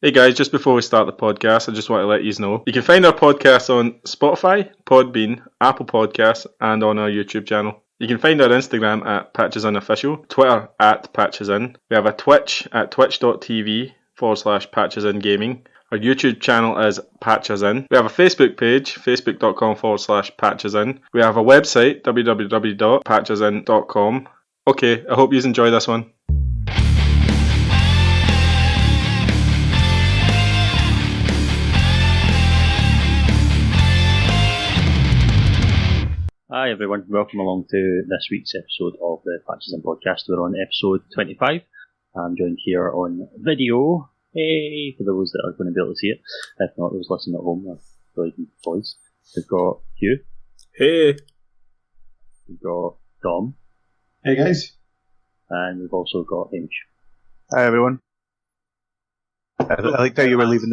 Hey guys, just before we start the podcast, I just want to let you know you can find our podcast on Spotify, Podbean, Apple Podcasts, and on our YouTube channel. You can find our Instagram at PatchesInOfficial, Twitter at PatchesIn. We have a Twitch at twitch.tv/PatchesInGaming. Our YouTube channel is PatchesIn. We have a Facebook page, facebook.com/PatchesIn. We have a website, www.patchesin.com. Okay, I hope you enjoy this one. Hi everyone, welcome along to this week's episode of the Patches In podcast. We're on episode 25. I'm joined here on video, hey, for those that are going to be able to see it. If not, those listening at home, really good voice. We've got Hugh. Hey! We've got Dom. Hey guys. And we've also got Hamish. Hi everyone. I liked how you were leaving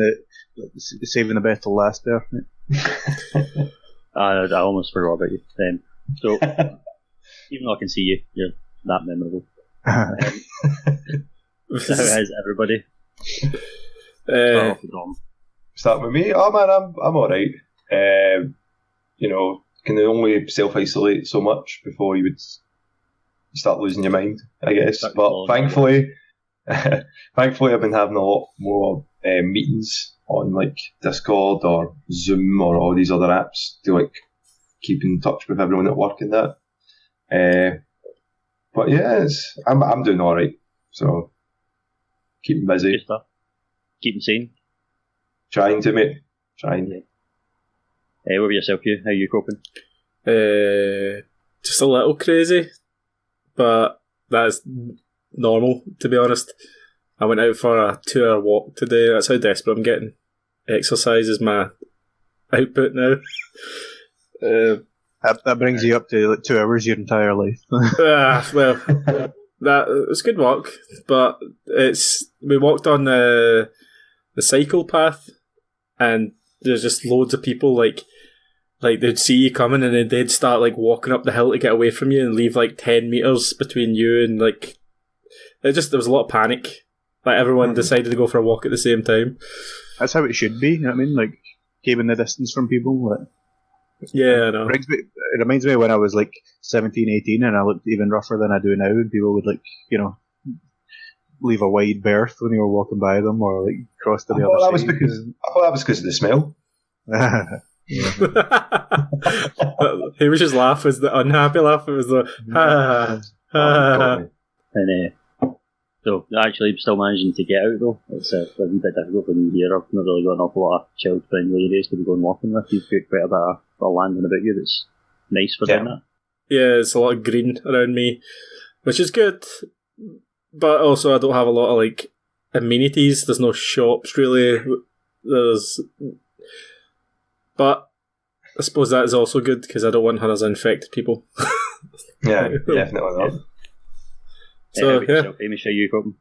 saving the best till last there. I almost forgot about you. So, even though I can see you, you're that memorable. So how is everybody? Start off with Dom. Start with me. Oh man, I'm alright. Can only self-isolate so much before you would start losing your mind, I guess. But thankfully I've been having a lot more meetings on like Discord or Zoom or all these other apps to like keep in touch with everyone at work and that. But yeah, I'm doing alright. So keeping busy. Good stuff. Keeping sane. Trying to, mate. Trying. What about yourself, Hugh? How are you coping? Just a little crazy, but that's normal, to be honest. I went out for a 2-hour walk today. That's how desperate I'm getting. Exercise is my output now. That brings you up to like 2 hours your entire life. Well, it was a good walk, but we walked on the cycle path, and there's just loads of people like they'd see you coming and then they'd start like walking up the hill to get away from you and leave like 10 metres between you and like there was a lot of panic. Like everyone decided to go for a walk at the same time. That's how it should be, you know what I mean? Like keeping the distance from people. Yeah, I know. It reminds me of when I was like 17, 18 and I looked even rougher than I do now, and people would like, leave a wide berth when you were walking by them or like cross to the other side. I thought that was because of the smell. Hamish's laugh was the unhappy laugh. It was the And so actually still managing to get out though. It's a wee bit difficult for me here. I've not really got an awful lot of child-friendly areas to be going walking with. You've got quite a bit of land about you that's nice for doing that. Yeah, it's a lot of green around me, which is good. But also I don't have a lot of like amenities. There's no shops really. But I suppose that is also good because I don't want her as infected people. Yeah, definitely not. So, yeah. Hamish, how you coping?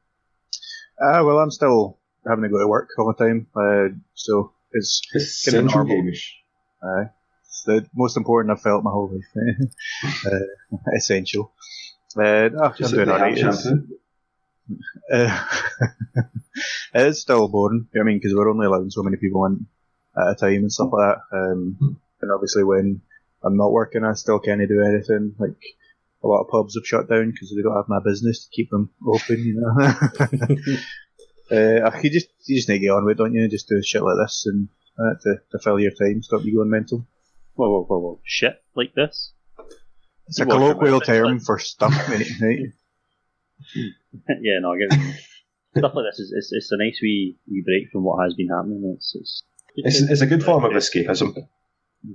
Well, I'm still having to go to work all the time, so it's kind of normal. It's the most important I've felt my whole life. Essential. I'm doing alright. It's still boring, because we're only allowing so many people in at a time and stuff like that. And obviously when I'm not working, I still can't do anything. Like, a lot of pubs have shut down because they don't have my business to keep them open, You just need to get on with it, don't you? Just do shit like this and to fill your time, stop you going mental. Whoa. Shit like this? It's a colloquial term for stuff, mate, right? Yeah, no, I get it. Stuff like this it's a nice wee break from what has been happening. It's a good form of escapism.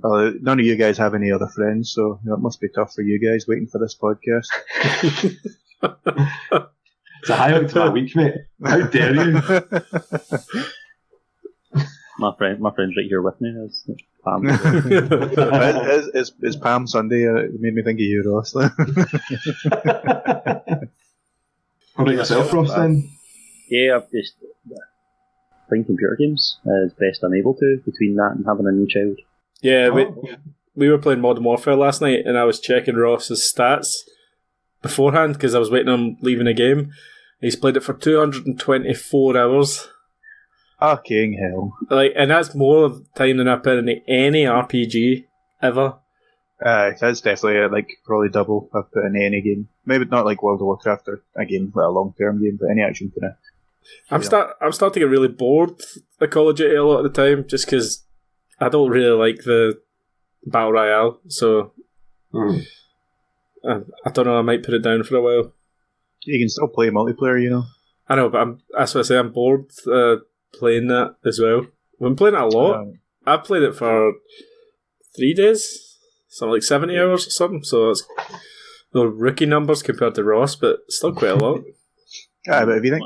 Well, none of you guys have any other friends, so it must be tough for you guys waiting for this podcast. It's a highlight to my week, mate. How dare you? My friend's right here with me. It's Pam. It's Palm Sunday. It made me think of you, Ross. What about yourself, Ross, then? Yeah, I've just playing computer games as best I'm able to, between that and having a new child. Yeah, we were playing Modern Warfare last night, and I was checking Ross's stats beforehand because I was waiting on him leaving a game. He's played it for 224 hours. King hell. Like, and that's more time than I put in any RPG ever. That's definitely probably double I've put in any game. Maybe not like World of Warcraft or a game, like a long-term game, but any action kind of. I'm starting to get really bored of Call of Duty a lot of the time, just because I don't really like the Battle Royale, so I don't know, I might put it down for a while. You can still play multiplayer, I know, but that's what I say, I'm bored playing that as well. I've been playing it a lot. I've played it for 3 days, something like 70 hours or something, so it's the rookie numbers compared to Ross, but still quite a lot. Yeah, but if you think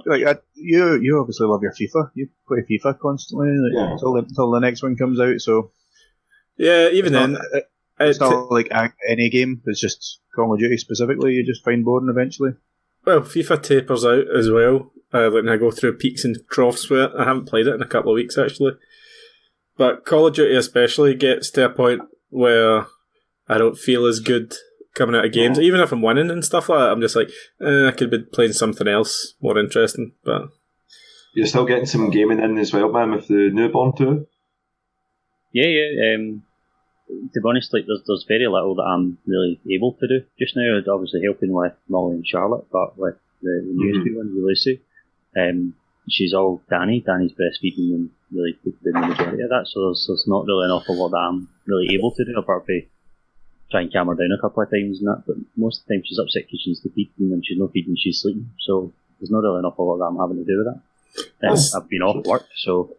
you obviously love your FIFA. You play FIFA constantly until the next one comes out. So yeah, even then, it's not like any game. It's just Call of Duty specifically. You just find boring eventually. Well, FIFA tapers out as well. When I go through peaks and troughs with it, I haven't played it in a couple of weeks actually. But Call of Duty especially gets to a point where I don't feel as good coming out of games, even if I'm winning and stuff like that. I'm just like, I could be playing something else more interesting. But you're still getting some gaming in as well, man, with the newborn too. Yeah. To be honest, there's very little that I'm really able to do just now. I'm obviously helping with Molly and Charlotte, but with the newest one, Lucy, she's all Danny's breastfeeding and really doing the majority of that. So there's not really an awful lot that I'm really able to do apart from try and calm her down a couple of times and that, but most of the time she's upset because she's to feed, and when she's not feeding, she's sleeping. So there's not really an awful lot that I'm having to do with that. I've been off work, so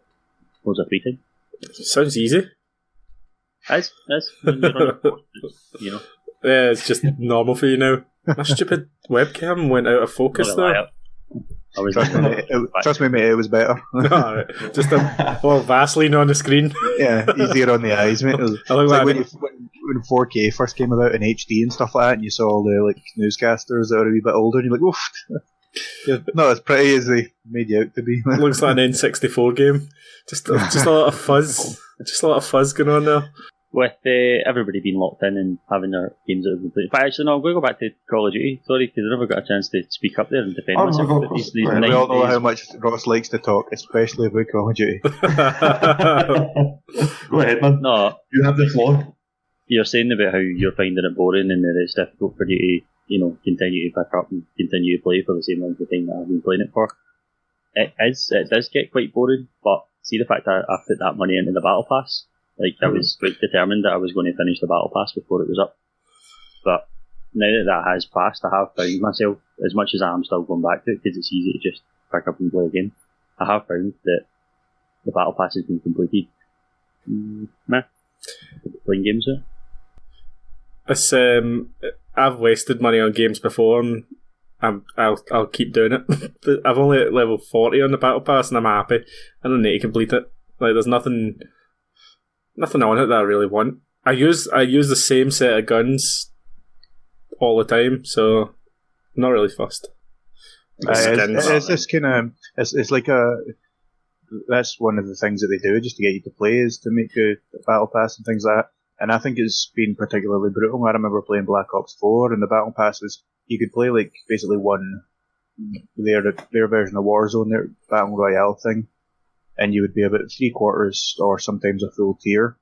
loads of free time. Sounds easy. It's Yeah, it's just normal for you now. My stupid webcam went out of focus there. Trust me, mate, it was better. Just a little Vaseline on the screen. Yeah, easier on the eyes, mate. It was like when 4K first came about in HD and stuff like that, and you saw all the newscasters that are a wee bit older, and you're like, oof, not as pretty as they made you out to be. Looks like an N64 game. Just a lot of fuzz. Just a lot of fuzz going on there. With everybody being locked in and having their games that have been played. But actually, no, I'm going to go back to Call of Duty, sorry, because I never got a chance to speak up there and defend myself. We all know how much Ross likes to talk, especially about Call of Duty. Go ahead, man. No, you have the floor. You're saying about how you're finding it boring and that it's difficult for you to, continue to pick up and continue to play for the same length of time that I've been playing it for. It does get quite boring, but see the fact that I put that money into the Battle Pass. I was quite determined that I was going to finish the Battle Pass before it was up. But now that has passed, I have found myself, as much as I am still going back to it, because it's easy to just pick up and play again, I have found that the Battle Pass has been completed. Playing games there. It's, I've wasted money on games before, and I'll keep doing it. I've only at level 40 on the Battle Pass, and I'm happy. I don't need to complete it. There's nothing on it that I really want. I use the same set of guns all the time, so I'm not really fussed. It's just kind of it's like that's one of the things that they do just to get you to play is to make a battle pass and things like that. And I think it's been particularly brutal. I remember playing Black Ops 4, and the battle pass was you could play basically their version of Warzone, their battle royale thing. And you would be about 3/4 or sometimes a full tier,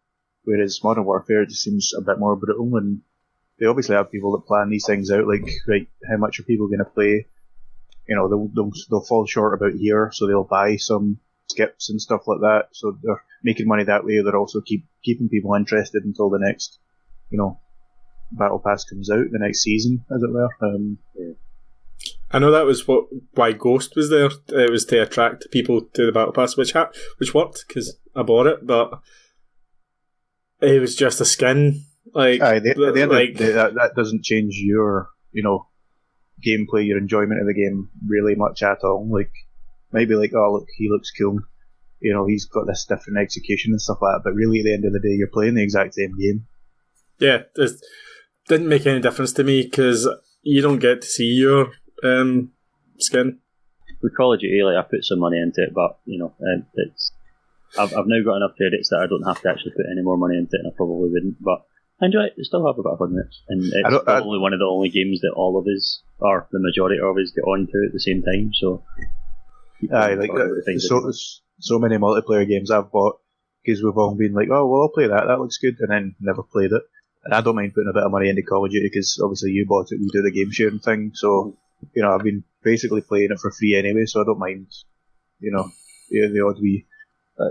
whereas Modern Warfare just seems a bit more brutal, and they obviously have people that plan these things out, right, how much are people going to play? They'll fall short about here, so they'll buy some skips and stuff like that, so they're making money that way. They're also keeping people interested until the next, Battle Pass comes out, the next season, as it were. I know that was why Ghost was there. It was to attract people to the Battle Pass, which worked because I bought it, but it was just a skin. That doesn't change your, gameplay, your enjoyment of the game really much at all. Maybe oh look, he looks cool. He's got this different execution and stuff like that. But really, at the end of the day, you're playing the exact same game. Yeah, it didn't make any difference to me because you don't get to see your skin. With Call of Duty, I put some money into it, but I've now got enough credits that I don't have to actually put any more money into it, and I probably wouldn't. But I enjoy it. I still have a bit of fun with it, and it's probably one of the only games that all of us, or the majority of us, get on to at the same time. So Aye, like so many multiplayer games I've bought because we've all been like, oh well, I'll play that. That looks good, and then never played it. And I don't mind putting a bit of money into Call of Duty because obviously you bought it. We do the game sharing thing, so I've been basically playing it for free anyway, so I don't mind. The odd wee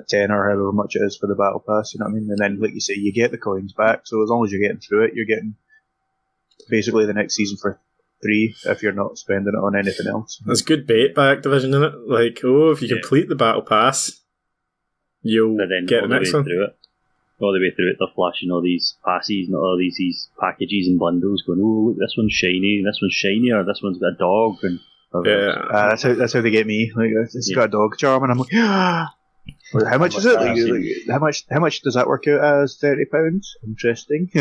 10 or however much it is for the battle pass. You know what I mean? And then, like you say, you get the coins back. So as long as you're getting through it, you're getting basically the next season for free if you're not spending it on anything else. That's good bait by Activision, isn't it? Like, if you complete the battle pass, you'll get the next one. All the way through it, they're flashing all these passes and all these packages and bundles going, oh, look, this one's shiny, this one's shinier, this one's got a dog. And that's how they get me. Like, it's got a dog charm, and I'm like, how much is it? How much does that work out as? £30? Interesting.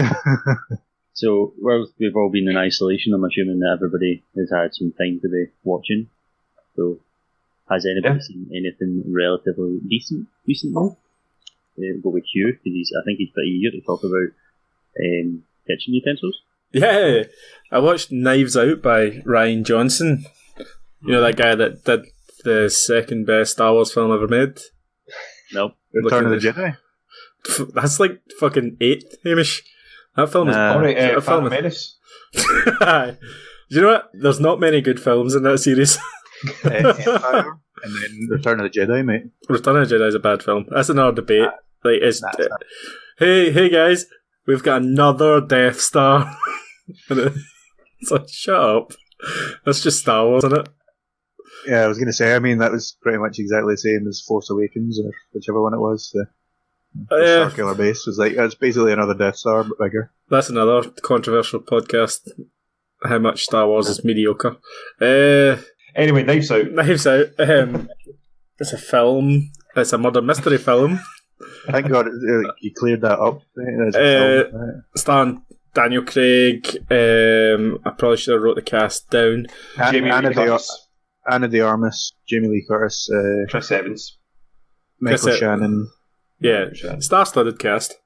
So we've all been in isolation. I'm assuming that everybody has had some time to be watching. So has anybody seen anything relatively decent recently? We'll go with Hugh because I think he's pretty eager to talk about kitchen utensils. Yeah, I watched Knives Out by Rian Johnson. You know that guy that did the second best Star Wars film ever made? Nope. Return of the Jedi? That's like fucking 8th, Hamish. That film is... Alright, Phantom Menace. You know what? There's not many good films in that series. Empire, and then Return of the Jedi, mate. Return of the Jedi is a bad film. That's another debate. Hey guys, we've got another Death Star. It's like, shut up. That's just Star Wars, isn't it? Yeah, I was going to say, I mean, that was pretty much exactly the same as Force Awakens, or whichever one it was. The Starkiller Base was like, it's basically another Death Star, but bigger. That's another controversial podcast. How much Star Wars is mediocre. Anyway, Knives Out. Knives Out. It's a film. It's a murder mystery film. Thank God you cleared that up. Starring Daniel Craig. I probably should have wrote the cast down. Anna de Armas, Jamie Lee Curtis, Chris Evans, Michael Shannon. Yeah, star-studded cast.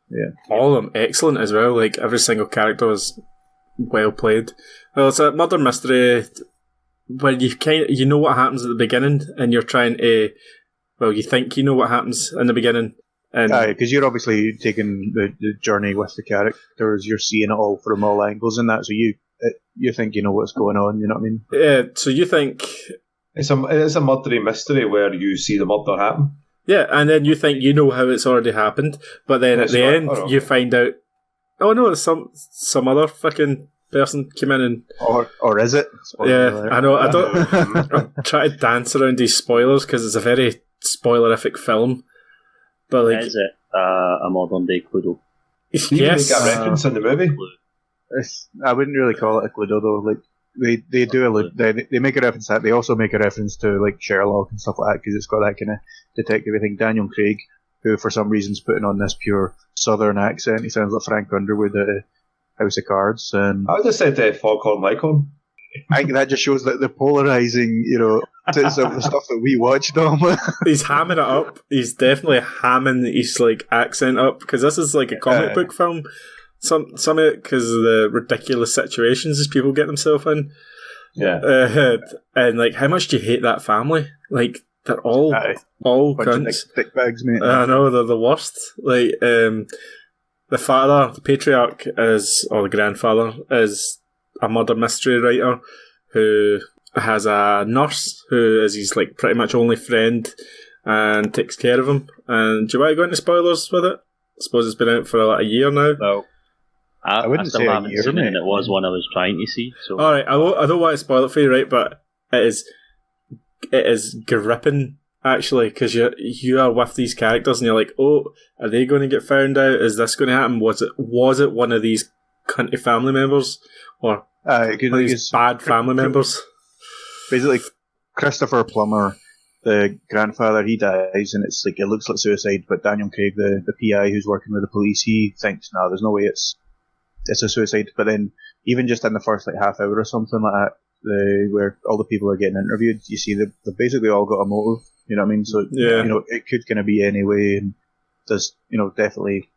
Yeah, all of them excellent as well. Like every single character was well played. Well, it's a murder mystery where you know what happens at the beginning, and you're trying to. Well, you think you know what happens in the beginning. Because you're obviously taking the journey with the characters, you're seeing it all from all angles and that, so you think you know what's going on, you know what I mean? Yeah, so you think... It's a murdery mystery where you see the murder happen. Yeah, and then you think you know how it's already happened, but then at the end you find out, oh no, some other fucking person came in and... Or is it? Yeah, I know, I don't... I try to dance around these spoilers because it's a very spoilerific film. But like, is it a modern day Cluedo? Yes. They make a reference in the movie. I wouldn't really call it a Cluedo though. Like they make a reference to that. They also make a reference to like Sherlock and stuff like that because it's got that kind of detective thing. Daniel Craig, who for some reason is putting on this pure Southern accent. He sounds like Frank Underwood at House of Cards. And I would have said Foghorn Leghorn. I think that just shows that the polarizing, sense of the stuff that we watch, Dom. He's hamming it up. He's definitely hamming his like accent up because this is like a comic book film. Some of it because of the ridiculous situations these people get themselves in. Yeah. And like, how much do you hate that family? Like, they're all cunts. Dick bags, mate. I know, they're the worst. Like, the father, the patriarch or the grandfather is a murder mystery writer who has a nurse who is his like pretty much only friend and takes care of him. And do you want to go into spoilers with it? I suppose it's been out for like a year now. Well, I wouldn't still say haven't a year, seen mate. it, and it was one I was trying to see. So alright, I don't want to spoil it for you, right? But it is gripping actually because you are with these characters and you're like, oh, are they going to get found out? Is this going to happen? Was it one of these cunty family members or these bad family members? Basically, Christopher Plummer, the grandfather, he dies, and it's like it looks like suicide. But Daniel Craig, the PI who's working with the police, he thinks, no, there's no way it's a suicide. But then, even just in the first like half hour or something like that, where all the people are getting interviewed, you see they've basically all got a motive. You know what I mean? So it could kind of be any way, and there's definitely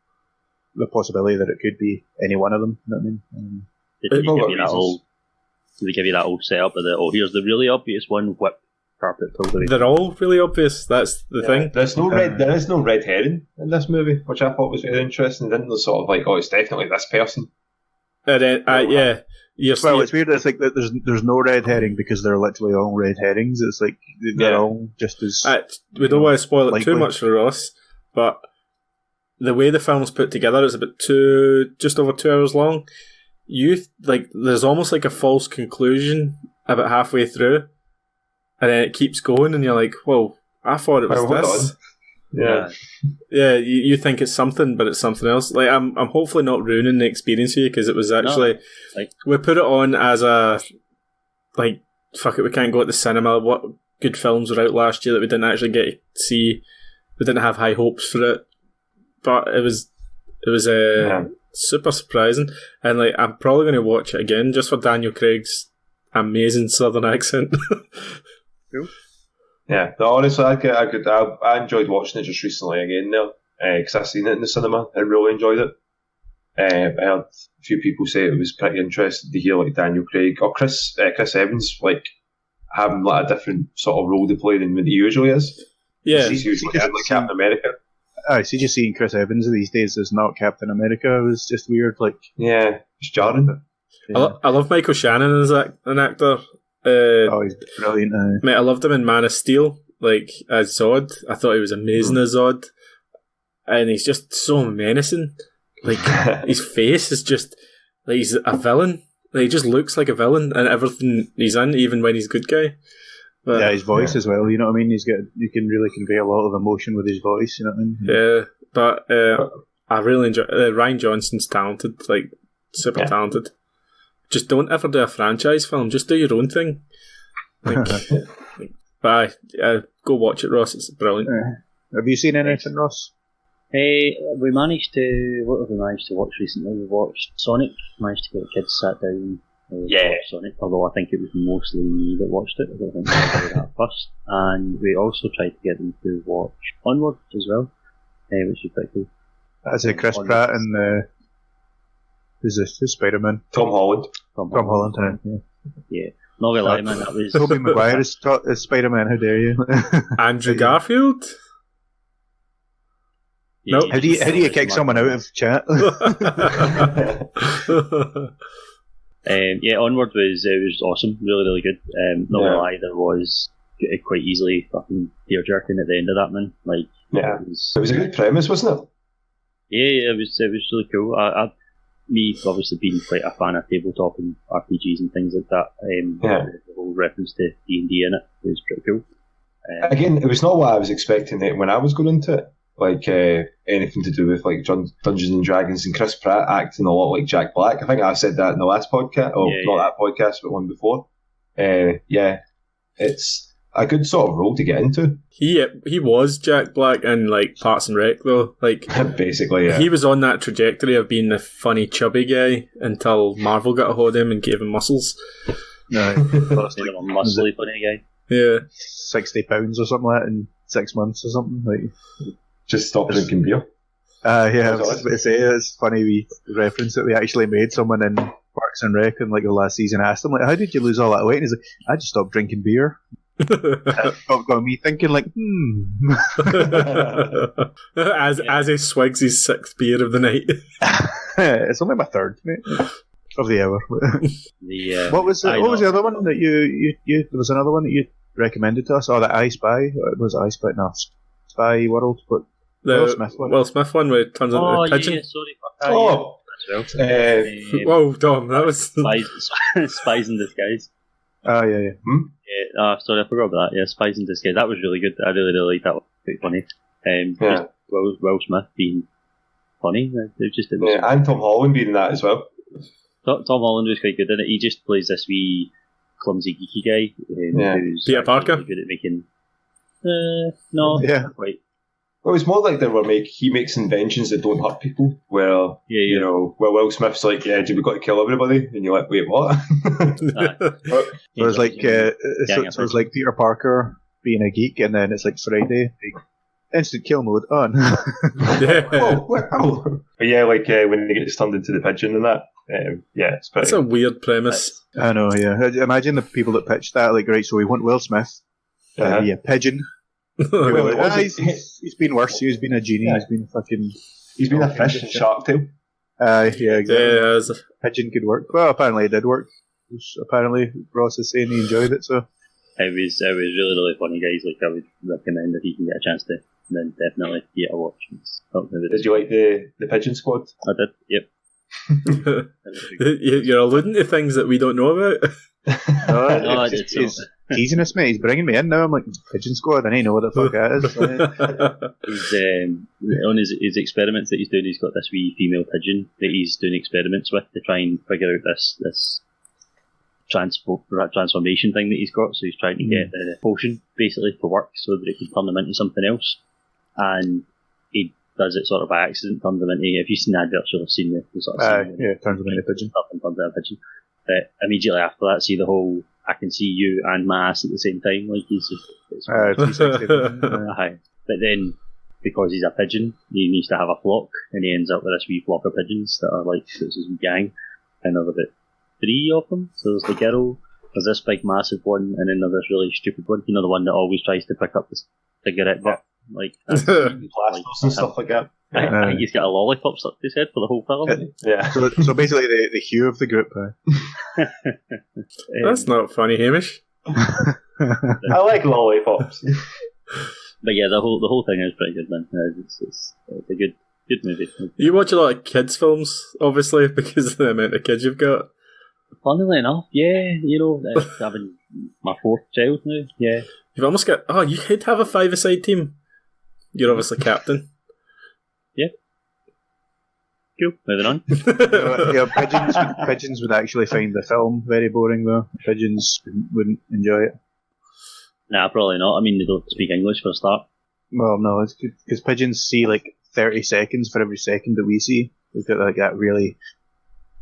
the possibility that it could be any one of them. You know what I mean? Did they give you that old setup of here's the really obvious one, whip carpet pulled away. They're all really obvious. That's the thing. There is no red herring in this movie, which I thought was very interesting. Didn't they sort of like, oh, it's definitely this person. And then, yeah. Well, it's weird. It's like that. There's no red herring because they're literally all red herrings. It's like they're all just as. We don't want to spoil it likely. too much for Ross, but the way the film's put together, it's about just over 2 hours long. There's almost like a false conclusion about halfway through, and then it keeps going, and you're like, "Whoa, I thought it was this." Yeah. You think it's something, but it's something else. Like I'm hopefully not ruining the experience here because it was actually we put it on as a fuck it, we can't go at the cinema. What good films were out last year that we didn't actually get to see? We didn't have high hopes for it, but it was super surprising, and I'm probably going to watch it again just for Daniel Craig's amazing southern accent. Cool. Yeah, but honestly, I enjoyed watching it just recently again now because I've seen it in the cinema and really enjoyed it. I heard a few people say it was pretty interesting to hear Daniel Craig or Chris Evans having a different sort of role to play than what he usually is. Yeah, he's usually like Captain America. See, just seeing Chris Evans these days as not Captain America was just weird. Yeah, it's jarring. Yeah. I love Michael Shannon as an actor. He's brilliant. Mate, I loved him in Man of Steel, as Zod. I thought he was amazing as Zod, and he's just so menacing. His face is just he's a villain. He just looks like a villain, and everything he's in, even when he's a good guy. But, his voice as well. You know what I mean? You can really convey a lot of emotion with his voice. You know what I mean? Yeah, but I really enjoy. Ryan Johnson's talented, super talented. Just don't ever do a franchise film. Just do your own thing. But go watch it, Ross. It's brilliant. Have you seen anything, Ross? We managed to. What have we managed to watch recently? We watched Sonic. Managed to get the kids sat down. Watch Sonic. Although I think it was mostly me that watched it. I don't think they did that first. And we also tried to get them to watch Onward as well, which is pretty cool. That's Chris Pratt and who's Spider-Man? Tom Holland. Tom Holland. Yeah. Not gonna lie, man. That was Tobey Maguire is Spider-Man. How dare you? Andrew Garfield. Yeah, nope. How do you kick someone out of chat? Onward was awesome, really, really good. Not gonna lie, there was quite easily fucking tear jerking at the end of that, man. It was a good premise, wasn't it? Yeah, it was really cool. Me obviously being quite a fan of tabletop and RPGs and things like that. The whole reference to D&D in it was pretty cool. Again, it was not what I was expecting when I was going into it. Anything to do with Dungeons and Dragons and Chris Pratt acting a lot like Jack Black. I think I said that in the last podcast, not that podcast, but one before. It's a good sort of role to get into. He was Jack Black in Parks and Rec though. Basically, yeah. He was on that trajectory of being the funny chubby guy until Marvel got a hold of him and gave him muscles. No, muscly funny guy. Yeah, 60 pounds or something like that in 6 months or something. Just stop drinking beer. I was about to say, it's funny we reference that we actually made someone in Parks and Rec in the last season asked him how did you lose all that weight? And he's like, I just stopped drinking beer. Got me thinking as he swigs his 6th beer of the night. It's only my 3rd, mate, of the hour. What was the other one that you there was another one that you recommended to us? That I Spy? It was I Spy? No, Spy World, but the Will Smith one where it turns into a pigeon. Yeah, sorry. Whoa, Dom, that was Spies in Disguise. Oh, yeah. Sorry, I forgot about that. Yeah, Spies in Disguise. That was really good. I really, really liked that one. Quite funny. Will Smith being funny. And Tom Holland being in that as well. Tom Holland was quite good in it. He just plays this wee clumsy geeky guy who's Peter Parker. Really good at making. No, not quite. Well, it's more like he makes inventions that don't hurt people. Where Will Smith's like, do we got to kill everybody? And you're like, wait, what? It's like Peter Parker being a geek, and then it's Friday, instant kill mode on. But when he gets turned into the pigeon and that, it's pretty. That's a weird premise. I know, yeah. Imagine the people that pitched that, right, so we want Will Smith Pigeon. He's been worse. He's been a genie. Yeah. He's been fucking. He's been a fish in Shark Tale. Yeah, exactly. Yeah, Pigeon could work. Well, apparently it did work. Apparently Ross is saying he enjoyed it, so. It was really funny, guys. Like, I would recommend if you can get a chance to, then definitely get a watch. Did you like the Pigeon Squad? I did, yep. You're alluding to things that we don't know about. No, He's teasing us, mate. He's bringing me in now. I'm like, Pigeon Squad, I ain't know what the fuck that is. He's on his experiments that he's doing. He's got this wee female pigeon that he's doing experiments with to try and figure out this transformation thing that he's got. So he's trying to get the potion basically to work so that it can turn them into something else. And he does it sort of by accident, turns them into. If you've seen adverts, you'll have seen the sort of scene. Yeah, turns them into a pigeon. And turns into a pigeon. But immediately after that, see the whole I can see you and my ass at the same time. Like he's just. But then, because he's a pigeon, he needs to have a flock, and he ends up with this wee flock of pigeons that are like this is a gang, and there's about 3 of them. So there's the girl, there's this big massive one, and then there's this really stupid one. You know, the one that always tries to pick up the cigarette butt, like plasters and stuff like that. I think he's got a lollipop stuck to his head for the whole film. Yeah. So basically, the Hugh of the group. That's not funny, Hamish. I like lollipops. But yeah, the whole thing is pretty good, man. It's a good movie. You watch a lot of kids' films, obviously, because of the amount of kids you've got. Funnily enough, yeah, you know, having my 4th child now, yeah. You've almost got. Oh, you could have a 5-a-side team. You're obviously captain. Yeah. Cool. Moving on. Pigeons would actually find the film very boring, though. Pigeons wouldn't enjoy it. Nah, probably not. I mean, they don't speak English for a start. Well, no, it's because pigeons see like 30 seconds for every second that we see. They've got like that really.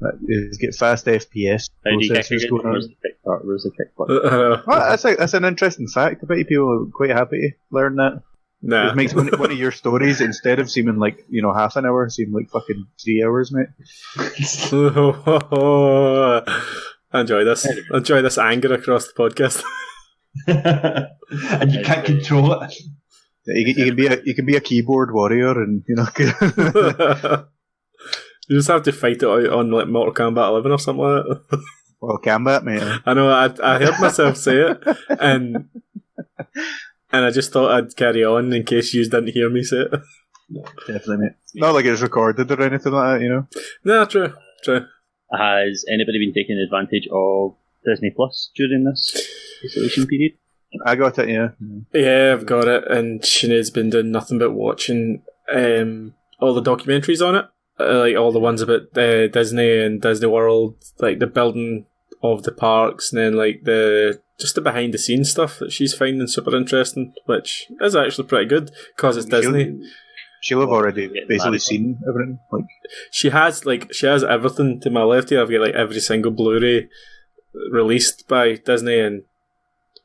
They get fast FPS. How do you kick processors again? going on. Where's the kick button? Well, that's an interesting fact. I bet you people are quite happy to learn that. Nah. It makes one of your stories, instead of seeming like, half an hour, seem like fucking 3 hours, mate. I enjoy this. I enjoy this anger across the podcast. And you can't control it. You can be a keyboard warrior, and You just have to fight it out on like Mortal Kombat 11 or something like that. Well, Kombat, mate. I know. I heard myself say it, and I just thought I'd carry on in case you didn't hear me say it. No, definitely, mate. Not like it's recorded or anything like that, Nah, true. Has anybody been taking advantage of Disney Plus during this isolation period? I got it, yeah. Yeah, I've got it, and Sinead's been doing nothing but watching all the documentaries on it. Like all the ones about Disney and Disney World, like the building of the parks, and then like the behind the scenes stuff that she's finding super interesting, which is actually pretty good because it's Disney. She'll have already basically seen everything. Like she has everything. To my left here, I've got like every single Blu-ray released by Disney, and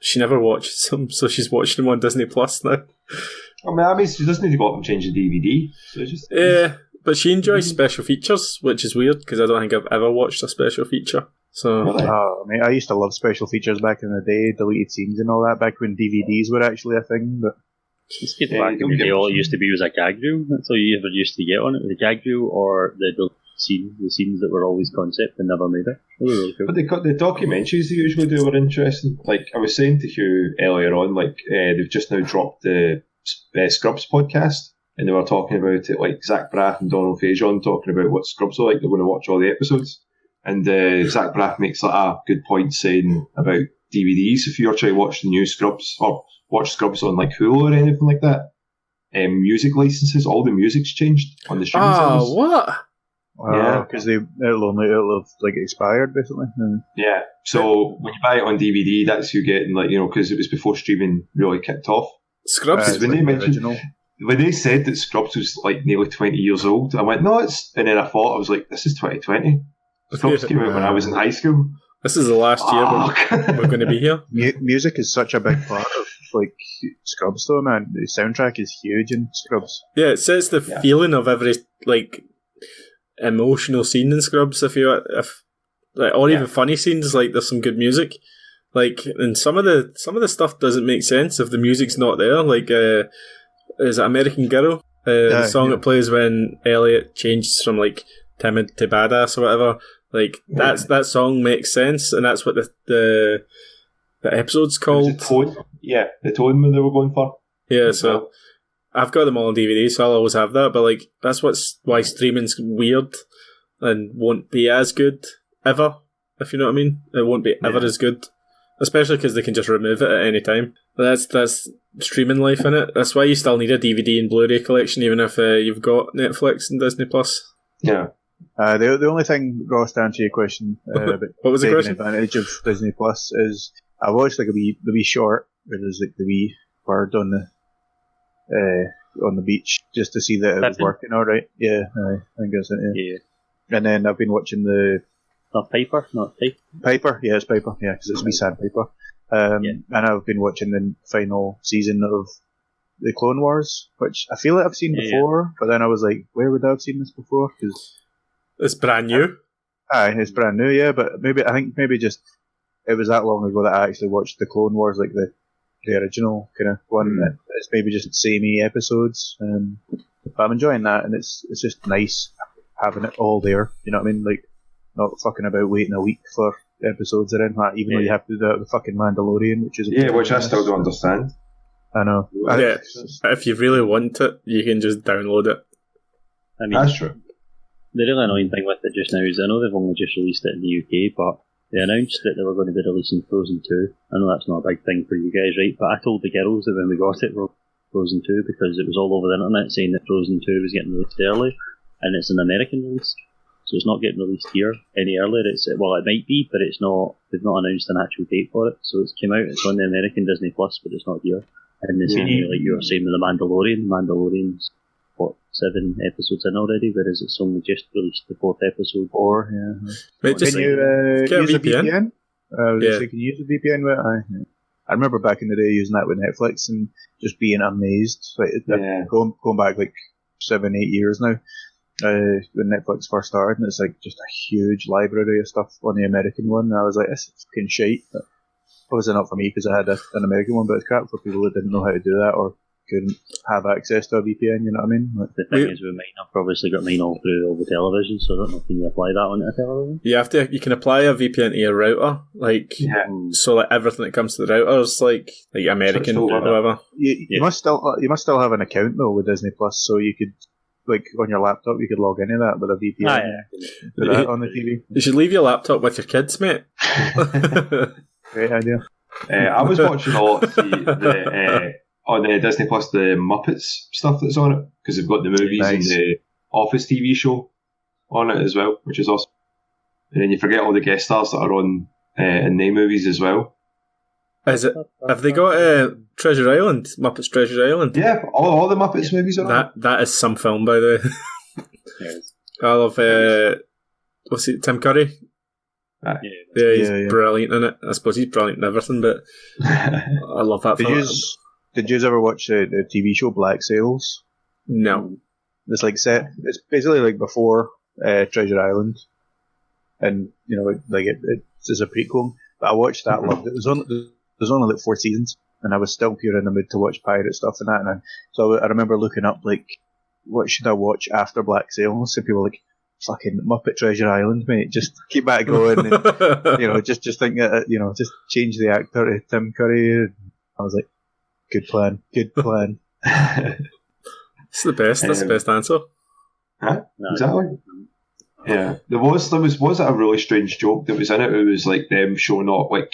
she never watches them, so she's watching them on Disney Plus now. I mean, she doesn't need to go up and change the DVD. So just but she enjoys special features, which is weird because I don't think I've ever watched a special feature. So, mate, I used to love special features back in the day, deleted scenes and all that, back when DVDs were actually a thing. But it's good back in the day, all it used to be was a gag reel. That's all you ever used to get on it, the gag reel or the scenes that were always concept and never made it. They were really cool. But the documentaries they usually do were interesting. Like I was saying to Hugh earlier on, like they've just now dropped the Scrubs podcast. And they were talking about it, like Zach Braff and Donald Faison talking about what Scrubs are like. They're going to watch all the episodes. And Zach Braff makes like a good point saying about DVDs. If you're trying to watch the new Scrubs or watch Scrubs on like Hulu or anything like that, music licenses, all the music's changed on the streaming service. Oh, what? Yeah, because it'll have like expired basically. Yeah, so when you buy it on DVD, that's you getting like because it was before streaming really kicked off. Scrubs. When they mentioned. When they said that Scrubs was like nearly 20 years old, I went, no, it's. And then I thought, I was like, this is 2020. Scrubs came out when I was in high school. This is the last year we're going to be here. Music is such a big part of like Scrubs, though, man. The soundtrack is huge in Scrubs. Yeah, it sets the feeling of every like emotional scene in Scrubs. Or even funny scenes, like there's some good music. Like, and some of the stuff doesn't make sense if the music's not there. Like, is it American Girl? The song that plays when Elliot changes from like timid to badass or whatever. Like that song makes sense, and that's what the episode's called. The tone, yeah, the tone they were going for. Yeah, so I've got them all on DVD, so I'll always have that. But like, that's why streaming's weird and won't be as good ever. If you know what I mean, it won't be ever as good, especially because they can just remove it at any time. That's streaming life, innit? That's why you still need a DVD and Blu-ray collection, even if you've got Netflix and Disney Plus. Yeah. The only thing, Ross, to answer your question about what was the question? Advantage of Disney Plus is I watched like the wee short where there's like the wee bird on the beach just to see that it was working all right. Yeah, I think that's it. Yeah. And then I've been watching the Piper. Piper, yeah, it's Piper, yeah, because it's wee sandpaper. And I've been watching the final season of the Clone Wars, which I feel like I've seen before, but then I was like, where would I have seen this before? Because it's brand new. Aye, it's brand new, yeah, but I think maybe just it was that long ago that I actually watched the Clone Wars, like the original kind of one. It's maybe just samey episodes, but I'm enjoying that, and it's just nice having it all there. You know what I mean? Like not fucking about waiting a week for episodes or anything like that, even though you have to do that with the fucking Mandalorian, which is which I still don't understand. I know. Yeah, if you really want it, you can just download it. I mean, that's true. The really annoying thing with it just now is I know they've only just released it in the UK, but they announced that they were going to be releasing Frozen 2. I know that's not a big thing for you guys, right? But I told the girls that when we got it, we're Frozen 2 because it was all over the internet saying that Frozen 2 was getting released early, and it's an American release. So it's not getting released here any earlier. It might be, but it's not. They've not announced an actual date for it. So it's came out. It's on the American Disney Plus, but it's not here. And the same like you were saying with the Mandalorian. Mandalorian's 7 episodes in already, whereas it's only just released the 4th episode. 4, yeah. Wait, can you use a VPN? Can you use a VPN? I remember back in the day using that with Netflix and just being amazed. Like going back like 7-8 years now. When Netflix first started, and it's like just a huge library of stuff on the American one. And I was like, this is fucking shite. But obviously not for me because I had an American one, but it's crap for people that didn't know how to do that or couldn't have access to a VPN. You know what I mean? The thing is, with mine, I've obviously got mine all through all the television, so I don't know if you can apply that onto a television. You can apply a VPN to your router, so like everything that comes to the router is like American or whatever. You must still have an account though with Disney Plus, so you could. Like on your laptop, you could log into that with a VPN. Do that on the TV. You should leave your laptop with your kids, mate. Great idea. I was watching a lot on the Disney Plus the Muppets stuff that's on it because they've got the movies and the Office TV show on it as well, which is awesome. And then you forget all the guest stars that are on in the movies as well. Is it? Have they got Treasure Island? Muppets Treasure Island? Yeah, all the Muppets movies are on. That is some film, by the way. I love what's it? Tim Curry. He's brilliant in it. I suppose he's brilliant in everything, but I love that film. Did you ever watch the TV show Black Sails? No. It's like set. It's basically like before Treasure Island, and you know, like it's a prequel. But I watched that. Loved it. There's only like 4 seasons, and I was still pure in the mood to watch pirate stuff and that. So I remember looking up like, what should I watch after Black Sails? And people were like, fucking Muppet Treasure Island, mate. Just keep that going, and you know, just think that just change the actor to Tim Curry. I was like, good plan. It's the best. That's the best answer. Huh? Exactly. Yeah, there was a really strange joke that was in it. It was like them showing off, like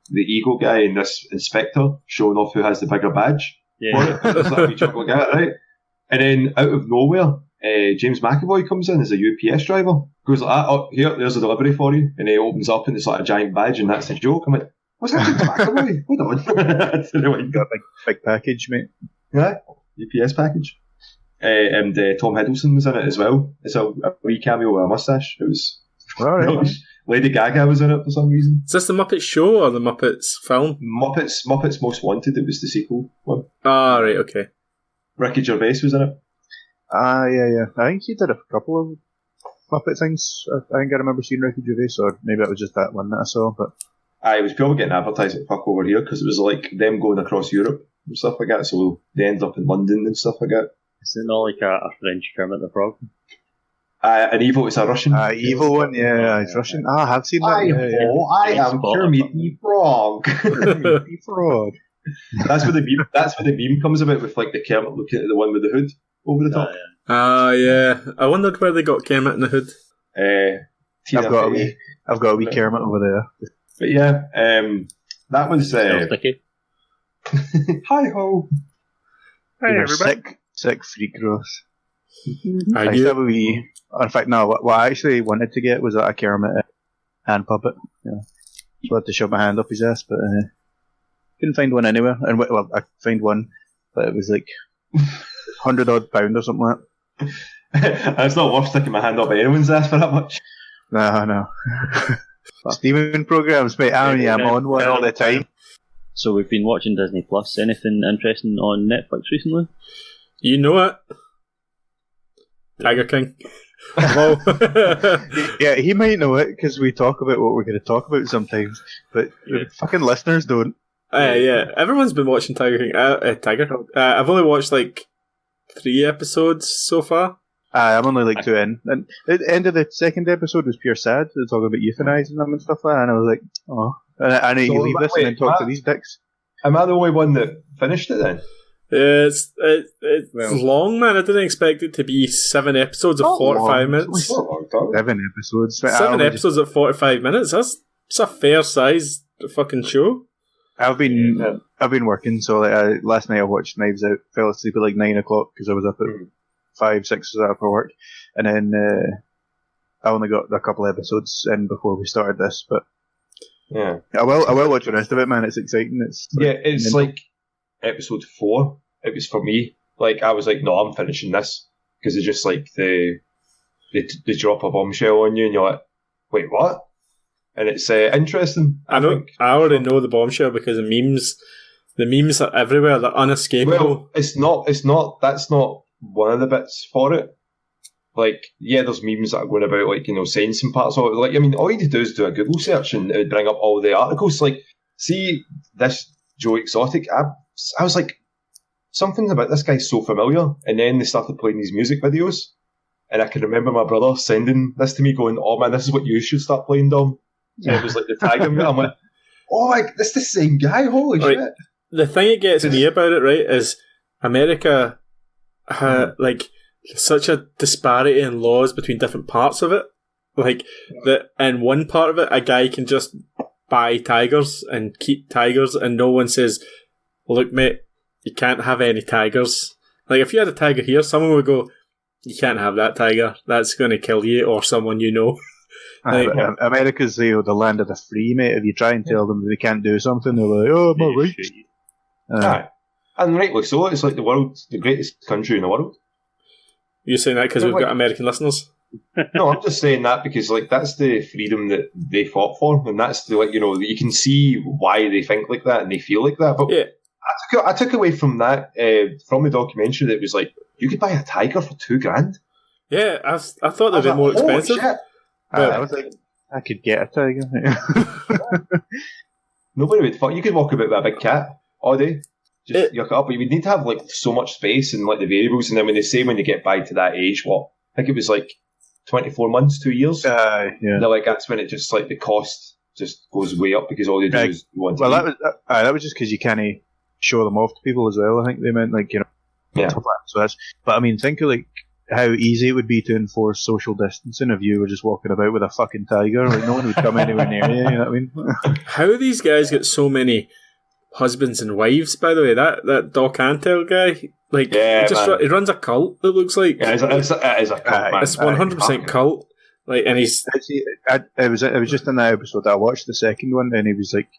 the Eagle guy and this inspector showing off who has the bigger badge. Yeah, for it. There's that wee joke like that, right? And then out of nowhere, James McAvoy comes in as a UPS driver. Goes like, "Oh, there's a delivery for you," and he opens up and it's like a giant badge, and that's the joke. I'm like, what's that, James McAvoy? Hold on, got a big package, mate. Yeah, UPS package. And Tom Hiddleston was in it as well. It's a wee cameo with a mustache. It was Lady Gaga was in it for some reason. Is this the Muppets show or the Muppets film? Muppets Most Wanted. It was the sequel one. Ah, right, okay. Ricky Gervais was in it. Yeah. I think he did a couple of Muppet things. I think I remember seeing Ricky Gervais, or maybe it was just that one that I saw. But I was probably getting advertised at fuck over here because it was like them going across Europe and stuff like that. So they ended up in London and stuff like that. Is it not like a French Kermit the Frog? An evil, it's a Russian. Evil one, yeah, it's Russian. I have seen that. I am Kermit the Frog. Kermit the Frog. That's where the meme comes about with like the Kermit looking at the one with the hood over the top. Yeah. I wondered where they got Kermit in the hood. I've got a wee Kermit over there. But yeah, that was sticky. Hi ho. Hey everybody. Sick freak gross. I in fact, no. What I actually wanted to get was a Kermit hand puppet. Yeah. So I had to shove my hand up his ass, but couldn't find one anywhere. And well, I found one, but it was like £100 or something like that. It's not worth sticking my hand up anyone's ass for that much. No. Steaming programs, mate. I'm on one all the time. So we've been watching Disney Plus. Anything interesting on Netflix recently? You know it. Tiger King. Hello. Yeah, he might know it because we talk about what we're going to talk about sometimes, but the fucking listeners don't. Yeah, everyone's been watching Tiger King. I've only watched like 3 episodes so far. I'm only like 2 in. And at the end of the second episode was pure sad. They were talking about euthanizing them and stuff like that, and I was like, oh. I need to leave this and then talk to these dicks. Am I the only one that finished it then? It's long, man. I didn't expect it to be 7 episodes of 45 minutes. 7 episodes. 7 episodes at 45 minutes. That's a fair size fucking show. I've been working, so like, last night I watched Knives Out. Fell asleep at like 9 o'clock because I was up at 5, 6 after work, and then I only got a couple episodes in before we started this, but. Yeah, I will watch the rest of it, man. It's exciting. It's like episode 4. It was for me. Like I was like, no, I'm finishing this because it's just like they drop a bombshell on you, and you're like, wait, what? And it's interesting. I already know the bombshell because the memes are everywhere. They're unescapable. Well, it's not. That's not one of the bits for it. Like, yeah, there's memes that are going about, like, saying some parts of it. Like, I mean, all you need to do is do a Google search and it would bring up all the articles. Like, see this Joe Exotic? I was like, something about this guy's so familiar. And then they started playing these music videos. And I can remember my brother sending this to me going, oh man, this is what you should start playing, Dom. And it was like the tag of me. I'm like, oh, this is the same guy. Holy shit. The thing that gets me about it, right, is America, like, such a disparity in laws between different parts of it. Like, that in one part of it, a guy can just buy tigers and keep tigers, and no one says, look, mate, you can't have any tigers. Like, if you had a tiger here, someone would go, you can't have that tiger. That's going to kill you or someone you know. Like, America's the land of the free, mate. If you try and tell them they can't do something, they're like, oh, I'm all right. And rightly so. It's like the greatest country in the world. You're saying that because we've got American listeners? No, I'm just saying that because like that's the freedom that they fought for, and that's the you can see why they think like that and they feel like that. But yeah. I took away from that from the documentary that it was like you could buy a tiger for $2,000. Yeah, I thought they'd be more expensive. Shit. I was like, I could get a tiger. Nobody would fuck. You could walk about with a big cat all day. Just yuck it up, but you would need to have like so much space and like the variables, and then when they get by to that age, I think it was like 24 months, 2 years. Yeah. They're like that's when it just like the cost just goes way up because all they do is want to. Well, that was just because you can't show them off to people as well. I think they meant yeah. So but I mean, think of like how easy it would be to enforce social distancing if you were just walking about with a fucking tiger. Like no one would come anywhere near you. You know what I mean? How do these guys get so many husbands and wives, by the way? That Doc Antle guy, like, he runs a cult, it looks like. Yeah, it is a cult, man. It's 100% cult. Like, and he's... It was just in that episode that I watched the second one, and he was like,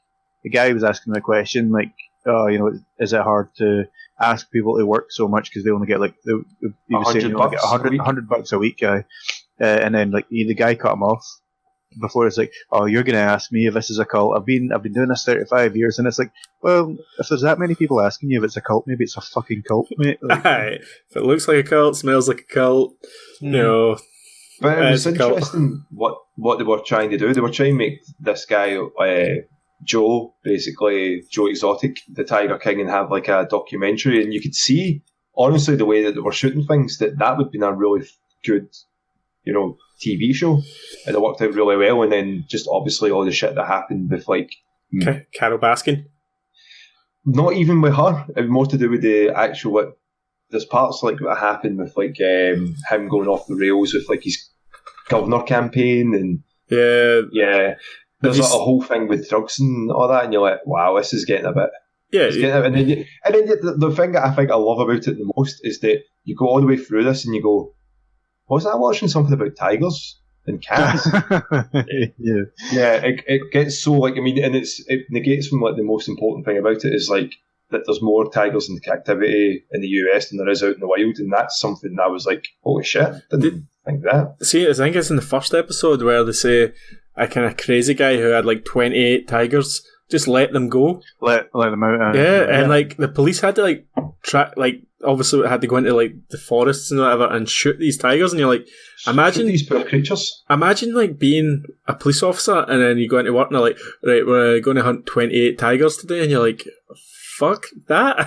the guy was asking the question, like, is it hard to ask people to work so much because they only get, like, he was saying, get $100 a week, guy. And then, like, the guy cut him off before. It's like, oh, you're going to ask me if this is a cult. I've been doing this 35 years, and it's like, well, if there's that many people asking you if it's a cult, maybe it's a fucking cult, mate. Like, if it looks like a cult, smells like a cult, But it was interesting what they were trying to do. They were trying to make this guy Joe Exotic, the Tiger King, and have like a documentary, and you could see, honestly, the way that they were shooting things, that would have been a really good, TV show, and it worked out really well. And then just obviously all the shit that happened with like Carol Baskin. Not even with her. It was more to do with the actual. There's parts like that happened with like him going off the rails with like his governor campaign, and there's like a whole thing with drugs and all that, and you're like, wow, this is getting a bit. Yeah, and then the thing that I think I love about it the most is that you go all the way through this and you go, was I watching something about tigers and cats? It gets so like, I mean, and it negates from like the most important thing about it is like that there's more tigers in captivity in the US than there is out in the wild, and that's something that I was like, holy shit, didn't think that. See, I think it's in the first episode where they say a kind of crazy guy who had like 28 tigers, just let them go. Let them out. And like the police had to like track, like obviously it had to go into like the forests and whatever and shoot these tigers, and you're like, imagine these poor creatures. Imagine like being a police officer and then you go into work and they're like, right, we're going to hunt 28 tigers today, and you're like, fuck that.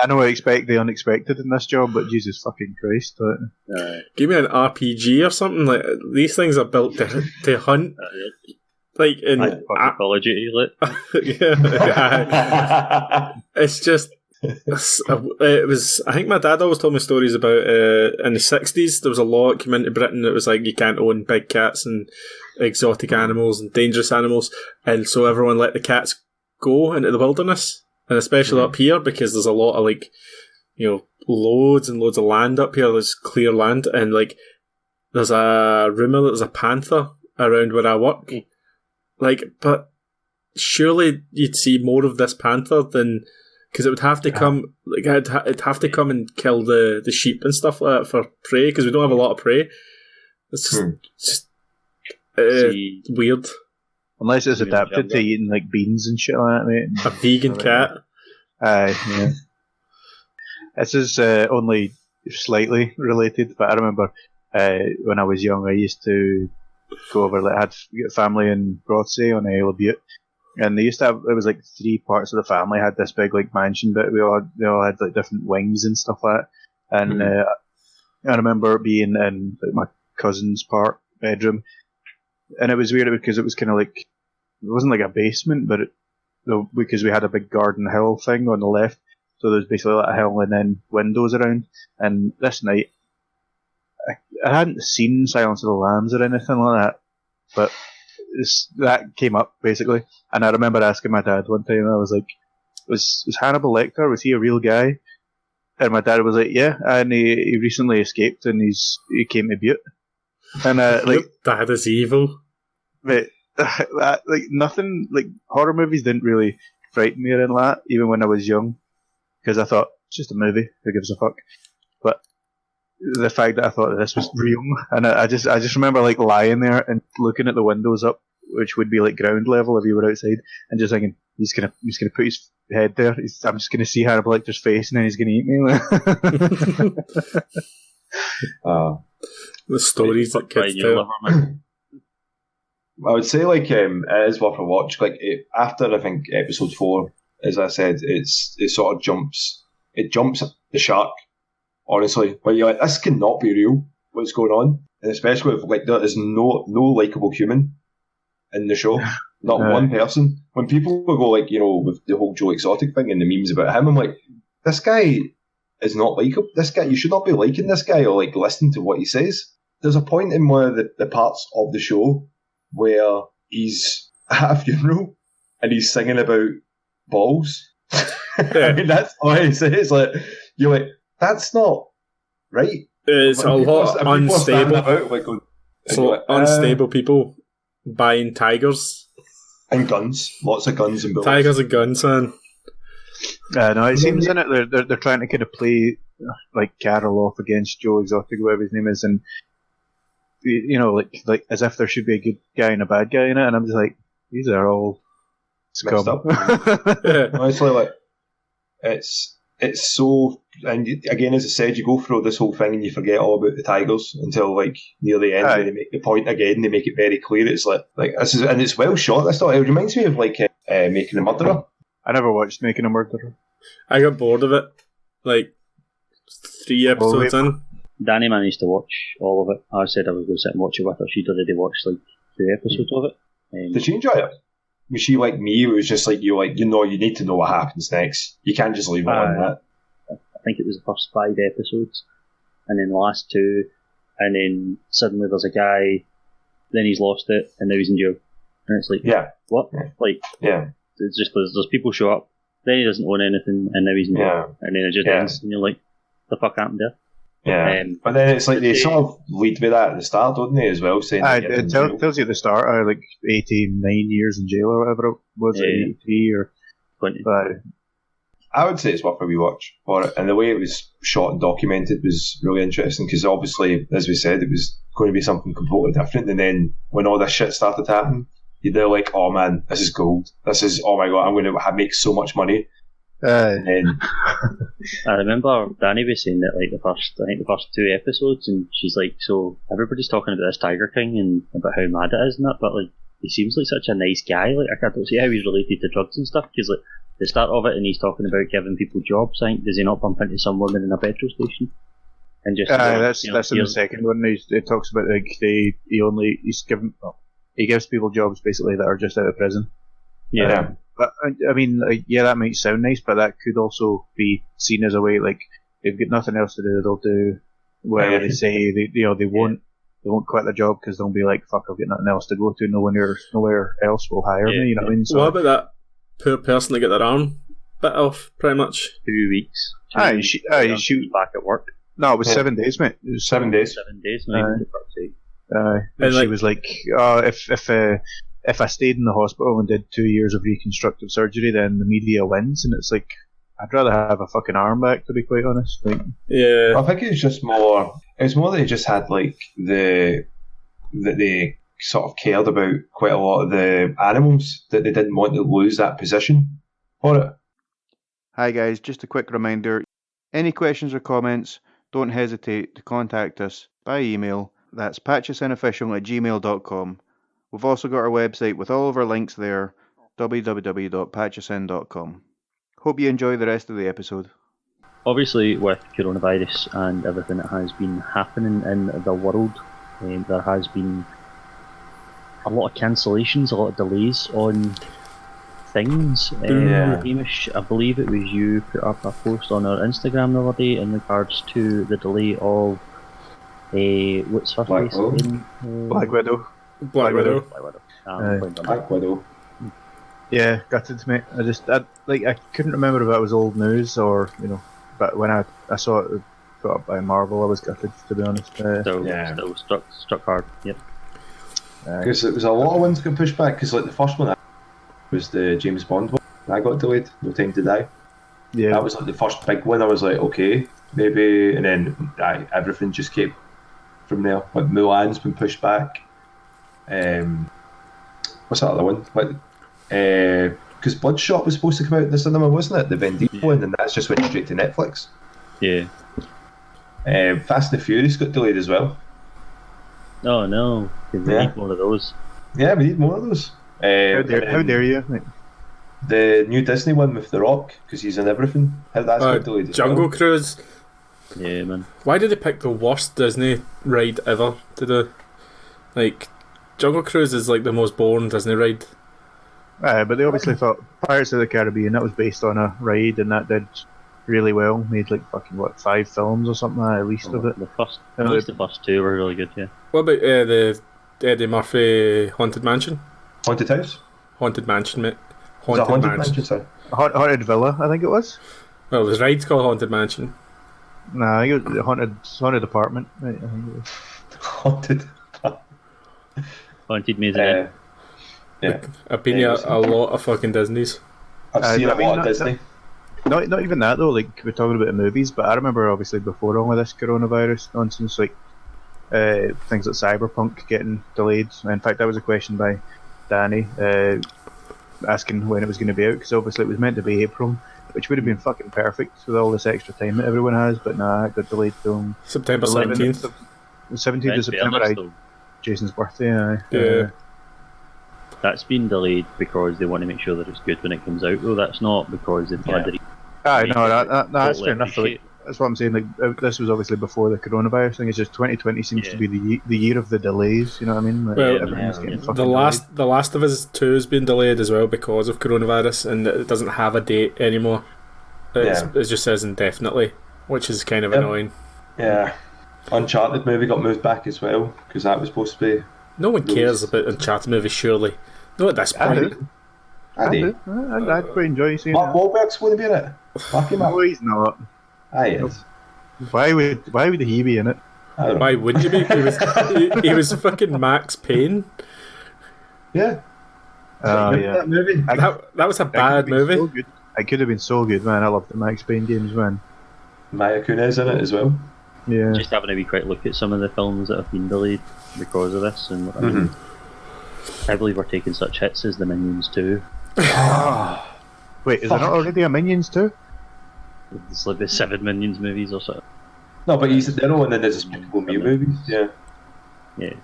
I know I expect the unexpected in this job, but Jesus fucking Christ. Give me an RPG or something. Like these things are built to hunt. Like in psychology, it's just it was. I think my dad always told me stories about in the 60s there was a law that came into Britain that was like you can't own big cats and exotic animals and dangerous animals, and so everyone let the cats go into the wilderness, and especially up here because there's a lot of like loads and loads of land up here. There's clear land, and like there's a rumour that there's a panther around where I work. Like, but surely you'd see more of this panther than, because it would have to come. Like, it'd have to come and kill the sheep and stuff like that for prey, because we don't have a lot of prey. It's just weird. Unless it's adapted to eating like beans and shit like that, mate. A vegan cat. Yeah. This is only slightly related, but I remember when I was young, I used to go over, like, I had family in Broadsea on the Isle of Bute, and they used to have, it was like 3 parts of the family had this big like mansion, but they all had like different wings and stuff like that. And I remember being in like, my cousin's bedroom, and it was weird because it was kind of like, it wasn't like a basement, but because we had a big garden hill thing on the left, so there's basically like a hill and then windows around. And this night, I hadn't seen Silence of the Lambs or anything like that, but that came up basically. And I remember asking my dad one time, I was like, was Hannibal Lecter, was he a real guy? And my dad was like, yeah, and he recently escaped and he came to Butte. And like, dad is evil. But like nothing, like horror movies didn't really frighten me or anything like that, even when I was young, because I thought it's just a movie, who gives a fuck. But the fact that I thought that this was real, and I just remember like lying there and looking at the windows up, which would be like ground level if you were outside, and just thinking he's gonna put his head there. I'm just gonna see Hannibal Lecter's face, and then he's gonna eat me. The stories that kids tell. I would say like it is worth a watch. Like after I think episode 4, as I said, it sort of jumps the shark. Honestly, but you're like, this cannot be real. What's going on? And especially if like there is no likable human in the show, not one person. When people will go like, with the whole Joe Exotic thing and the memes about him, I'm like, this guy is not likable. This guy, you should not be liking this guy or like listening to what he says. There's a point in one of the parts of the show where he's at a funeral and he's singing about balls. I mean, that's all he says. Like, you're like, that's not right. It's a lot unstable. Unstable people buying tigers and guns, lots of guns and bullets. Tigers and guns, man. No, it seems in it they're trying to kind of play like Carol off against Joe Exotic, whatever his name is, and like as if there should be a good guy and a bad guy in it, and I'm just like, these are all scum. Honestly, like it's so and again, as I said, you go through this whole thing and you forget all about the tigers until like near the end, when they make the point again. They make it very clear. It's like this is, and it's well shot. This it reminds me of like Making a Murderer. I never watched Making a Murderer. I got bored of it. Like 3 episodes in. Danny managed to watch all of it. I said I was going to sit and watch it with her. She'd already watched like 2 episodes of it. Did she enjoy it? Was she like me? It was just like you need to know what happens next. You can't just leave it on that. I think it was the first 5 episodes, and then the last 2, and then suddenly there's a guy, then he's lost it, and now he's in jail. And it's like, what? Yeah. Like, it's just there's people show up, then he doesn't own anything, and now he's in jail, and then it just ends, and you're like, the fuck happened there? Yeah, but then it's like they sort of lead with that at the start, don't they, as well? Saying it tells you at the start, like 89 years in jail or whatever it was, 83 or 20. I would say it's worth a rewatch for it, and the way it was shot and documented was really interesting, because obviously, as we said, it was going to be something completely different, and then when all this shit started to happen, you're like, oh man, this is gold. This is, oh my god, I'm going to make so much money. And then I remember Danny was saying that like the first 2 episodes, and she's like, so everybody's talking about this Tiger King and about how mad it is and that, but like he seems like such a nice guy. Like I can't see how he's related to drugs and stuff, because like the start of it, and he's talking about giving people jobs. I think, does he not bump into some woman in a petrol station? And just that's in the second one. He talks about like he gives people jobs basically that are just out of prison. Yeah. But I mean, that might sound nice, but that could also be seen as a way like they've got nothing else to do. They'll do whatever they say. They won't quit their job because they'll be like, "Fuck, I've got nothing else to go to. Nowhere else will hire me." You know what I mean? So, what about that poor person that got their arm bit off? Pretty much 2 weeks. She back at work. No, it was 7 days, mate. It was 7 days. 7 days. No, and she was like, if I stayed in the hospital and did 2 years of reconstructive surgery, then the media wins. And it's like, I'd rather have a fucking arm back, to be quite honest. Like, yeah. I think it's just more. It's more that they just had like that they sort of cared about quite a lot of the animals, that they didn't want to lose that position for it. Hi guys, just a quick reminder. Any questions or comments, don't hesitate to contact us by email. That's patchesinofficial@gmail.com. We've also got our website with all of our links there, www.patchesin.com. Hope you enjoy the rest of the episode. Obviously, with coronavirus and everything that has been happening in the world, there has been a lot of cancellations, a lot of delays on things. Hamish, I believe it was you put up a post on our Instagram the other day in regards to the delay of what's her face in Black Widow. Black Widow. Black Widow. Yeah, gutted, mate. I couldn't remember if that was old news or, but when I saw it put up by Marvel, I was gutted, to be honest. Still struck hard, yep. Because it was a lot of ones got pushed back, because like the first one was the James Bond one. That got delayed, No Time to Die. Yeah. That was like the first big one. I was like, okay, maybe, and then everything just came from there. Like Mulan's been pushed back. What's that other one? Because Bloodshot was supposed to come out in the cinema, wasn't it? The Vin Diesel one, and that's just went straight to Netflix. Yeah. Fast and the Furious got delayed as well. Oh no, we need more of those. Yeah, we need more of those. How dare you? Mate. The new Disney one with The Rock, because he's in everything. How that's got delayed as Jungle Cruise. Yeah, man. Why did they pick the worst Disney ride ever to do? Like, Jungle Cruise is like the most boring Disney ride. But they obviously thought Pirates of the Caribbean, that was based on a ride, and that did really well. Made like fucking 5 films or something at least of it. The first 2 were really good, yeah. What about the Eddie Murphy Haunted Mansion? Haunted House? Haunted Mansion, mate. Haunted Mansion, sorry. Haunted Villa, I think it was. Well, the ride's called Haunted Mansion. Nah, I think it was Haunted Apartment. Right, I think it was. Haunted Maison. Yeah. I've been here a lot of fucking Disneys. I've seen a lot of Disney. Not even that though, like we're talking about the movies, but I remember obviously before all of this coronavirus nonsense, like things like Cyberpunk getting delayed. In fact, that was a question by Danny asking when it was going to be out, because obviously it was meant to be April, which would have been fucking perfect with all this extra time that everyone has. But nah, it got delayed till September 17th. The 17th of September. Jason's birthday. Yeah. That's been delayed because they want to make sure that it's good when it comes out, though. That's not because they've had the. That's fair enough. Like, that's what I'm saying. Like, this was obviously before the coronavirus thing. It's just 2020 seems to be the year of the delays. You know what I mean? Like, everything's getting fucking delayed. The Last of Us 2 has been delayed as well because of coronavirus, and it doesn't have a date anymore. It just says indefinitely, which is kind of annoying. Yeah. Uncharted movie got moved back as well because that was supposed to be. No one cares about Uncharted movies, surely. Not at this point. I do. I'd quite enjoy seeing Mark that. Wahlberg's going to be in it. Fucking No, he's not. He is. Why would he be in it? Why wouldn't you be? He was fucking Max Payne. Yeah. Yeah. That movie. That was a bad movie. So good. It could have been so good, man. I love the Max Payne games, man. Maya Kunis in it as well. Yeah. Just having a wee quick look at some of the films that have been delayed because of this, and I mean, I believe we're taking such hits as the Minions 2. Wait, is there not already a Minions 2? It's like the 7 Minions movies or something. No, but he's the other one, and there's Despicable Me movies. Yeah. Yeah.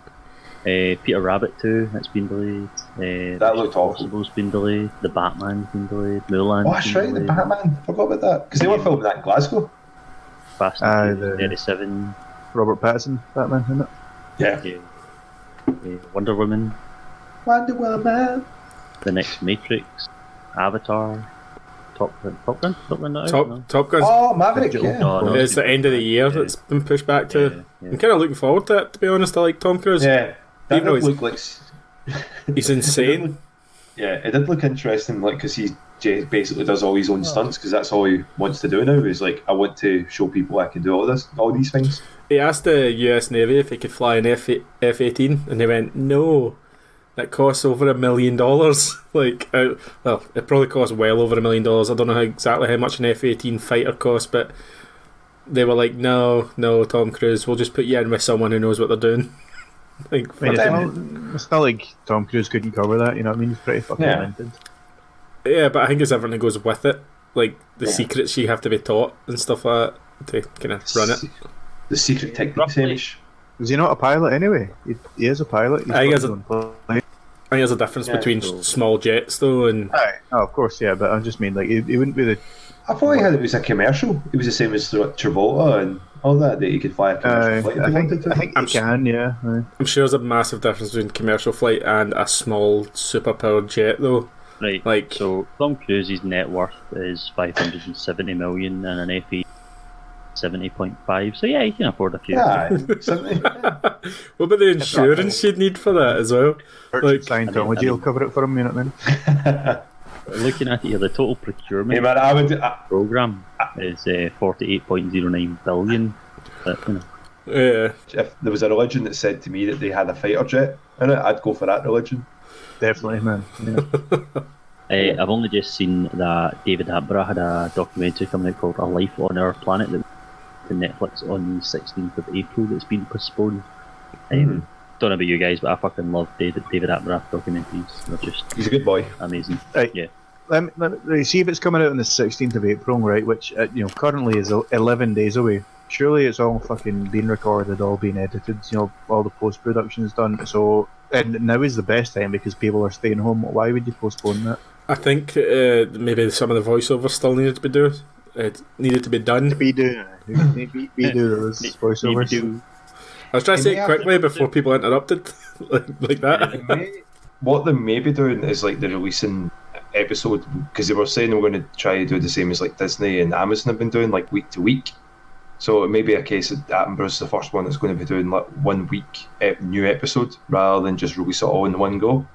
Peter Rabbit 2, that's been delayed. That looked awful. Impossible's been delayed. The Batman's been delayed. Mulan's Oh, that's right, the Batman. Forgot about that. Because they were filming that in Glasgow. Fast and Furious 37. Robert Pattinson, Batman, isn't it? Yeah. Wonder Woman. Wonder Woman. The next Matrix. Avatar. Top Gun. Top Gun. Oh, Maverick, yeah. No, It's the end of the year that's been pushed back to. I'm kind of looking forward to it, to be honest. I like Tom Cruise. Yeah. That Even though did look like... he's insane. Yeah, it did look interesting, like, because he basically does all his own stunts, because that's all he wants to do now, is like, I want to show people I can do all these things. He asked the US Navy if he could fly an F-18, and they went, no, that costs over $1 million. Like, well, it probably costs well over $1 million. I don't know exactly how much an F-18 fighter costs, but they were like, no, Tom Cruise, we'll just put you in with someone who knows what they're doing. Like, it's not like Tom Cruise couldn't cover that, you know what I mean? He's pretty fucking talented. Yeah, but I think it's everything that goes with it. Like, the secrets you have to be taught and stuff like that to kind of run it. The secret techniques, Hamish. Is he not a pilot anyway? He is a pilot. I think there's a difference between small jets, though, and... Oh, of course, yeah, but I just mean, like, he wouldn't be the... I thought it was a commercial. It was the same as Travolta and all that he could fly a commercial flight if he wanted to. I think he can, yeah. I'm sure there's a massive difference between commercial flight and a small super-powered jet, though. Right, like, so Tom Cruise's net worth is 570 million and an FE 70.5, so yeah, he can afford a few. Yeah, 70. What about the insurance you'd need for that as well? Like, Scientology will cover it for him, you know what I mean? Looking at it here, the total procurement program is 48.09 billion. But, you know. Yeah. If there was a religion that said to me that they had a fighter jet in it, I'd go for that religion. Definitely, man. Yeah. I've only just seen that David Attenborough had a documentary coming out called A Life on Our Planet that to Netflix on the 16th of April that's been postponed. Don't know about you guys, but I fucking love David Attenborough documentaries. They're just he's a good boy. Amazing. Right. Yeah. Let me see if it's coming out on the 16th of April, right? Which currently is 11 days away. Surely it's all fucking been recorded, all been edited. All the post production is done. So and now is the best time because people are staying home. Why would you postpone that? I think maybe some of the voiceovers still needed to be done. It needed to be done. Be do those voiceovers. I was trying to say it quickly before people interrupted, like that. What they may be doing is like they're releasing episode because they were saying they were going to try to do the same as like Disney and Amazon have been doing, like week to week. So it may be a case that Attenborough's the first one that's going to be doing like 1 week new episode rather than just release it all in one go.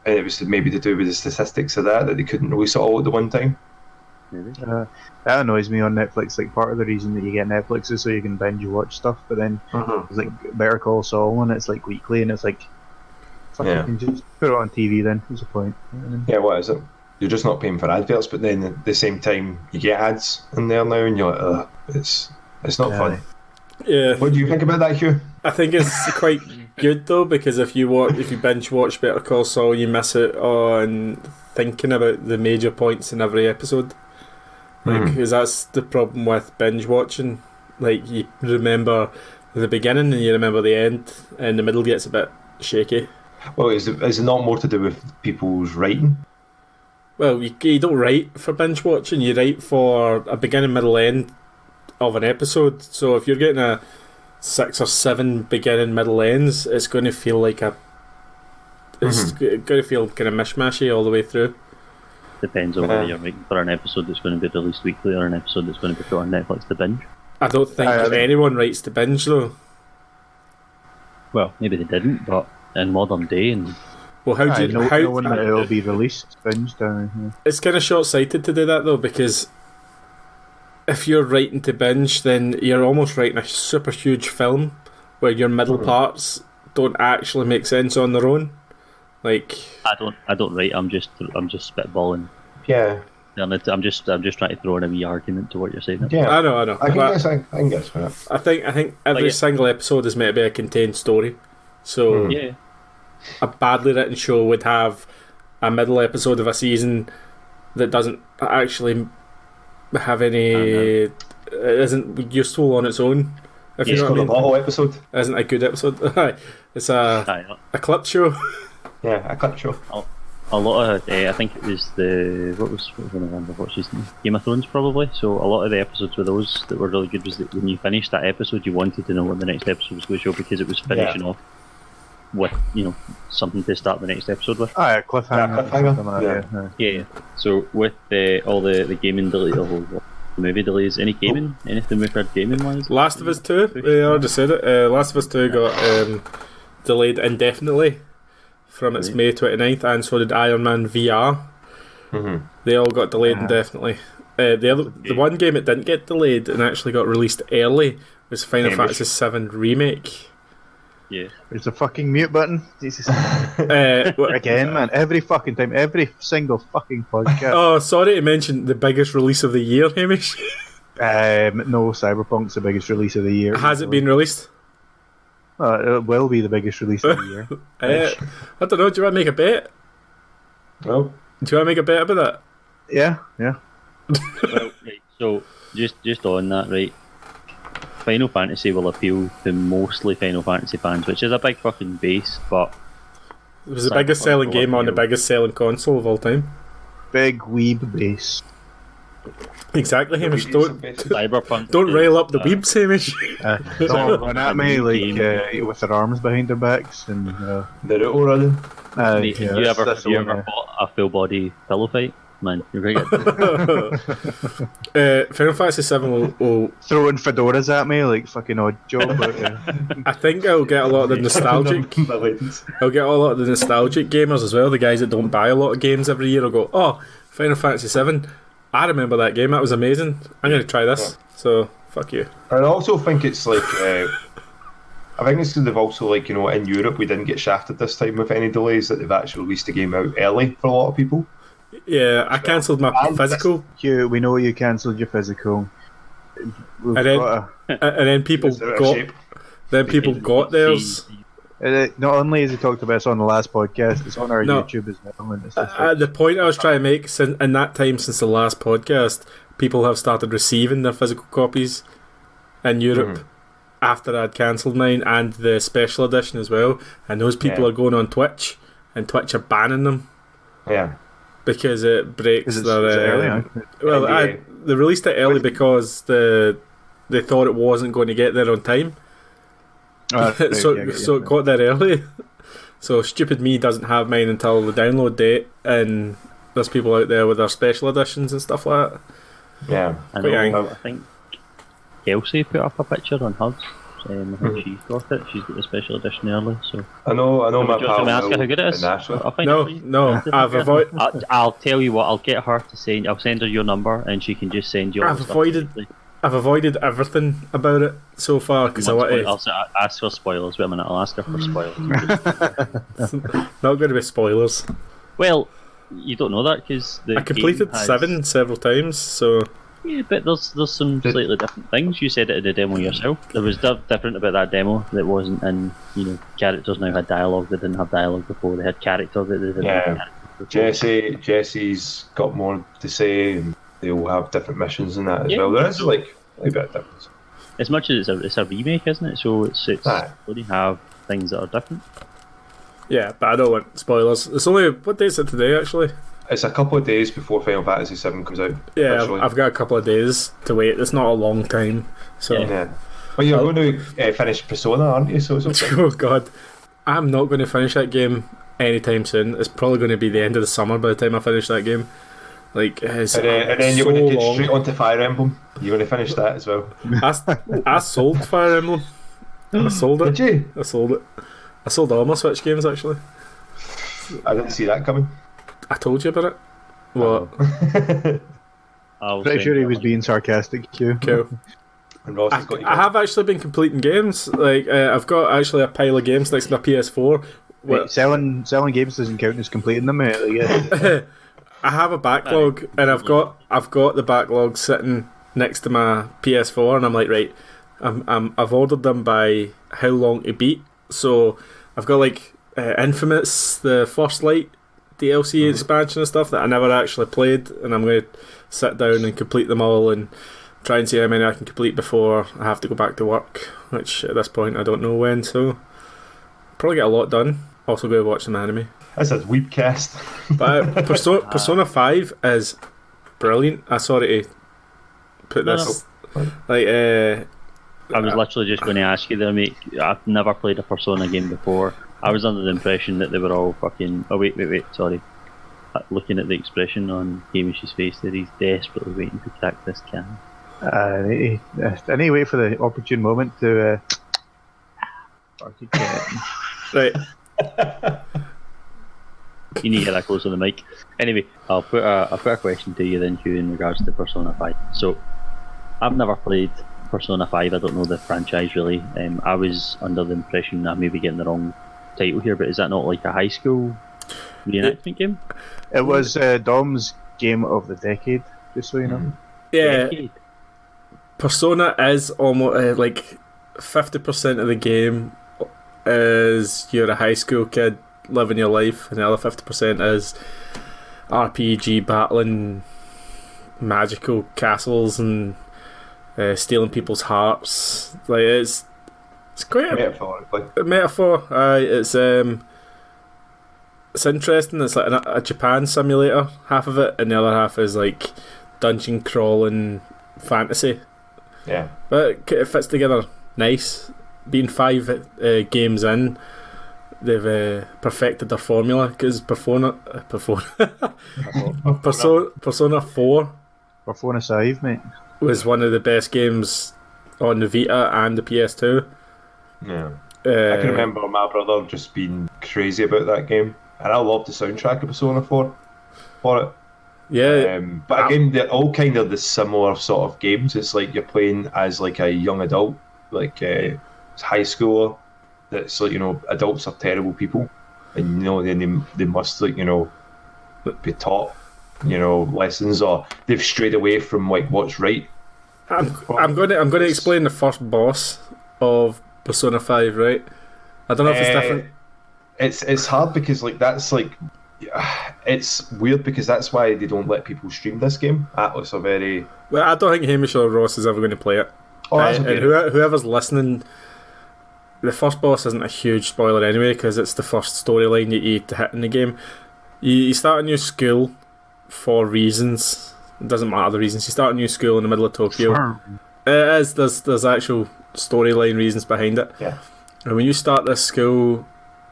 And it was maybe to do with the statistics of that they couldn't release it all at the one time. That annoys me on Netflix. Like part of the reason that you get Netflix is so you can binge watch stuff, but then it's like Better Call Saul and it's like weekly and it's like fucking just put it on TV then. What's the point? Yeah, what is it? You're just not paying for adverts, but then at the same time you get ads in there now and you're like, it's not fun. Yeah. What do you think about that, Hugh? I think it's quite good though, because if you binge watch Better Call Saul, you miss out on thinking about the major points in every episode. Like, because that's the problem with binge watching. Like, you remember the beginning and you remember the end, and the middle gets a bit shaky. Well, is it not more to do with people's writing? Well, you don't write for binge watching. You write for a beginning, middle, end of an episode. So if you're getting a 6 or 7 beginning, middle, ends, it's going to feel like it's going to feel kind of mishmashy all the way through. Depends on whether you're waiting for an episode that's going to be released weekly or an episode that's going to be put on Netflix to binge. I don't think anyone writes to binge though. Well, maybe they didn't, but in modern day, and well, how do you know when it'll be released? Binged. It's kind of short-sighted to do that though, because if you're writing to binge, then you're almost writing a super huge film where your middle parts don't actually make sense on their own. Like, I don't write. I'm just spitballing. Yeah. I'm just trying to throw in a wee argument to what you're saying. Yeah, I know. I can guess that. I think every single episode is meant to be a contained story. So a badly written show would have a middle episode of a season that doesn't actually have any. Isn't useful on its own. If you know what I mean. A bottle episode isn't a good episode. It's a clip show. Yeah, a clip show. A lot of I think it was what was I remember what's his name? Game of Thrones probably. So a lot of the episodes with those that were really good was that when you finished that episode, you wanted to know what the next episode was going to show because it was finishing off with something to start the next episode with. A cliffhanger. Yeah. So with all the gaming delay, the movie delays, anything we've heard gaming wise? Last of Us 2, we already said it. Last of Us 2 got delayed indefinitely from its May 29th, and so did Iron Man VR. They all got delayed indefinitely. The one game it didn't get delayed and actually got released early was Final Fantasy VII Remake. Yeah. There's a fucking mute button. Jesus. Again, man. Every fucking time. Every single fucking podcast. Oh, sorry to mention the biggest release of the year, Hamish. No, Cyberpunk's the biggest release of the year. Has it been released? It will be the biggest release of the year. I don't know. Do you want to make a bet? No. Do you want to make a bet about that? Yeah. Well, right. So just on that, right? Final Fantasy will appeal to mostly Final Fantasy fans, which is a big fucking base, but it was the biggest selling game on the biggest selling console of all time. Big weeb base. Exactly, Hamish. Don't Cyberpunk rail up the weebs, Hamish. Don't run at me with their arms behind their backs and they're out running. You ever fought a full body pillow fight? Man, you're very good. Final Fantasy VII will throwing fedoras at me like fucking odd job. I think I'll get a lot of the nostalgic. I'll get a lot of the nostalgic gamers as well. The guys that don't buy a lot of games every year will go, "Oh, Final Fantasy VII. I remember that game. That was amazing. I'm going to try this." So fuck you. And I also think it's like. I think it's because they've also, like, in Europe we didn't get shafted this time with any delays, that they've actually released the game out early for a lot of people. Yeah, I cancelled my physical. Hugh, we know you cancelled your physical. And then people got theirs. Not only has he talked about this on the last podcast, it's on our YouTube as well. The point I was trying to make, in that time since the last podcast, people have started receiving their physical copies in Europe after I'd cancelled mine, and the special edition as well. And those people are going on Twitch, and Twitch are banning them. Yeah. Because it breaks their. Well, they released it early because they thought it wasn't going to get there on time. So it got there early. So stupid me doesn't have mine until the download date, and there's people out there with their special editions and stuff like that. Yeah, I think Elsie put up a picture on hers. I think she's got it. She's got the special edition early. So I know. My pal. Ask her how good it is. No. I've avoided. I'll tell you what. I'll get her to send. I'll send her your number, and she can just send you. I've avoided everything about it so far because I want to. I'll ask for spoilers. Wait a minute. I'll ask her for spoilers. Not going to be spoilers. Well, you don't know that because I completed 7 several times. So Yeah, but there's some slightly different things. You said it in the demo yourself. There was different about that demo that wasn't in, characters now had dialogue. They didn't have dialogue before. They had character that they didn't have character before. Jesse's got more to say, and they'll have different missions and that as well. There is like a bit of difference. As much as it's a remake, isn't it? So it's going to have things that are different. Yeah, but I don't want spoilers. It's only, what day is it today, actually? It's a couple of days before Final Fantasy VII comes out. Yeah, officially. I've got a couple of days to wait. It's not a long time. So. Yeah. Well, you're going to finish Persona, aren't you? So it's okay. Oh, God. I'm not going to finish that game anytime soon. It's probably going to be the end of the summer by the time I finish that game. Like, and then you're going to get straight onto Fire Emblem. You're going to finish that as well. I sold Fire Emblem. I sold it. Did you? I sold it. I sold all my Switch games, actually. I didn't see that coming. I told you about it. What? Pretty sure he was being sarcastic, Hugh. Cool. And Ross has got you. I have actually been completing games. Like, I've got actually a pile of games next to my PS4. Wait, selling games doesn't count as completing them, mate. I have a backlog, and I've got the backlog sitting next to my PS4, and I'm like, right, I've ordered them by how long to beat. So I've got like Infamous, the First Light DLC expansion and stuff that I never actually played, and I'm going to sit down and complete them all and try and see how many I can complete before I have to go back to work, which at this point I don't know when, so probably get a lot done. Also go watch some anime. This is Weepcast. But Persona 5 is brilliant. I'm sorry to put this like I was literally just going to ask you there, mate. I've never played a Persona game before. I was under the impression that they were all fucking... Oh, wait, sorry. Looking at the expression on Hamish's face there, he's desperately waiting to crack this can. I need to wait for the opportune moment to... Right. You need to get that close to the mic. Anyway, I'll put a question to you then, Hugh, in regards to Persona 5. So, I've never played Persona 5. I don't know the franchise really. I was under the impression I may be getting the wrong title here, but is that not like a high school reenactment game? It was Dom's game of the decade, just so you know. Yeah. Persona is almost like 50% of the game is you're a high school kid living your life, and the other 50% is RPG battling magical castles and stealing people's hearts. Like it's quite a metaphor. It's interesting. It's like a Japan simulator, half of it, and the other half is like dungeon crawling fantasy. Yeah, but it fits together nice. Being 5 games in, they've perfected their formula, because Persona 4 Perfona Sive, mate, was one of the best games on the Vita and the PS2. Yeah, I can remember my brother just being crazy about that game, and I love the soundtrack of Persona 4 for it. Yeah, but again, they're all kind of the similar sort of games. It's like you're playing as like a young adult, like high schooler. That's like, adults are terrible people, and then they must like be taught lessons, or they've strayed away from like what's right. I'm going to explain the first boss of Persona 5, right? I don't know if it's different. It's hard because like that's like it's weird because that's why they don't let people stream this game. Atlas are very... Well, I don't think Hamish or Ross is ever going to play it. Oh, that's okay. And whoever's listening, the first boss isn't a huge spoiler anyway, because it's the first storyline that you to hit in the game. You start a new school for reasons. It doesn't matter the reasons. You start a new school in the middle of Tokyo. Sure. It is. There's actual storyline reasons behind it. Yeah. And when you start this school,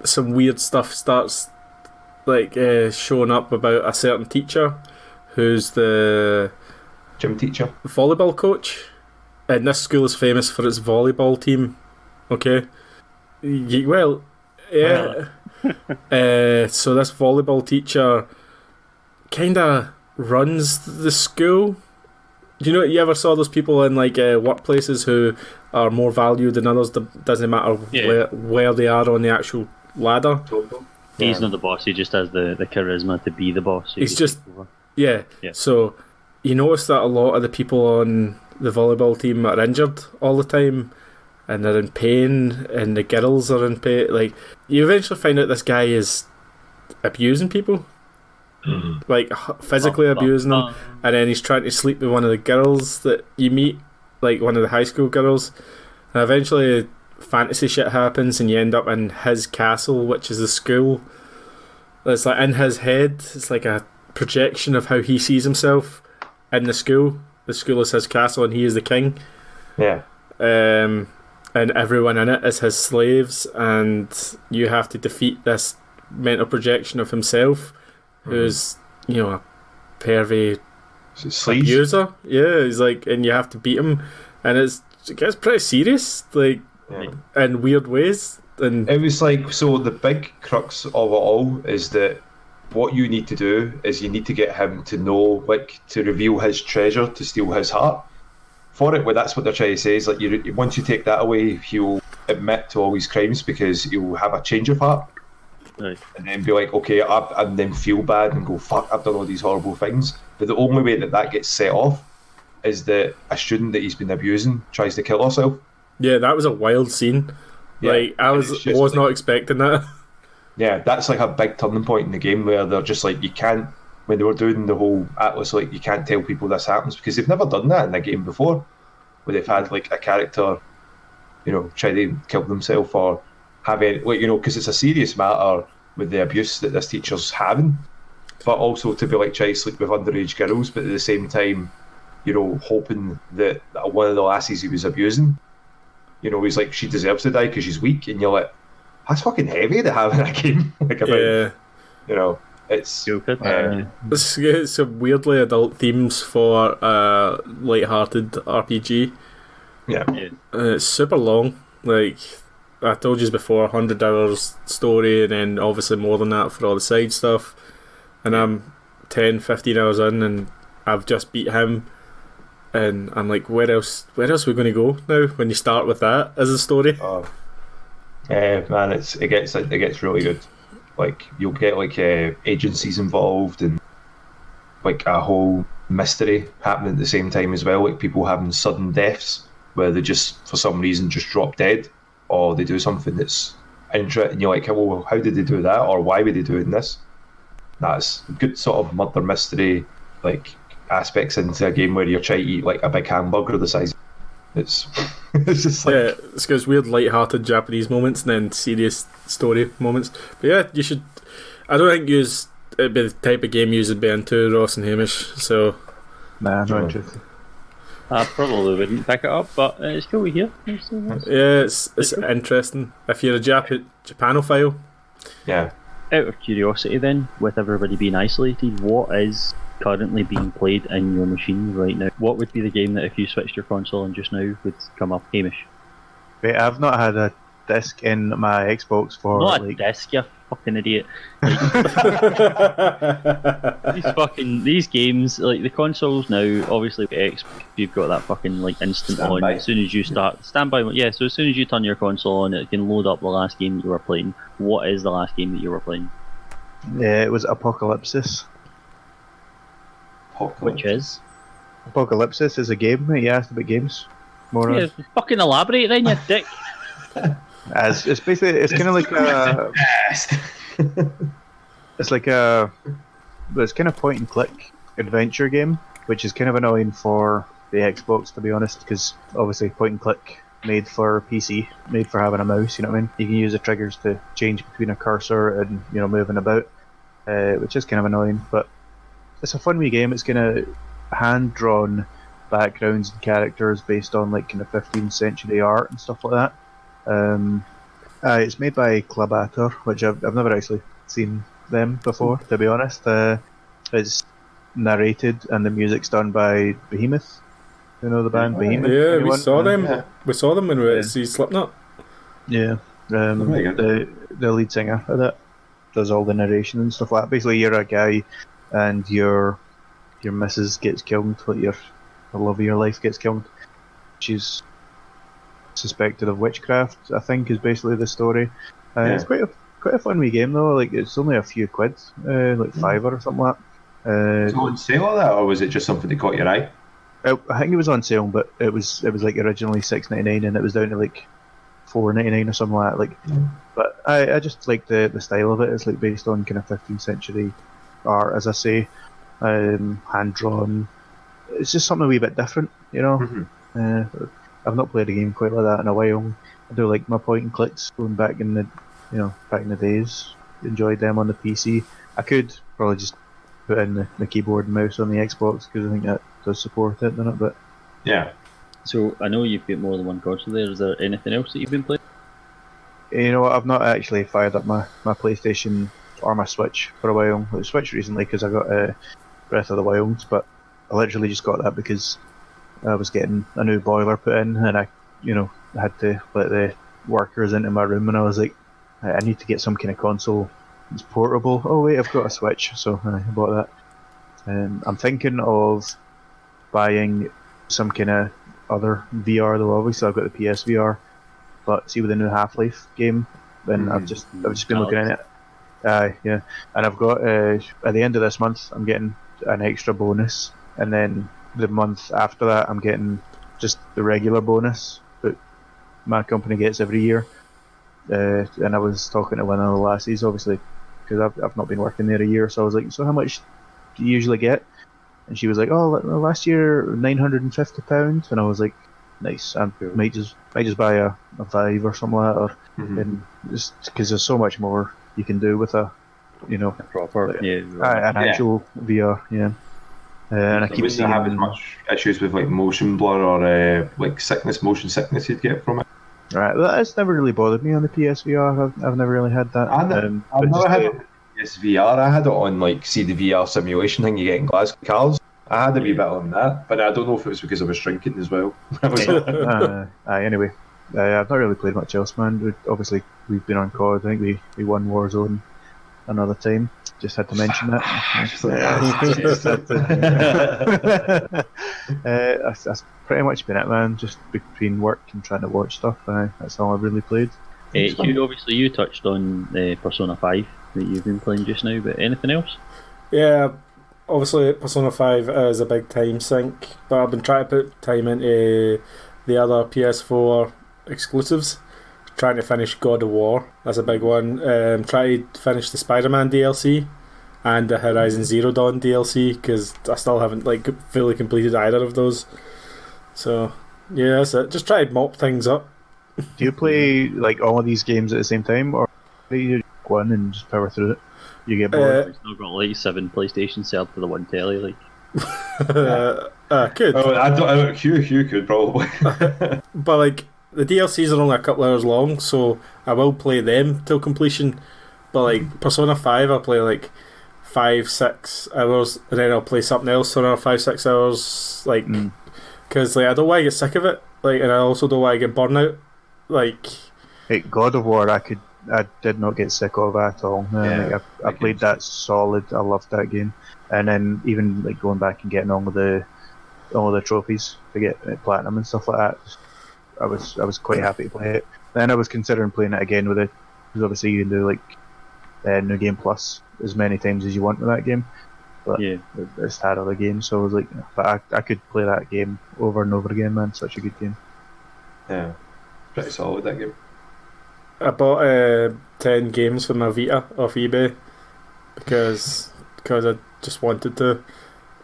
some weird stuff starts like showing up about a certain teacher who's the gym teacher, volleyball coach. And this school is famous for its volleyball team. Okay. Well, yeah. So this volleyball teacher kind of runs the school. Do you ever saw those people in like workplaces who are more valued than others? Doesn't matter where they are on the actual ladder. He's not the boss. He just has the charisma to be the boss. So He's just yeah. So you notice that a lot of the people on the volleyball team are injured all the time, and they're in pain, and the girls are in pain. Like, you eventually find out this guy is abusing people, like physically abusing them, and then he's trying to sleep with one of the girls that you meet, like one of the high school girls, and eventually fantasy shit happens, and you end up in his castle, which is the school. It's like in his head. It's like a projection of how he sees himself in the school. The school is his castle, and he is the king. Yeah. And everyone in it is his slaves, and you have to defeat this mental projection of himself, who's, you know, a pervy abuser. Yeah, he's like, and you have to beat him, and it gets pretty serious, like, in weird ways. And it was like, so the big crux of it all is that what you need to do is you need to get him to know, like, to reveal his treasure, to steal his heart. For it, well, that's what they're trying to say, is like, once you take that away, he'll admit to all his crimes because he'll have a change of heart. Right. And then be like, okay, and then feel bad and go, fuck, I've done all these horrible things. But the only way that gets set off is that a student that he's been abusing tries to kill herself. Yeah, that was a wild scene. Yeah. Like, I was not expecting that. Yeah, that's like a big turning point in the game where they're just like, you can't, when they were doing the whole Atlas, like, you can't tell people this happens, because they've never done that in a game before, where they've had like a character, you know, try to kill themselves or have any, like, you know, because it's a serious matter with the abuse that this teacher's having, but also to be like, try to sleep with underage girls, but at the same time, you know, hoping that one of the lassies he was abusing, you know, he's like, she deserves to die because she's weak, and you're like, that's fucking heavy to have in a game. Like, about, you know, it's some weirdly adult themes for a light-hearted RPG. Yeah. It's super long. Like I told you before, 100 hours story, and then obviously more than that for all the side stuff. And I'm 10, 15 hours in, and I've just beat him. And I'm like, where else are we going to go now when you start with that as a story? Oh. Man, it gets really good. Like, you'll get like agencies involved and like a whole mystery happening at the same time as well. Like people having sudden deaths where they just for some reason just drop dead, or they do something that's interesting. You're like, well, how did they do that, or why were they doing this? That's good sort of murder mystery like aspects into a game where you're trying to eat like a big hamburger the size. It's just like, yeah, it's got weird light-hearted Japanese moments and then serious story moments. But yeah, you should. I don't think it'd be the type of game you'd be into, Ross and Hamish. So nah, not interested. I probably wouldn't pick it up, but it's cool to hear. Yeah, it's interesting if you're a Japanophile. Yeah. Out of curiosity, then, with everybody being isolated, what is currently being played in your machine right now? What would be the game that if you switched your console on just now would come up? Hamish? Wait, I've not had a disc in my Xbox for not like... a disc, you fucking idiot. These games, like the consoles now, obviously Xbox, you've got that fucking like instant Standby. on as soon as you start standby. Yeah, so as soon as you turn your console on, it can load up the last game that you were playing. What is the last game that you were playing? Yeah, it was Apocalypsis. Which is? Apocalypsis is a game, mate. You asked about games. More Yeah, fucking elaborate then, you dick. It's basically, it's kind of like a... it's like a... It's kind of point and click adventure game, which is kind of annoying for the Xbox, to be honest, because obviously point and click made for PC, made for having a mouse, you know what I mean? You can use the triggers to change between a cursor and, you know, moving about, which is kind of annoying, but it's a fun wee game. It's kind of hand-drawn backgrounds and characters based on like kind of 15th century art and stuff like that. It's made by Clabator, which I've never actually seen them before, to be honest. It's narrated and the music's done by Behemoth. You know the band Behemoth? Yeah, anyone? we saw them. Yeah. We saw them when we were at Slipknot. Yeah, the lead singer of that does all the narration and stuff like that. Basically, you're a guy and your missus gets killed, like the love of your life gets killed. She's suspected of witchcraft, I think, is basically the story. It's quite a fun wee game though. Like it's only a few quid, like $5 or something like that. Was it on sale or that, or was it just something that caught your eye? I think it was on sale, but it was like originally $6.99 and it was down to like $4.99 or something like that. But I just like the style of it. It's like based on kind of 15th century art, as I say, hand drawn. It's just something a wee bit different, you know. Mm-hmm. I've not played a game quite like that in a while. I do like my point and clicks going back in the days. Enjoyed them on the PC. I could probably just put in the keyboard and mouse on the Xbox because I think that does support it, doesn't it? But yeah. So I know you've got more than one console there. Is there anything else that you've been playing? You know what? I've not actually fired up my PlayStation or my Switch for a while. I Switch recently because I got Breath of the Wild, but I literally just got that because I was getting a new boiler put in, and I had to let the workers into my room, and I was like, I need to get some kind of console that's portable. Oh wait, I've got a Switch, so I bought that. I'm thinking of buying some kind of other VR though. Obviously, I've got the PSVR, but see with the new Half-Life game, then I've just been looking at it. Yeah, and I've got at the end of this month, I'm getting an extra bonus, and then the month after that, I'm getting just the regular bonus that my company gets every year. And I was talking to one of the lassies, obviously, because I've not been working there a year, so I was like, so how much do you usually get? And she was like, oh, last year £950, and I was like, nice. I might just buy a Vive or something like that, or and just because there's so much more you can do with a proper an actual VR, yeah. And I keep seeing have as much issues with like motion blur or like motion sickness you'd get from it. Right, well, that's never really bothered me on the PSVR. I've never really had that. I've never had it on PSVR. I had it on the VR simulation thing you get in Glasgow cars. I had a wee bit on that, but I don't know if it was because I was drinking as well. Anyway, I've not really played much else, man. Obviously, we've been on COD. I think we won Warzone another time. Just had to mention that. That's pretty much been it, man. Just between work and trying to watch stuff. That's all I've really played. Hugh, obviously you touched on Persona 5 that you've been playing just now, but anything else? Yeah, obviously Persona 5 is a big time sink, but I've been trying to put time into the other PS4 exclusives. Trying to finish God of War, that's a big one. Try to finish the Spider-Man DLC and the Horizon Zero Dawn DLC because I still haven't fully completed either of those. So yeah, that's it. Just try to mop things up. Do you play all of these games at the same time, or do you go in and just power through it? You get bored. It's not got 7 PlayStation set up to the one telly. Could. Oh, I don't. Hugh could probably. But the DLCs are only a couple hours long, so I will play them till completion. But Persona 5, I'll play 5-6 hours, and then I'll play something else for another 5-6 hours. Because I don't want to get sick of it. And I also don't want to get burnt out. God of War, I did not get sick of at all. I played that solid. I loved that game, and then even going back and getting on with all the trophies to get platinum and stuff like that. I was quite happy to play it. Then I was considering playing it again with it, because obviously you can do New Game Plus as many times as you want with that game. But it's had other games, so I was but I could play that game over and over again, man. Such a good game. Yeah, pretty solid that game. I bought 10 games for my Vita off eBay because I just wanted to,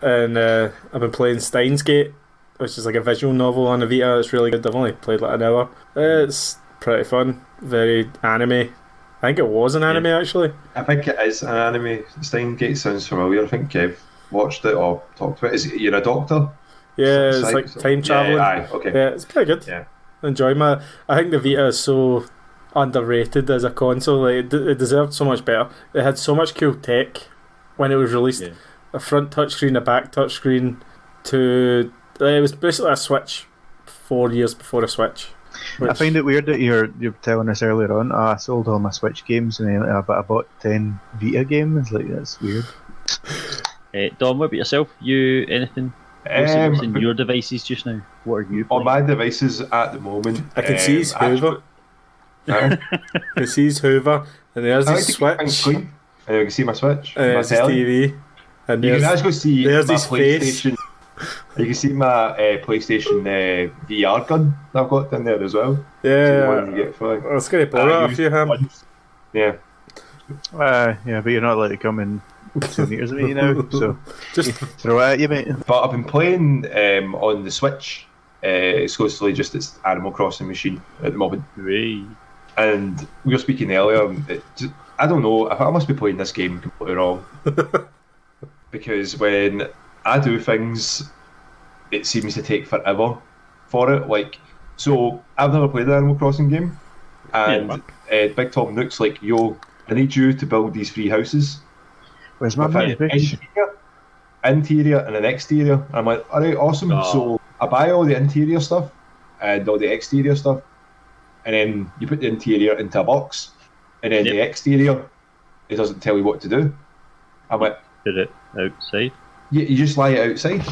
and I've been playing Steins Gate, which is a visual novel on the Vita. It's really good. I've only played an hour. It's pretty fun. Very anime. I think it was an anime actually. I think it is an anime. Steins Gate sounds familiar. I think Kev watched it or talked about it. You're a doctor? Yeah, it's time traveling. Yeah, okay. Yeah, it's pretty good. Yeah. Enjoy I think the Vita is so underrated as a console. It deserved so much better. It had so much cool tech when it was released. Yeah. A front touchscreen, a back touchscreen. It was basically a Switch 4 years before a Switch. I find it weird that you're telling us earlier on, I sold all my Switch games but I bought 10 Vita games. That's weird. Dom, what about yourself? You anything? What's in your devices just now? What are you playing? On my devices at the moment, I can see his Hoover. I can see his Hoover, and there's his Switch. And you can see my Switch, and my there's his TV, And You can actually see my there's his face. PlayStation. You can see my PlayStation VR gun that I've got down there as well. Yeah, So the one you get for I was going to borrow it off you, Ham. Yeah. Yeah, but you're not allowed to come in 2 meters of me now, so Just throw it at you, mate. But I've been playing on the Switch, exclusively just its Animal Crossing machine at the moment. Hooray. And we were speaking earlier, I don't know, I must be playing this game completely wrong. Because when I do things, it seems to take forever for it. Like, so I've never played an Animal Crossing game, and Big Tom Nook's like, yo, I need you to build these 3 houses. Where's my with money, an interior and an exterior. I'm like, alright, awesome. So I buy all the interior stuff and all the exterior stuff, and then you put the interior into a box, and then the exterior, it doesn't tell you what to do. I'm like, put it outside. You just lie it outside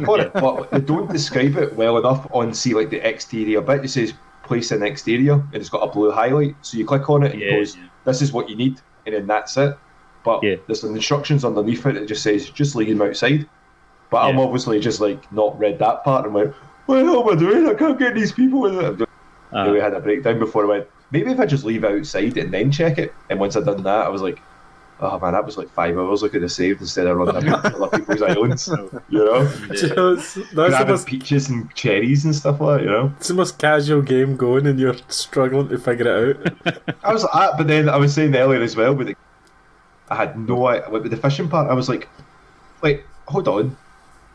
for it, but they don't describe it well enough on, see, like the exterior bit. It says place an exterior, and it's got a blue highlight. So you click on it, and it goes, "This is what you need," and then that's it. But there's some instructions underneath it that just says, "Just leave them outside." But I'm obviously just like not read that part. I'm like, "What the hell am I doing? I can't get these people in it." We had a breakdown before I went, maybe if I just leave it outside and then check it. And once I'd done that, I was like, oh man, that was like 5 hours I could have saved instead of running about other people's islands, you know? Grabbing peaches and cherries and stuff like that, you know? It's the most casual game going and you're struggling to figure it out. But then I was saying earlier as well, I had no idea, with the fishing part, I was like, hold on,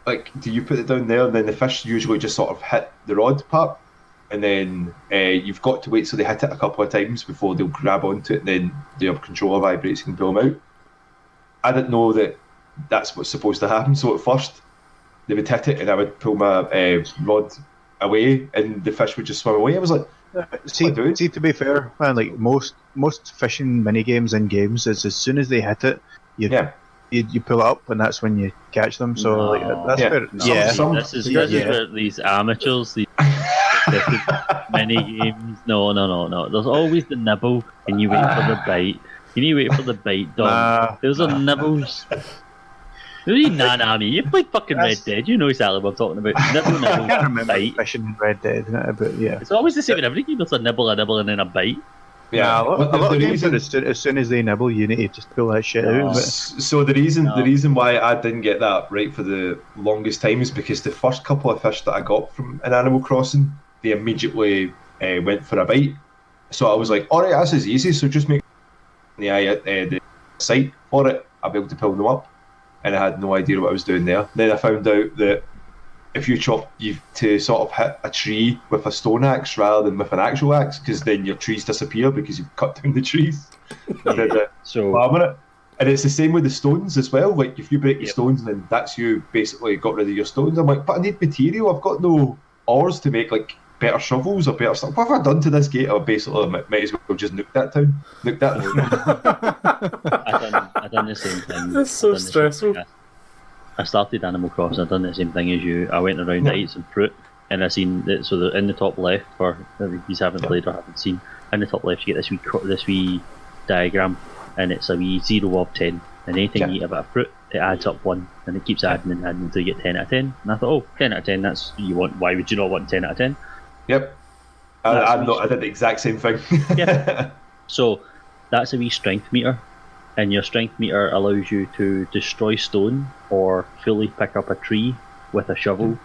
like, do you put it down there and then the fish usually just sort of hit the rod part? And then you've got to wait so they hit it a couple of times before they'll grab onto it, and then the controller vibrates and pull them out. I didn't know that that's what's supposed to happen. So at first, they would hit it, and I would pull my rod away, and the fish would just swim away. I was like, see, to be fair, man, like most fishing mini games in games, is as soon as they hit it, you pull it up, and that's when you catch them. So that's fair. This is where these amateurs, these mini games. No. There's always the nibble, and you wait for the bite. You need to wait for the bite, Dom. Those are nibbles. You played fucking Red Dead. You know exactly what I'm talking about. Nibble, I can't remember bite. fishing in Red Dead, but yeah. It's always the same in every game. There's a nibble, and then a bite. Yeah, a lot of games, as soon as they nibble, you need to just pull that shit out. So the reason why I didn't get that right for the longest time is because the first couple of fish that I got from an Animal Crossing, they immediately went for a bite. So I was like, all right, this is easy. So just make the site for it. I'll be able to pull them up, and I had no idea what I was doing there. Then I found out that if you to sort of hit a tree with a stone axe rather than with an actual axe, because then your trees disappear because you've cut down the trees. And it's the same with the stones as well. Like if you break the stones, then that's you basically got rid of your stones. I'm like, but I need material. I've got no ores to make like better shovels or better stuff. What have I done to this gate? I basically might as well just nuke that town. Nuke that. I done the same thing. That's so stressful. I started Animal Crossing. I done the same thing as you. I went around, I ate some fruit, and I seen that. So in the top left, for if you haven't played or haven't seen, in the top left you get this wee diagram, and it's a wee 0 of 10. And anything you eat a bit of fruit, it adds up 1, and it keeps adding and adding until you get 10 out of 10. And I thought, 10 out of 10, that's what you want. Why would you not want 10 out of 10? Yep. I did the exact same thing. Yeah. So that's a wee strength meter. And your strength meter allows you to destroy stone or fully pick up a tree with a shovel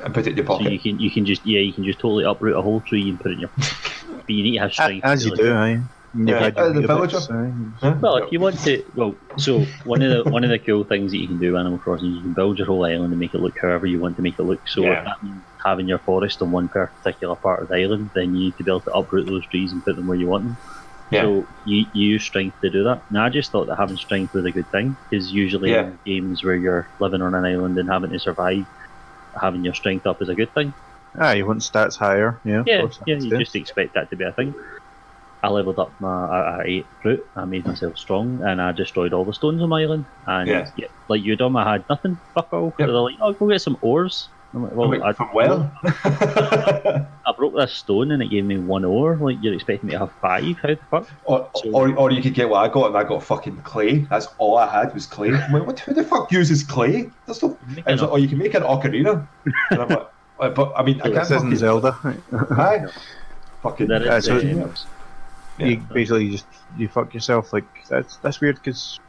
and put it in your pocket. So you can just totally uproot a whole tree and put it in your. But you need to have strength. As you do, aye. The villager. Well, if you want to, so one of the cool things that you can do in Animal Crossing, you can build your whole island and make it look however you want to make it look. So if that means having your forest on one particular part of the island, then you need to be able to uproot those trees and put them where you want them. Yeah. So you use strength to do that. And I just thought that having strength was a good thing, because usually in games where you're living on an island and having to survive, having your strength up is a good thing. You want stats higher, you just expect that to be a thing. I leveled up I ate fruit, I made myself strong, and I destroyed all the stones on my island. And like you, Dom, I had nothing, fuck all. They're like, go get some ores. I'm like, well, from where? I broke this stone and it gave me 1 ore. Like, you're expecting me to have 5? How the fuck? Or you could get what I got, and I got fucking clay. That's all I had was clay. I'm like, who the fuck uses clay? That's not. I was like, you can make an ocarina. And I'm like, but I mean, I can't. This isn't Zelda. Aye. Fucking. You basically you fuck yourself. Like that's weird because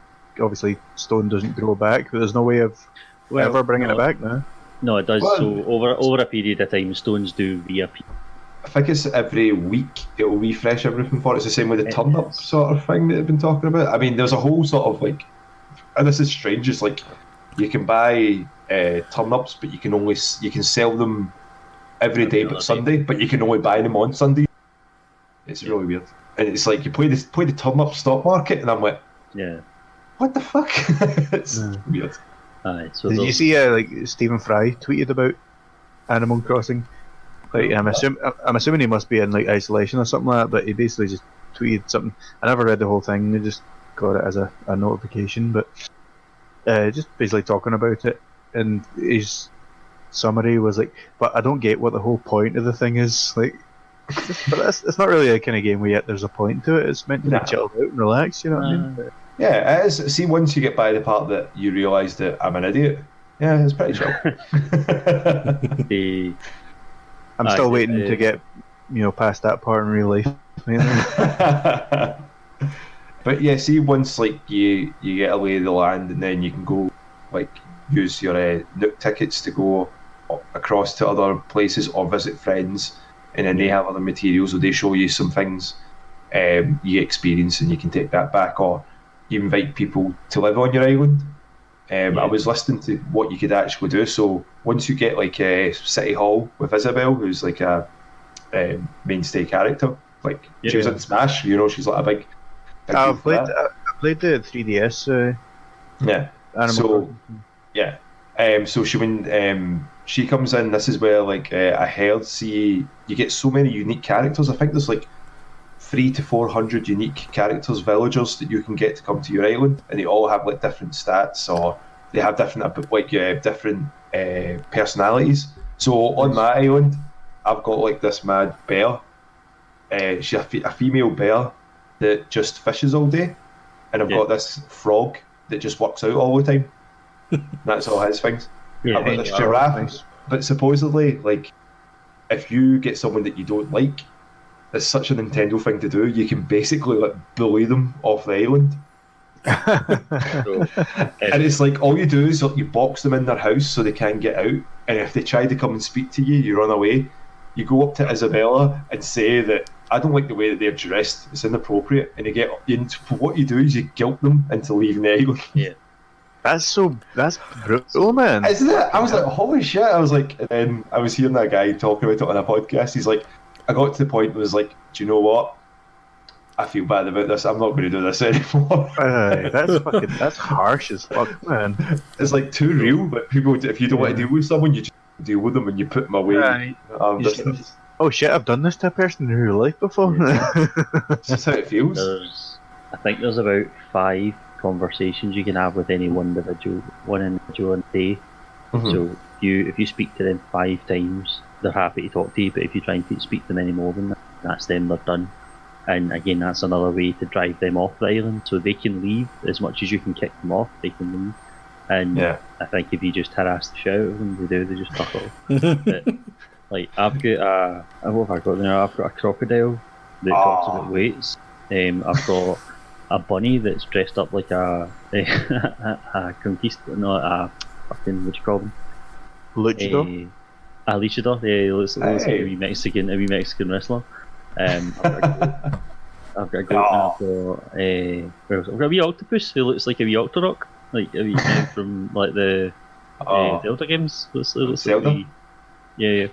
obviously stone doesn't grow back, but there's no way of ever bringing it back now. No, it does. Well, so over a period of time, stones do reappear. I think it's every week it'll refresh everything for it. It's the same with the turn-up sort of thing that they've been talking about. I mean, there's a whole sort of like, and this is strange. It's like you can buy turn-ups, but you can sell them every day but Sunday, but you can only buy them on Sunday. It's really weird, and it's like you play the turn-up stock market, and I'm like, what the fuck? It's weird. So did you see like Stephen Fry tweeted about Animal Crossing? Like I'm assuming he must be in like isolation or something like that, but he basically just tweeted something. I never read the whole thing. I just got it as a notification, but just basically talking about it. And his summary was like, "But I don't get what the whole point of the thing is." Like, but it's not really a kind of game where yet there's a point to it. It's meant to be chilled out and relaxed. You know what I mean? Yeah, it is. See, once you get by the part that you realise that I'm an idiot, yeah, it's pretty chill. I'm still waiting to get, past that part in real life. But yeah, see, once like you get a lay of the land, and then you can go like use your Nook tickets to go across to other places or visit friends, and then they have other materials, or they show you some things you get experience, and you can take that back, or you invite people to live on your island. I was listening to what you could actually do. So once you get like City Hall with Isabel, who's like a mainstay character, like she was in Smash, she's like a big I played the 3DS. So she comes in, this is where like I heard you get so many unique characters. I think there's like 300 to 400 unique characters, villagers that you can get to come to your island, and they all have like different stats, or they have different personalities. So on my island, I've got like this mad bear. She's a female bear that just fishes all day, and I've got this frog that just works out all the time. That's all his things. I've got this giraffe, but supposedly, like, if you get someone that you don't like, it's such a Nintendo thing to do. You can basically like bully them off the island. And it's like all you do is you box them in their house so they can't get out. And if they try to come and speak to you, you run away. You go up to Isabella and say that I don't like the way that they're dressed. It's inappropriate. And what you do is you guilt them into leaving the island. Yeah. That's brutal, man. Isn't it? I was like, holy shit. I was like, and then I was hearing that guy talking about it on a podcast. He's like, I got to the point where I was like, do you know what? I feel bad about this. I'm not going to do this anymore. That's harsh as fuck, man. It's like too real. But people, if you don't want to deal with someone, you just deal with them and you put them away. Oh shit! I've done this to a person in real life before. That's how it feels. I think there's about 5 conversations you can have with any one individual on a day. Mm-hmm. So if you speak to them 5 times, they're happy to talk to you. But if you try and speak to them any more than that, that's them. They're done. And again, that's another way to drive them off the island, so they can leave. As much as you can kick them off, they can leave. And I think if you just harass the shit out of them, they just fuck off. But, like, I've got what have I got there? I've got a crocodile that talks about weights. I've got a bunny that's dressed up like a conquistador, not a fucking, what do you call them? Luchador? A luchador, yeah, looks like a wee Mexican wrestler. I've got a goat, I've got a wee octopus who looks like a wee Octorok, like a wee guy from like the Zelda games. Looks Zelda? like yeah.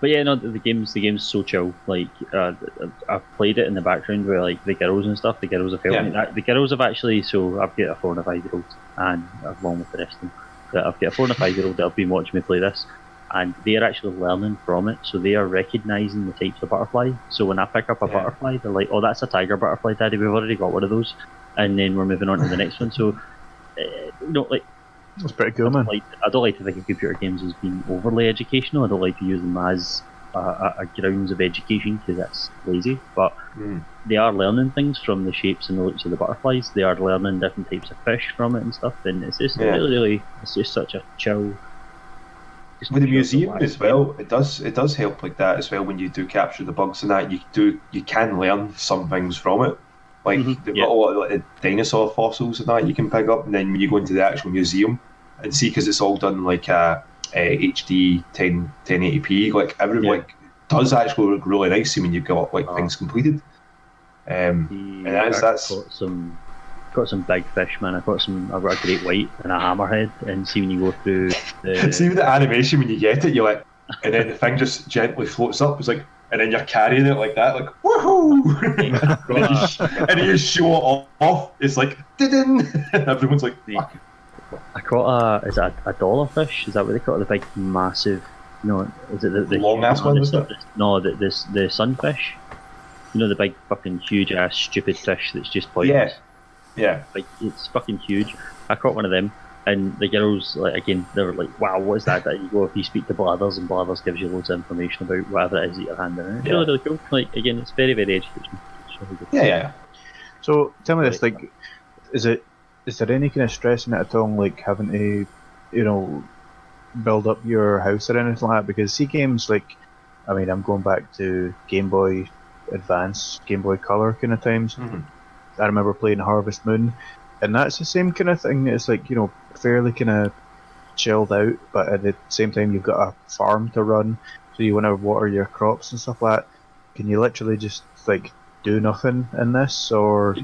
But yeah, no, the game's so chill. Like I've played it in the background where like the girls and stuff. The girls have helped me. The girls have actually. So I've got a 4 and a 5-year-old, and along with the rest of them, but I've got a 4 and a 5-year-old that have been watching me play this. And they are actually learning from it, so they are recognising the types of butterfly. So when I pick up a butterfly, they're like, "Oh, that's a tiger butterfly, Daddy. We've already got one of those," and then we're moving on to the next one. So, like That's pretty cool, man. I don't like to think of computer games as being overly educational. I don't like to use them as a grounds of education because that's lazy. But they are learning things from the shapes and the looks of the butterflies. They are learning different types of fish from it and stuff. And it's just really, it's just such a chill. With the museum as well, it does help like that as well. When you do capture the bugs and that, you can learn some things from it. Like they've got a lot of like, dinosaur fossils and that you can pick up, and then when you go into the actual museum and see, because it's all done like HD 1080p, like everything like does actually look really nice when you've got like things completed. And that's got some big fish, man. I've got a great white and a hammerhead, and see when you go through see with the animation when you get it, you're like, and then the thing just gently floats up. It's like, and then you're carrying it like that, like woohoo! And you show it off. It's like, didn't. Everyone's like, fuck. I caught is that a dollarfish? Is that what they call it? The big, massive. No, is it the long ass one? Was it? No, the sunfish. You know, the big fucking huge ass stupid fish that's just pointless. Yeah. Like, it's fucking huge. I caught one of them, and the girls, like, again, they were like, wow, what is that? That you go, if you speak to Blathers, and Blathers gives you loads of information about whatever it is that you're handling. And it's really, really cool. Like, again, it's very, very educational. It's really good. Yeah. So, tell me this, like, is there any kind of stress in it at all, like, having to, you know, build up your house or anything like that? Because see games, like, I mean, I'm going back to Game Boy Advance, Game Boy Color kind of times. I remember playing Harvest Moon, and that's the same kind of thing. It's like, you know, fairly kind of chilled out, but at the same time you've got a farm to run, so you want to water your crops and stuff like that. Can you literally just like do nothing in this, or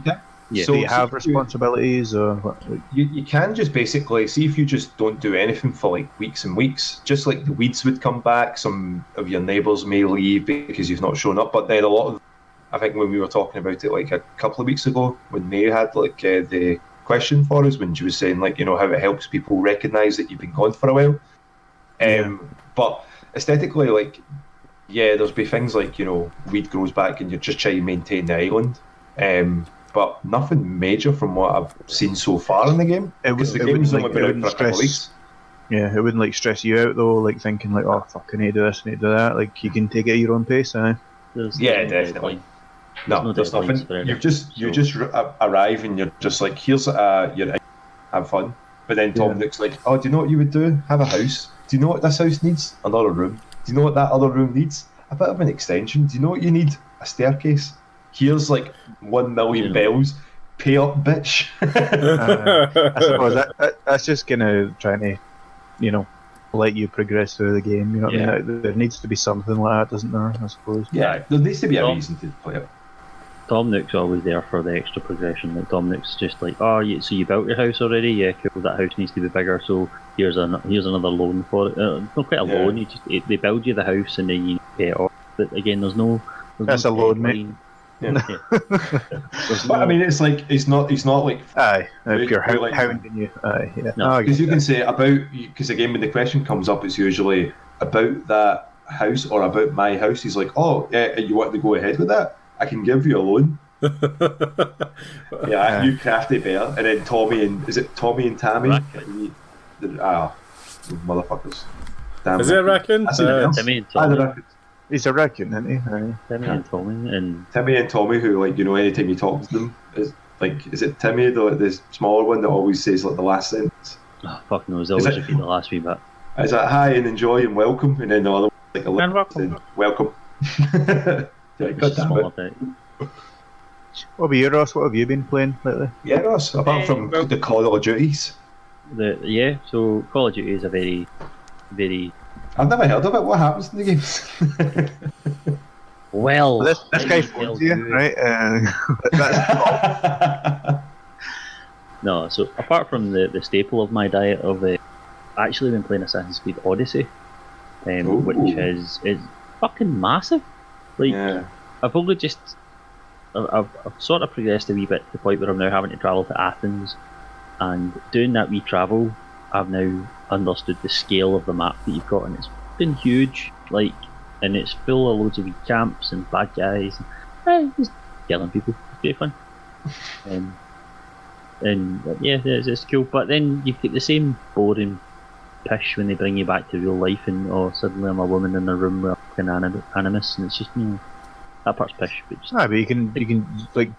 Yeah. do you have responsibilities, or what? Like, you can just basically see if you just don't do anything for like weeks and weeks, just like the weeds would come back, some of your neighbours may leave because you've not shown up, but then a lot of, I think when we were talking about it like a couple of weeks ago, when May had like the question for us, when she was saying like, you know, how it helps people recognise that you've been gone for a while. But aesthetically, like, there's be things like, you know, weed grows back and you're just trying to maintain the island. But nothing major from what I've seen so far in the game. Because the game's only been out for a couple of weeks. Yeah, it wouldn't like stress you out though, like thinking like, oh fuck, I need to do this, I need to do that. Like, you can take it at your own pace, definitely. No, there's nothing. You just arrive and you're just like, here's your have fun. But then Tom Nook's like, oh, do you know what you would do? Have a house. Do you know what this house needs? Another room. Do you know what that other room needs? A bit of an extension. Do you know what you need? A staircase. Here's like 1 million bells. Pay up, bitch. I suppose that's just kind of trying to, you know, let you progress through the game. You know what I mean? There needs to be something like that, doesn't there? I suppose. Yeah, there needs to be a reason to play it. Tom Nook's always there for the extra progression. Like, Tom Nook's just like, so you built your house already? Yeah, cool. That house needs to be bigger. So here's another loan for it. Not quite a loan. They build you the house and then you pay it off. But again, there's no. That's a loan, mate. But I mean, it's like it's not like if you're hounding you, because you can say because again when the question comes up, it's usually about that house or about my house. He's like, you want to go ahead with that? I can give you a loan. You crafty bear, and then Tommy and Tammy? Motherfuckers. Damn, is it a raccoon? Timmy and Tommy. He's a raccoon, isn't he? Timmy and Tommy, who, like, you know, anytime you talk to them, is it Timmy, the smaller one that always says like the last sentence? Oh, fuck knows. They always repeat the last wee bit. Is that hi and enjoy and welcome, and then the other one like a little welcome. God damn it. What about you, Ross? What have you been playing lately? Yeah, Ross, apart from the Call of Duties. So Call of Duty is a very, very... I've never heard of it. What happens in the games? Well, this guy phones you, right? No, so apart from the staple of my diet of I actually been playing Assassin's Creed Odyssey, which is fucking massive. Like, I've only I've sort of progressed a wee bit to the point where I'm now having to travel to Athens, and doing that wee travel, I've now understood the scale of the map that you've got, and it's been huge. Like, and it's full of loads of wee camps and bad guys, and just killing people. It's great fun. And yeah, it's cool. But then you get the same boring pish when they bring you back to real life, and suddenly I'm a woman in a room with an animus, and it's just that part's pish. But just, but you can like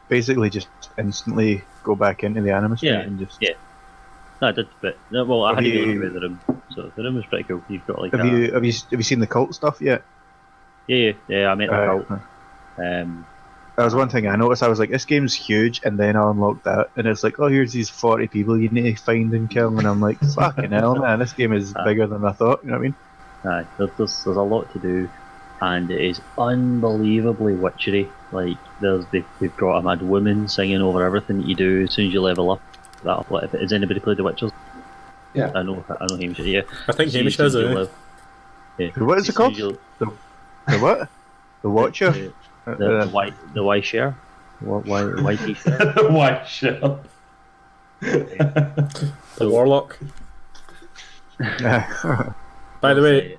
basically just instantly go back into the animus and just No, I did, but I had to go into the room, so the room was pretty cool. You've got like have you seen the cult stuff yet? Yeah, I met the cult. That was one thing I noticed. I was like, this game's huge, and then I unlocked that, and it's like, oh, here's these 40 people you need to find and kill, and I'm like, fucking hell, man, this game is bigger than I thought, you know what I mean? There's a lot to do, and it is unbelievably witchery. Like, they've got a mad woman singing over everything that you do as soon as you level up. Has anybody played The Witchers? Yeah. I know Hamish, yeah. I think Hamish has it. Yeah. What is it called? The what? The Watcher? The white share? White t-shirt? The white shell. The warlock. By the way,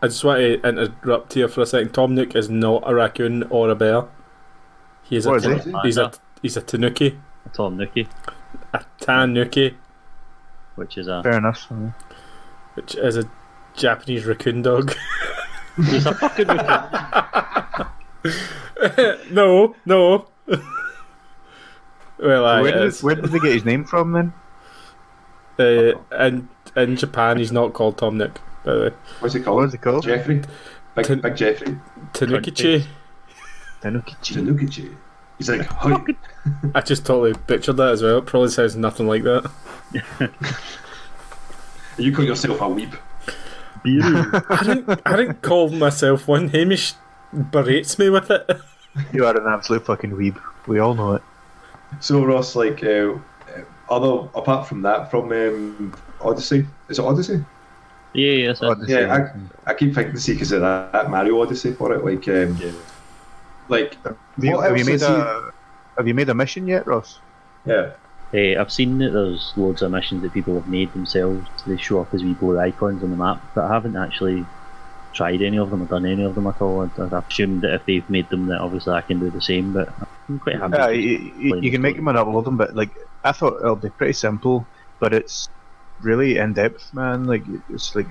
I just want to interrupt here for a second. Tom Nook is not a raccoon or a bear. He's a tanuki. A Tom Nookie. A tanuki. Which is a... Fair enough. Which is a Japanese raccoon dog. He's a fucking raccoon. No. Well, where did they get his name from then? In Japan, he's not called Tom Nook, by the way. What's it called? Jeffrey? Big Jeffrey? Tanukichi. Tanukichi. He's like, hi. I just totally butchered that as well. It probably sounds nothing like that. You call yourself a weeb. I didn't call myself one. Hamish berates me with it. You are an absolute fucking weeb. We all know it. So Ross, like, apart from that, from Odyssey, is it Odyssey? Yeah, Odyssey. Yeah, I keep thinking to see because of that Mario Odyssey for it, like, like. Have you made a mission yet, Ross? Yeah. I've seen that there's loads of missions that people have made themselves. They show up as wee blue icons on the map, but I haven't actually tried any of them or done any of them at all. I've assumed that if they've made them, that obviously I can do the same. But I'm quite happy. You can make them and upload them, but like I thought it'll be pretty simple, but it's really in depth, man. Like it's like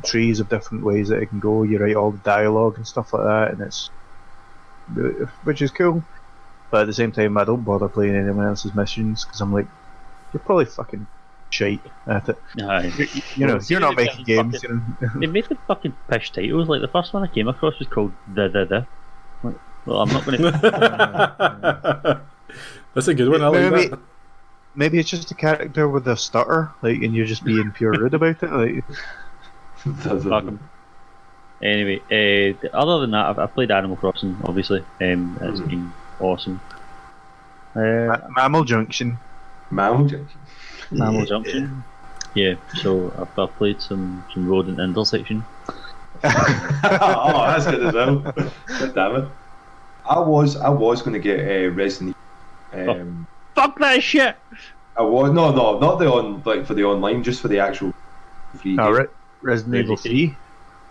trees of different ways that it can go. You write all the dialogue and stuff like that, and which is cool. But at the same time, I don't bother playing anyone else's missions because I'm like, you're probably fucking shite at it. You're not making games. They made the fucking pish titles. Like the first one I came across was called The. Like, well, I'm not going to. That's a good one. I like that. Maybe it's just a character with a stutter, like, and you're just being pure rude about it. Like. Anyway, other than that, I've played Animal Crossing. Obviously, it's been awesome. Mammal Junction. Yeah, so I've played some Rodent Intersection. Oh, that's good as well. Damn it! I was going to get Resident Evil. Fuck that shit! I was not for the online, just for the actual free game. Resident Evil 3.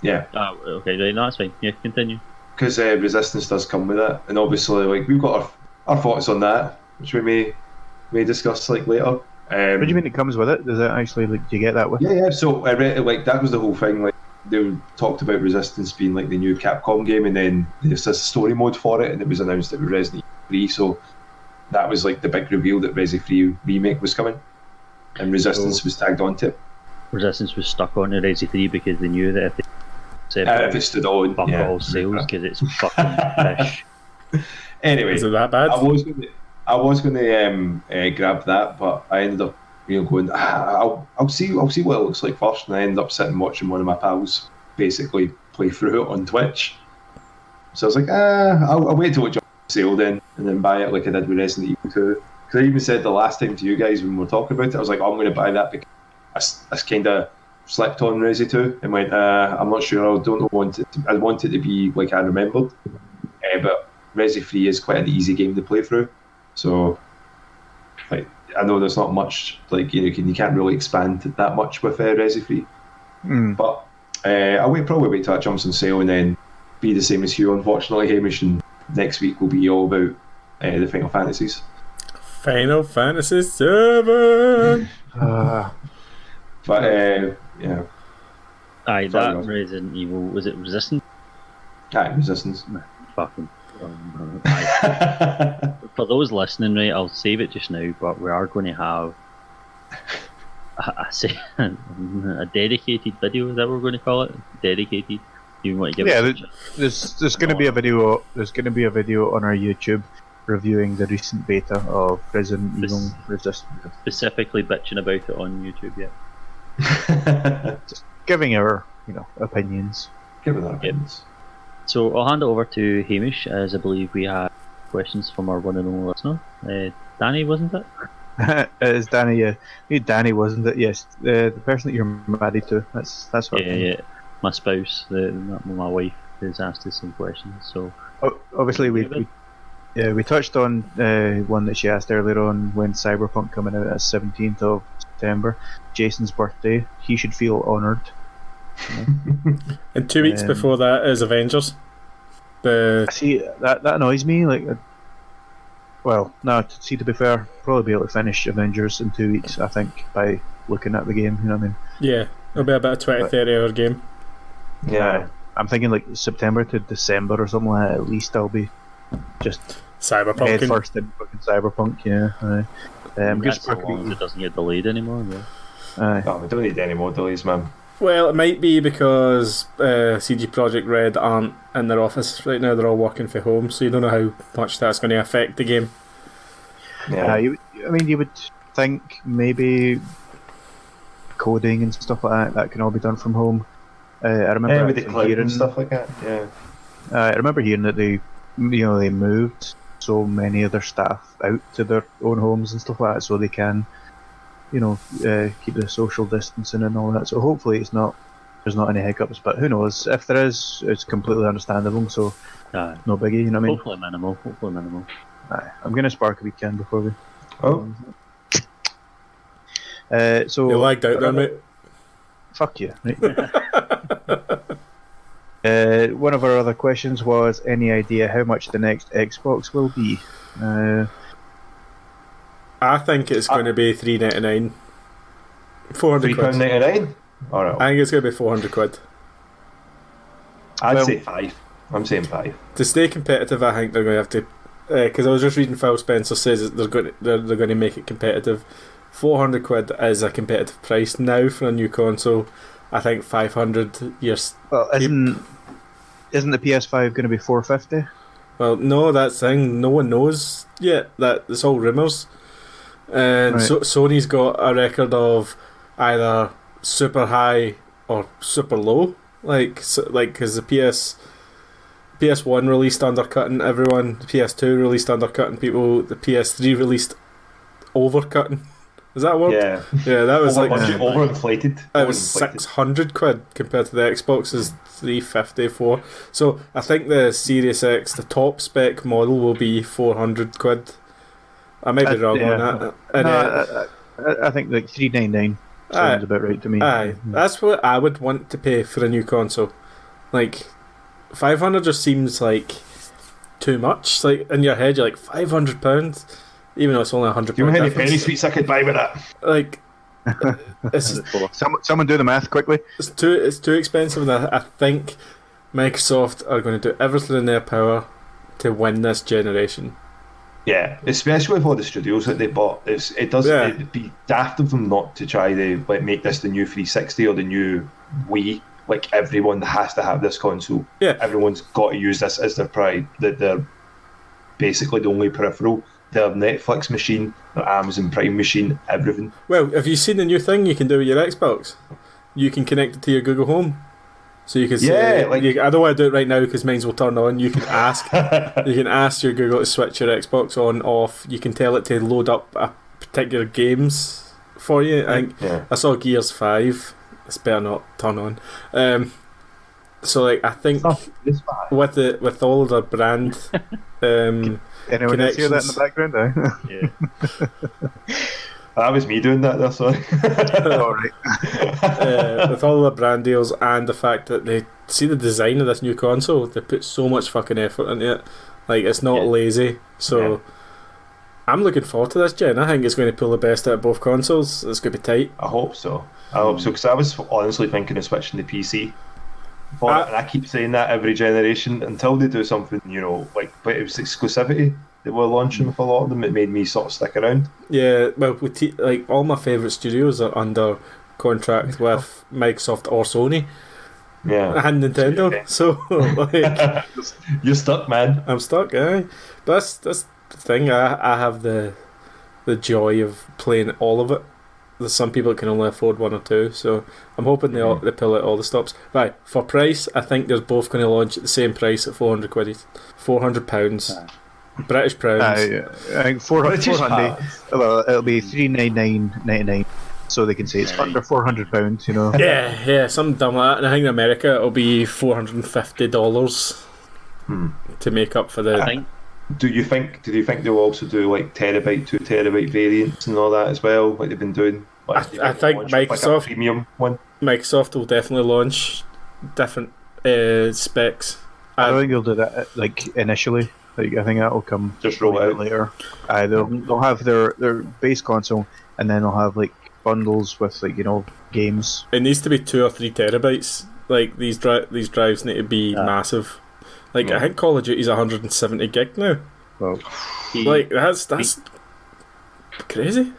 Yeah. Okay, right, no, that's fine. Yeah, continue. Because Resistance does come with it, and obviously, like, we've got our thoughts on that, which we may discuss like later. What do you mean it comes with it? Does it actually, like, do you get that with it? Yeah. So I read, like, that was the whole thing. Like, they talked about Resistance being like the new Capcom game, and then there's this story mode for it, and it was announced that it was Resident Evil 3. So that was like the big reveal that Resi 3 remake was coming, and Resistance was tagged onto it. Resistance was stuck onto Resi 3 because they knew that if they if it stood on, fuck all sales because it's fucking fish. Anyway, is it that bad? I was going to grab that, but I ended up going. I'll see what it looks like first, and I ended up sitting watching one of my pals basically play through it on Twitch. So I was like, I'll wait till it's on sale then, and then buy it like I did with Resident Evil 2. Because I even said the last time to you guys when we were talking about it, I was like, I'm going to buy that because I kind of slept on Resi 2 and went, I'm not sure, I want it to be like I remembered. But Resi 3 is quite an easy game to play through. So, like, I know there's not much, like, you can't really expand that much with Resi 3. But I'll probably wait till it jumps on sale and then be the same as Hugh, unfortunately, Hamish, and next week will be all about the Final Fantasies. Final Fantasy VII. But yeah. Aye, that Resident Evil, was it Resistance? Aye, Resistance. Fucking. For those listening, right, I'll save it just now, but we are going to have a dedicated video, is that what we're going to call it? Dedicated. You want to give it there's going to be a video. There's going to be a video on our YouTube reviewing the recent beta of Resident Evil Resistance. Specifically bitching about it on YouTube, yeah. Just giving our, opinions. Giving our opinions. So I'll hand it over to Hamish, as I believe we have questions from our one and only listener. Danny, wasn't it? It is Danny, yeah. Danny, wasn't it? Yes. The person that you're married to. That's her. Yeah. My spouse, my wife, has asked us some questions. So obviously we touched on one that she asked earlier on, when Cyberpunk coming out at 17th of September, Jason's birthday. He should feel honoured. And 2 weeks before that is Avengers. See, that annoys me. To be fair, probably be able to finish Avengers in 2 weeks, I think, by looking at the game, you know what I mean? Yeah, it'll be about a 20-30 hour game. Yeah. I'm thinking September to December or something like that. At least I'll be just Cyberpunk head first in fucking Cyberpunk, yeah. that's so long as it doesn't get delayed anymore, yeah. We don't need any more delays, man. Well, it might be because CG Projekt Red aren't in their office right now. They're all working from home, so you don't know how much that's going to affect the game. Yeah. You would think maybe coding and stuff like that can all be done from home. I remember with the cloud and stuff like that. Yeah. I remember hearing that they moved so many of their staff out to their own homes and stuff like that, so they can, keep the social distancing and all that. So hopefully there's not any hiccups, but who knows? If there is, it's completely understandable. So no biggie, you know what I mean? Hopefully minimal. I'm gonna spark a weekend before we. Oh. So you lagged out there, mate. Fuck you. Right? One of our other questions was, any idea how much the next Xbox will be? I think it's going to be $3.99. 400 quid. £3.99? Alright. I think it's going to be 400 quid. I'd say 5. I'm saying 5. To stay competitive, I think they're going to have to. Because I was just reading Phil Spencer says they're going to make it competitive. 400 quid is a competitive price now for a new console. I think 500 years. Well, isn't the PS5 going to be 450? Well, no, that's the thing. No one knows yet. That it's all rumours. And right. Sony's got a record of either super high or super low. Because the PS1 released undercutting everyone. The PS2 released undercutting people. The PS3 released overcutting. Is that a word? Yeah, that was overinflated. It was 600 quid compared to the Xbox's 354. So I think the Series X, the top spec model, will be 400 quid. I might be wrong on that. I think like 399 sounds about right to me. That's what I would want to pay for a new console. 500 just seems like too much. In your head, you're like £500. Even though it's only £100. You know how many penny sweets I could buy with that? It's someone do the math quickly. It's too expensive, and I think Microsoft are going to do everything in their power to win this generation. Yeah, especially with all the studios that they bought. It'd be daft of them not to try to make this the new 360 or the new Wii. Everyone has to have this console. Yeah, everyone's got to use this as their pride. That they're basically the only peripheral. Their Netflix machine, their Amazon Prime machine, everything. Well, have you seen the new thing you can do with your Xbox? You can connect it to your Google Home. So you can say, I don't want to do it right now because mine will turn on. You can ask your Google to switch your Xbox on, off. You can tell it to load up a particular games for you. I saw Gears 5. It's better not turn on. I think with all the brand anyone else hear that in the background? Yeah. That was me doing that there, sorry. Alright. With all the brand deals and the fact that they see the design of this new console, they put so much fucking effort into it. It's not lazy. So I'm looking forward to this, Jen. I think it's going to pull the best out of both consoles. It's going to be tight. I hope so. Because I was honestly thinking of switching to PC. But and I keep saying that every generation until they do something, but it was exclusivity that we're launching with a lot of them. It made me sort of stick around. Yeah, well, all my favourite studios are under contract with Microsoft or Sony. Yeah. And Nintendo. Okay. So, you're stuck, man. I'm stuck, aye. But that's the thing. I have the joy of playing all of it. There's some people that can only afford one or two, so I'm hoping they pull out all the stops. Right, for price, I think they're both going to launch at the same price at £400. £400. British pounds. I think 400. Well, it'll be $399.99, so they can say it's under £400. Yeah, something dumb like that. And I think in America it'll be $450 to make up for the. Do you think they'll also do like terabyte, 2 terabyte variants and all that as well, like they've been doing? I think Microsoft, like a premium one. Microsoft will definitely launch different specs. I don't think they'll do that initially. I think that'll come just roll out later. They'll have their base console, and then they'll have like bundles with games. It needs to be 2 or 3 terabytes. Like these drives need to be massive. I think Call of Duty's 170 gig now. Well, that's crazy.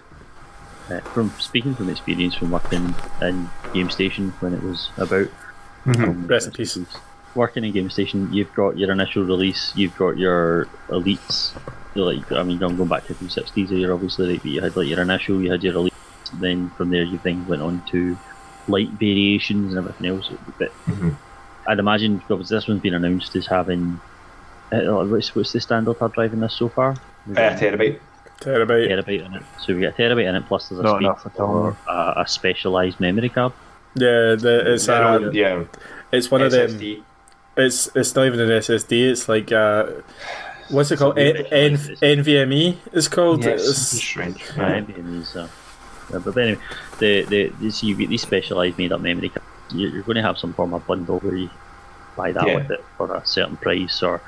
From speaking from experience from working in Game Station when it was about rest in peace. Working in Game Station, you've got your initial release, you've got your elites. I'm going back to the 60s here, obviously. But you had your initial, you had your elites. Then from there, you then went on to light variations and everything else. But I'd imagine, because this one's been announced as having what's the standard hard drive in this so far? Terabyte in it. So we get a terabyte in it, plus there's a speed for a specialised memory card. Yeah, it's one of them. It's not even an SSD. It's like what's it called? NVMe. It's called. Yeah, it's strange. NVMe is. But anyway, so you get these specialised made-up memory cards. You're going to have some form of bundle where you buy that with it for a certain price, or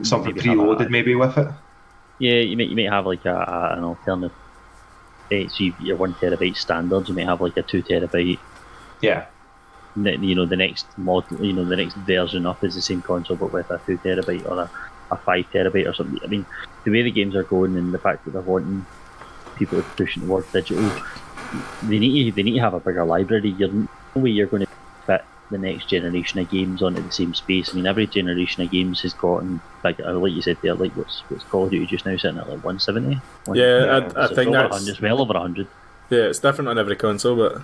something preloaded maybe with it. Yeah, you might have like an alternative. So you get your 1 terabyte standard. You might have like a 2 terabyte. Yeah. The next model, the next version up is the same console but with a 2 terabyte or a 5 terabyte or something. I mean, the way the games are going and the fact that they're wanting people to push towards digital, they need to have a bigger library. No way you're going to fit the next generation of games onto the same space. I mean, every generation of games has gotten like you said there, like what's Call of Duty just now sitting at like 170. I think that's well over 100. Yeah, it's different on every console, but.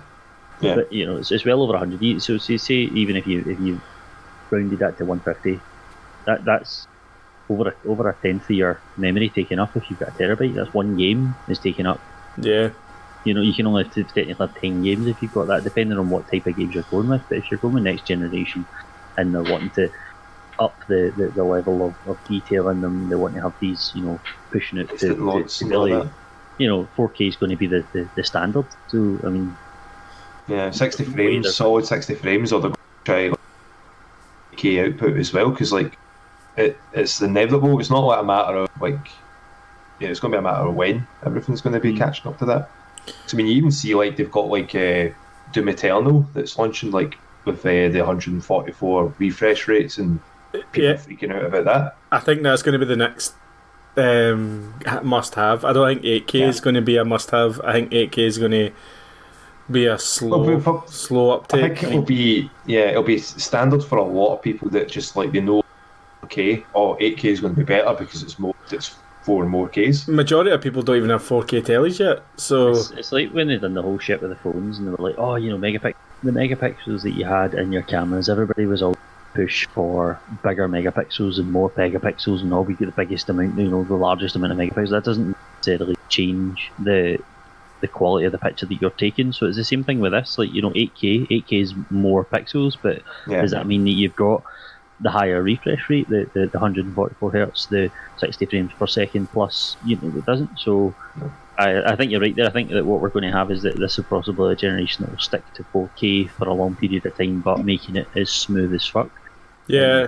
Yeah. But it's well over 100. So say even if you rounded that to 150, that's over a tenth of your memory taken up. If you've got a terabyte, that's one game is taken up. Yeah. You can only technically have 10 games if you've got that, depending on what type of games you're going with. But if you're going with next generation and they're wanting to up the level of detail in them, they want to have these, pushing it to really, 4K is going to be the standard. So I mean. Yeah, 60 frames, solid 60 frames, or they're going to try 8K output as well, because it's inevitable. It's not like a matter of it's going to be a matter of when everything's going to be catching up to that. So I mean, you even see they've got Doom Eternal that's launching with the 144 refresh rates and people freaking out about that. I think that's going to be the next must-have. I don't think 8K is going to be a must-have. I think 8K is going to be a slow uptake. I think it'll be standard for a lot of people that just they know 8K is going to be better because it's 4 more Ks. Majority of people don't even have 4K tellies yet, so it's like when they done the whole shit with the phones and they were like, the megapixels that you had in your cameras, everybody was all push for bigger megapixels and more megapixels and all. We get the biggest amount, the largest amount of megapixels. That doesn't necessarily change the quality of the picture that you're taking. So it's the same thing with this. 8K is more pixels, but does that mean that you've got the higher refresh rate, the 144 hertz, the 60 frames per second plus? It doesn't. So I think you're right there. I think that what we're going to have is that this is possibly a generation that will stick to 4K for a long period of time, but making it as smooth as fuck. Yeah,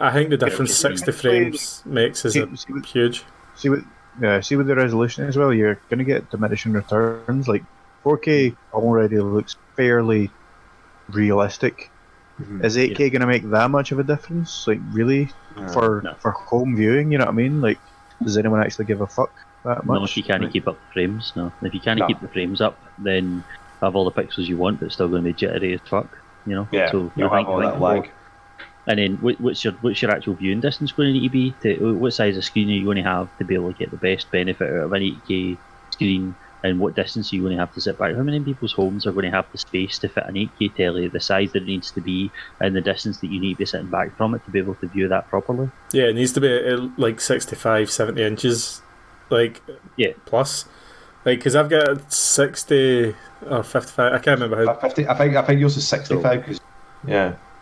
I think the difference 60 frames makes is huge. See see with the resolution as well, you're going to get diminishing returns. Like 4K already looks fairly realistic. Mhm. Is 8K going to make that much of a difference? Like really, for home viewing, you know what I mean? Like, does anyone actually give a fuck that much? No, if you can't keep up the frames, no. If you can't keep the frames up, then have all the pixels you want, but it's still going to be jittery as fuck. You know. Yeah. So You'll have all that lag. And then what's your actual viewing distance going to need to be? What size of screen are you going to have to be able to get the best benefit out of an 8K screen? And what distance are you going to have to sit back? How many people's homes are going to have the space to fit an 8K telly, the size that it needs to be, and the distance that you need to be sitting back from it to be able to view that properly? Yeah, it needs to be like 65, 70 inches, like plus. Like, because I've got 60 or 55. I can't remember how. 50. I think yours is 65. Because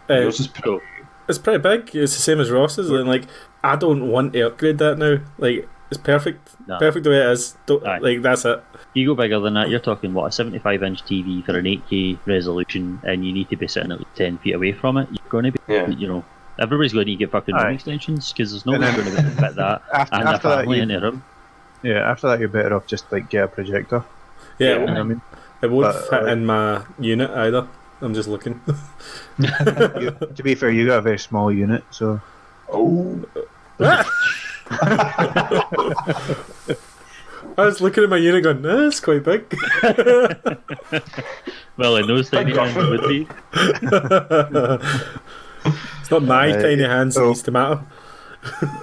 yours is pretty. It's pretty big. It's the same as Ross's, and like I don't want to upgrade that now. Like, it's perfect, perfect the way it is. Like, that's it. You go bigger than that, you're talking, what, a 75-inch TV for an 8K resolution, and you need to be sitting at like 10 feet away from it. You're going to be, you know, everybody's going to get fucking room extensions, because there's no one going to be able to fit that and a family in a room. Yeah, after that you're better off just like get a projector. Yeah, you know what I mean? It won't fit in my unit either. I'm just looking. To be fair, you got a very small unit, so... Oh... I was looking at my unit going, it's quite big. Well, in those tiny hands it would be. It's not my tiny hands that needs to matter.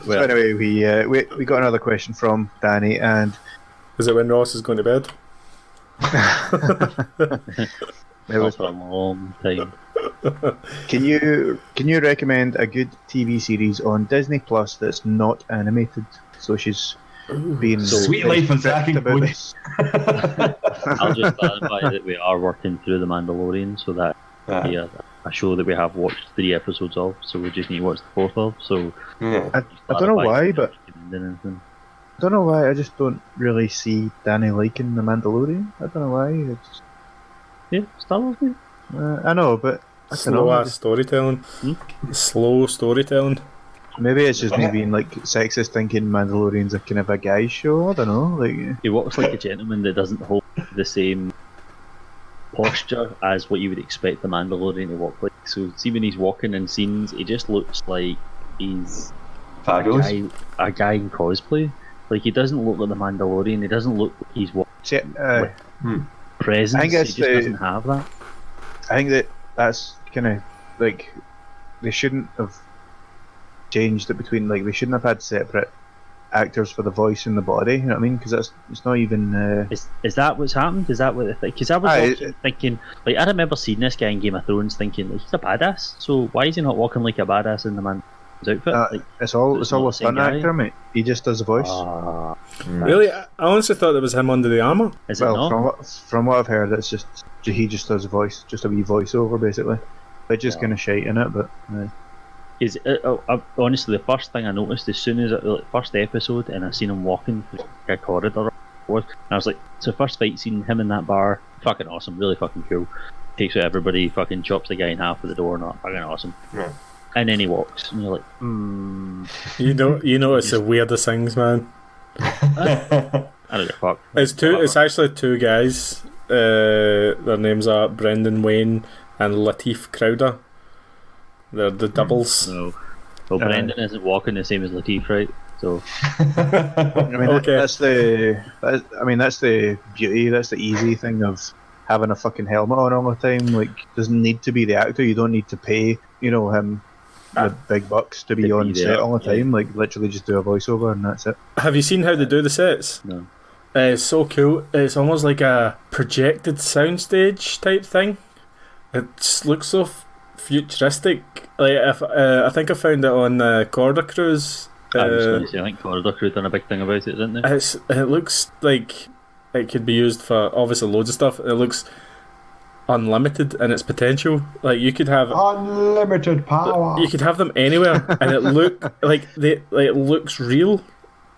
So anyway, we got another question from Danny, and... Is it when Ross is going to bed? It was for a long time. Can you recommend a good TV series on Disney Plus that's not animated? So she's being Sweet Life of Zack and Cody. I'll just clarify that we are working through The Mandalorian, so that a show that we have watched 3 episodes of, so we just need to watch the 4th of. So I don't know why, but I don't know why. I just don't really see Danny liking The Mandalorian. I don't know why. Yeah, Star Wars, mate. I know, but I slow storytelling. Slow storytelling. Maybe it's just me being like sexist, thinking Mandalorian's a kind of a guy's show. I don't know. Like he walks like a gentleman that doesn't hold the same posture as what you would expect the Mandalorian to walk like. So see when he's walking in scenes, he just looks like he's fabulous. A guy in cosplay. Like he doesn't look like the Mandalorian. He doesn't look like he's walking with presence. He just doesn't have that. I think that's kind of like they shouldn't have changed it between, like, they shouldn't have had separate actors for the voice and the body. You know what I mean? Because it's not even. Is that what's happened? Is that what? Because I was thinking, like, I remember seeing this guy in Game of Thrones, thinking, like, he's a badass. So why is he not walking like a badass in the man's outfit? Like, it's all a stunt actor, mate. He just does the voice. Really? I honestly thought it was him under the armour. Is it not? From what I've heard, it's just he just does a voice, just a wee voiceover, basically. They're just kind of shite in it, but. Honestly, the first thing I noticed as soon as the first episode, and I seen him walking through a corridor, and I was like, so first fight scene, him in that bar, fucking awesome, really fucking cool. Takes out everybody, fucking chops the guy in half with the door, not fucking awesome. Yeah. And then he walks, and you're like, You know, it's the weirdest things, man. I don't give a fuck. It's actually 2 guys. Their names are Brendan Wayne and Lateef Crowder. They're the doubles. No. Well, Brendan isn't walking the same as Lateef, right? So. I mean, that's the beauty. That's the easy thing of having a fucking helmet on all the time. Like, doesn't need to be the actor. You don't need to pay, him the big bucks to be on set all the time. Like, literally just do a voiceover and that's it. Have you seen how they do the sets? No. It's so cool. It's almost like a projected soundstage type thing. It looks so futuristic. Like, I think I found it on Corridor Cruise. I was going to say, I think Corridor Crew done a big thing about it, didn't they? It looks like it could be used for obviously loads of stuff. It looks unlimited in its potential. Like, you could have unlimited power. You could have them anywhere, and it it looks real.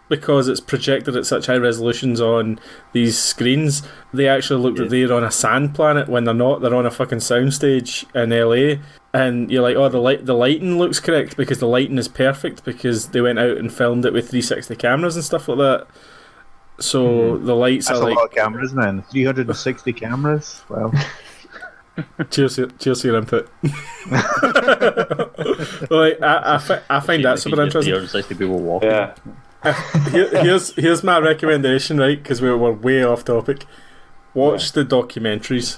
Because it's projected at such high resolutions on these screens, they actually look that they're on a sand planet when they're not. They're on a fucking soundstage in LA, and you're like, oh, the lighting looks correct because the lighting is perfect because they went out and filmed it with 360 cameras and stuff like that. So the lights That's are a like. lot of cameras, man. 360 cameras. Well, Cheers to your input. Like, I find that super interesting. 360 people walking. Yeah. Here's my recommendation, right? Because we were way off topic. Watch the documentaries.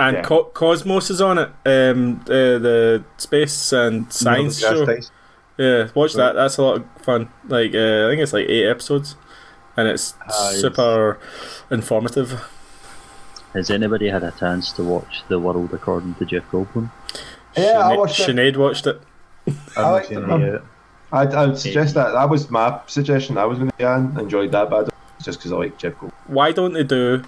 And Yeah. Cosmos is on it. The space and science show. Yeah, watch that. That's a lot of fun. Like, I think it's like 8 episodes, and it's super informative. Has anybody had a chance to watch The World According to Jeff Goldblum? Yeah, I watched it. Sinead watched it. I liked it. I would suggest that. That was my suggestion. I was going to enjoyed that, but just because I like Jeff Goldblum. Why don't they do?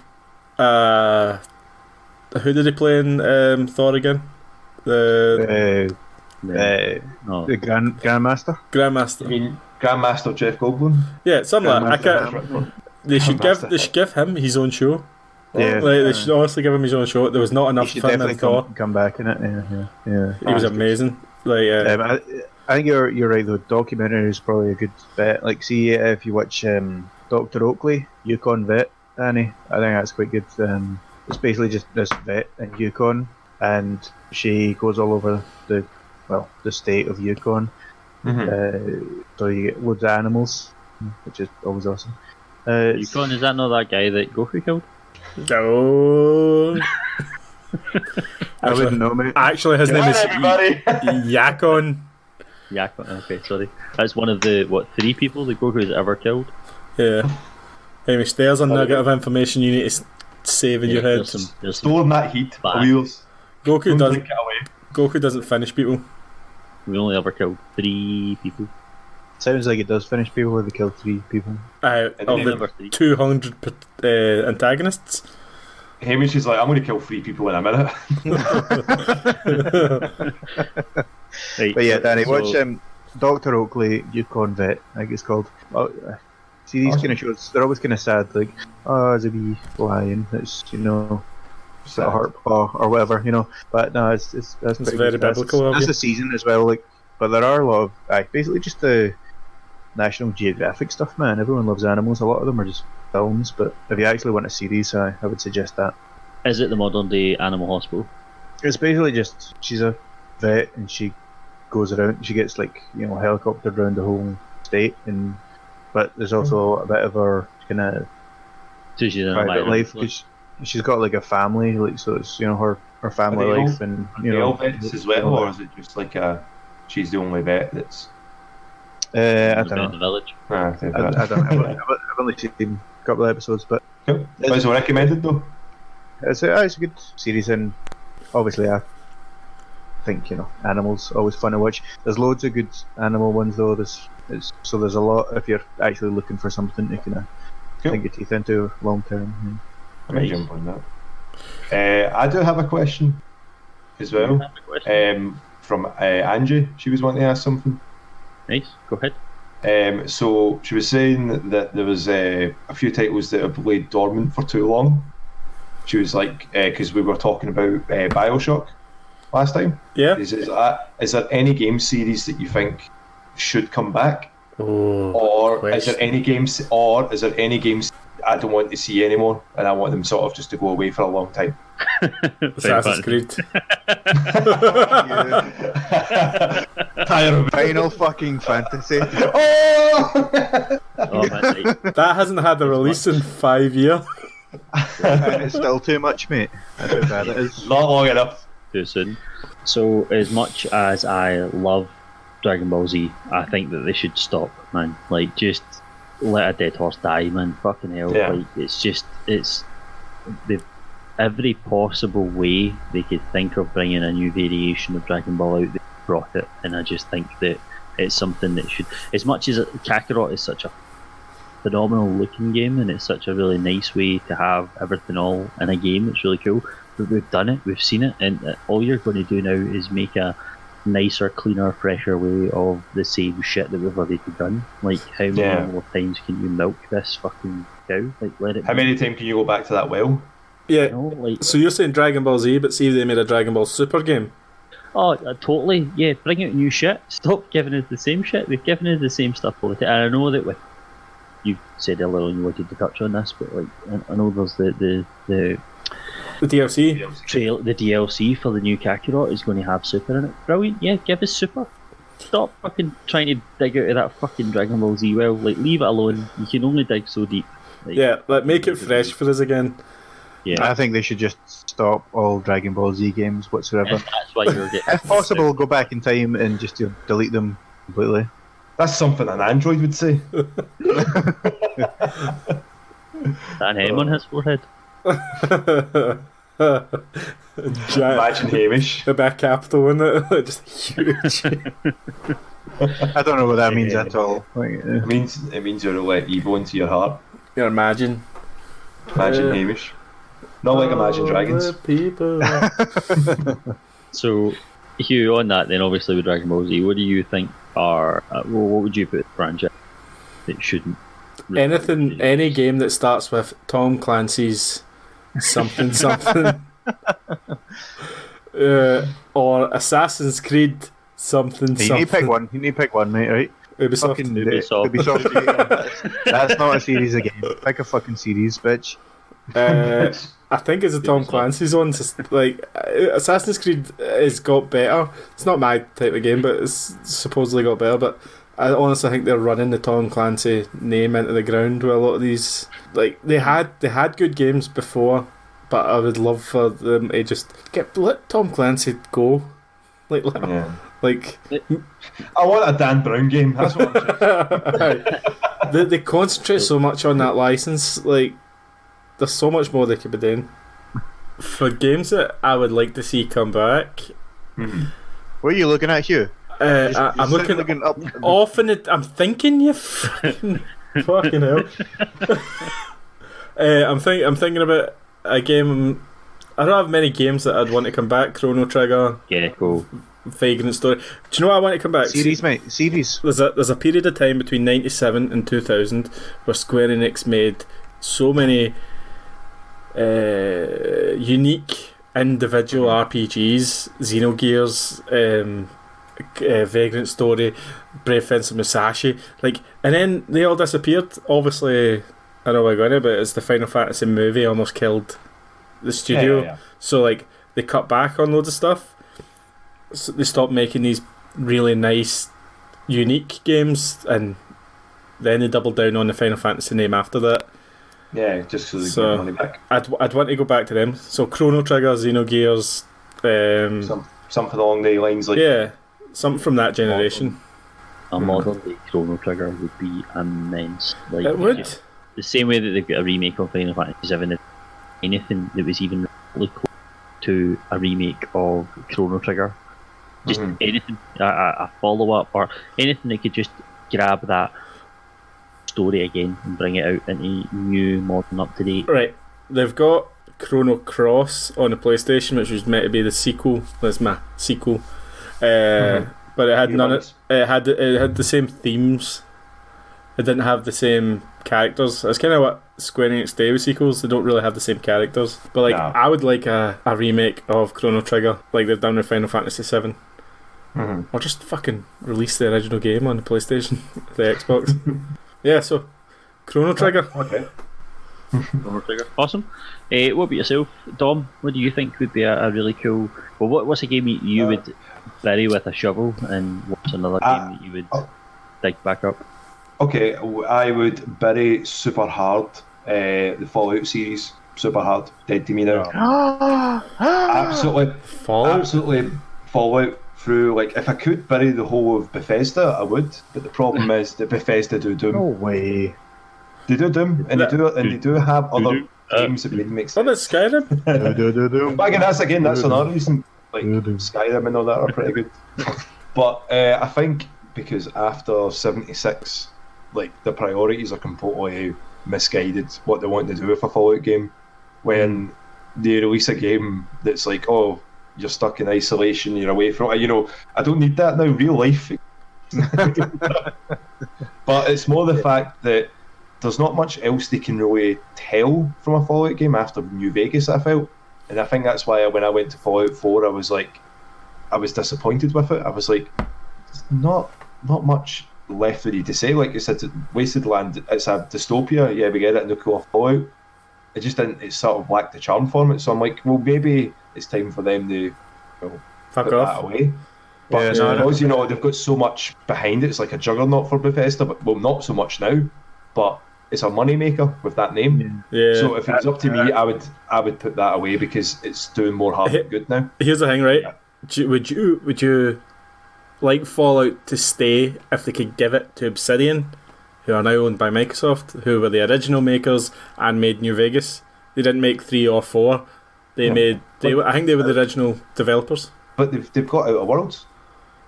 Who did he play in Thor again? No. The Grandmaster. Grandmaster. I mean, Grandmaster Jeff Goldblum. Yeah, something like that. I can't. They should give him his own show. Yeah, Like, they should honestly give him his own show. There was not enough He should for him in definitely Thor. come back in it. Yeah. He was amazing. Like, I think you're right though. Documentary is probably a good bet. Like, see if you watch Dr. Oakley, Yukon Vet, Danny. I think that's quite good. It's basically just this vet in Yukon, and she goes all over the state of Yukon. Mm-hmm. So you get loads of animals, which is always awesome. Yukon, is that not that guy that Goku killed? oh. I wouldn't know, mate. Actually, his name is everybody. Yakon. Yakon, okay, sorry. That's one of the, 3 people that Goku's ever killed? Yeah. Hamish, there's a nugget of information you need to save in your head. There's some Storing that heat. Bad. Wheels. Goku Don't take it away. doesn't finish people. We only ever killed 3 people. Sounds like it does finish people if they kill 3 people. Of Number the 3. 200 antagonists. Hamish is like, I'm going to kill 3 people in a minute. Right, But yeah, Danny, so- watch Dr. Oakley, Yukon Vet, I think it's called. See, these kind of shows, they're always kind of sad, like, there's a wee lion that's, it's a heart paw or whatever, But no, that's pretty very good. biblical of That's you. the season as well, like, but there are a lot of, basically just the National Geographic stuff, man. Everyone loves animals. A lot of them are just films, but if you actually want a series, I would suggest that. Is it the modern day animal hospital? It's basically just, she's a vet and she goes around, she gets helicoptered around the whole state, but there's also a bit of her kind of So she's in a private minor life, influence. 'cause she's got like a family, like, so it's her family Are they life, and Are all vets as well, or is it just like she's the only vet that's... I In don't the know. village. I I don't know. I've only seen a couple of episodes, but Cool. Was it recommended though? it's a good series, and obviously I think animals always fun to watch. There's loads of good animal ones though. There's a lot if you're actually looking for something to kind of sink your teeth into long term. I might jump on that. I do have a question as well. You have a question? From Angie. She was wanting to ask something. Nice, go ahead. So she was saying that there was a few titles that have laid dormant for too long. She was like, because we were talking about Bioshock last time. Yeah. Is there any game series that you think should come back, or is there any games I don't want to see anymore, and I want them sort of just to go away for a long time? Assassin's Creed. Final fucking Fantasy. Oh! Oh, man, right. That hasn't had a release in 5 years. And it's still too much, mate. That's how bad it is. Not long enough. Too soon. So, as much as I love Dragon Ball Z, I think that they should stop, man. Like, just let a dead horse die, man. Fucking hell. Yeah. Like, it's every possible way they could think of bringing a new variation of Dragon Ball out, they brought it, and I just think that it's something that should, as much as Kakarot is such a phenomenal looking game and it's such a really nice way to have everything all in a game, it's really cool, but we've done it, we've seen it, and all you're going to do now is make a nicer, cleaner, fresher way of the same shit that we've already done. Like, how many more times can you milk this fucking cow? Like, let it How many times can you go back to that well? Yeah. like, So you're saying Dragon Ball Z, but see if they made a Dragon Ball Super game. oh, totally, yeah, bring out new shit. Stop giving us the same shit. They've given us the same stuff all the time. And I know that with you said earlier on you wanted to touch on this, but like I know there's the DLC the DLC for the new Kakarot is going to have Super in it. Brilliant, yeah, give us Super. Stop fucking trying to dig out of that fucking Dragon Ball Z well. Like, leave it alone. You can only dig so deep. Like, make it fresh for us again. Yeah, I think they should just stop all Dragon Ball Z games whatsoever. That's why you're getting. If possible, go back in time and just delete them completely. That's something an android would say. An M on his forehead. Imagine Hamish. The back capital in it, just huge. I don't know what that means at all. It means you're let evil into your heart. Yeah, imagine Hamish. Not like Imagine Dragons. People. So, Hugh, on that then, obviously with Dragon Ball Z, what do you think are what would you put the franchise that shouldn't? Any game that starts with Tom Clancy's something or Assassin's Creed something. You need to pick one, mate, right? Ubisoft. Ubisoft. That's not a series again. Pick a fucking series, bitch. I think it's a Tom Clancy's one. Like Assassin's Creed has got better. It's not my type of game, but it's supposedly got better. But I honestly think they're running the Tom Clancy name into the ground with a lot of these. Like they had good games before, but I would love for them to just let Tom Clancy go. Like I want a Dan Brown game. That's what I'm saying. They concentrate so much on that license. Like there's so much more they could be doing. For games that I would like to see come back. Mm-hmm. What are you looking at, Hugh? I'm looking up. Often I'm thinking you fucking hell. I'm thinking about a game. I don't have many games that I'd want to come back. Chrono Trigger. Yeah, cool. Vagrant Story. Do you know what I want to come back? Series, mate. Series. There's a period of time between 97 and 2000 where Square Enix made so many unique individual RPGs, Xenogears, Vagrant Story, Brave Fencer Musashi, and then they all disappeared. Obviously, I know we're going to, but it's the Final Fantasy movie almost killed the studio. Yeah. So they cut back on loads of stuff. So they stopped making these really nice, unique games, and then they doubled down on the Final Fantasy name after that. Yeah, just so they get money back. I'd want to go back to them. So Chrono Trigger, Xenogears, something along the lines something from that generation. A modern day Chrono Trigger would be immense. It would. The same way that they've got a remake of Final Fantasy VII. Anything that was even really close to a remake of Chrono Trigger, just anything, a follow up or anything that could just grab that story again and bring it out into new, modern, up to date. Right, they've got Chrono Cross on the PlayStation, which was meant to be the sequel. That's my sequel, but it had It had the same themes. It didn't have the same characters. It's kind of what Square Enix do with sequels. They don't really have the same characters. But I would like a remake of Chrono Trigger, like they've done with Final Fantasy VII. Or just fucking release the original game on the PlayStation, the Xbox. Yeah, so Chrono Trigger. Okay. Chrono Trigger. Awesome. What about yourself, Dom? What do you think would be a really cool... Well, what's a game you would bury with a shovel, and what's another game that you would dig back up? Okay, I would bury super hard the Fallout series. Super hard. Dead to me now. Absolutely Fallout through. If I could bury the whole of Bethesda, I would. But the problem is that Bethesda do Doom. No way. They do Doom, and they do have other games that would make sense. What about Skyrim? But again, that's another reason. Skyrim and all that are pretty good. But I think because after 76. The priorities are completely misguided what they want to do with a Fallout game. When they release a game that's you're stuck in isolation, you're away from it. I don't need that now, real life. But it's more the fact that there's not much else they can really tell from a Fallout game after New Vegas, I felt. And I think that's why when I went to Fallout 4, I was disappointed with it. I was not much left with you to say. Like you said, Wasted Land, it's a dystopia. Yeah, we get it, Nuclear Fallout. It just didn't. It sort of lacked the charm for it. So I'm like, well, maybe it's time for them to fuck put off that away. But because they've got so much behind it, it's like a juggernaut for Bethesda. But well, not so much now. But it's a money maker with that name. Yeah. So if it was up to me, I would put that away because it's doing more harm than good now. Here's the thing, right? Would you like Fallout to stay if they could give it to Obsidian, who are now owned by Microsoft, who were the original makers and made New Vegas? They didn't make 3 or 4. I think they were the original developers. But they've got Outer Worlds.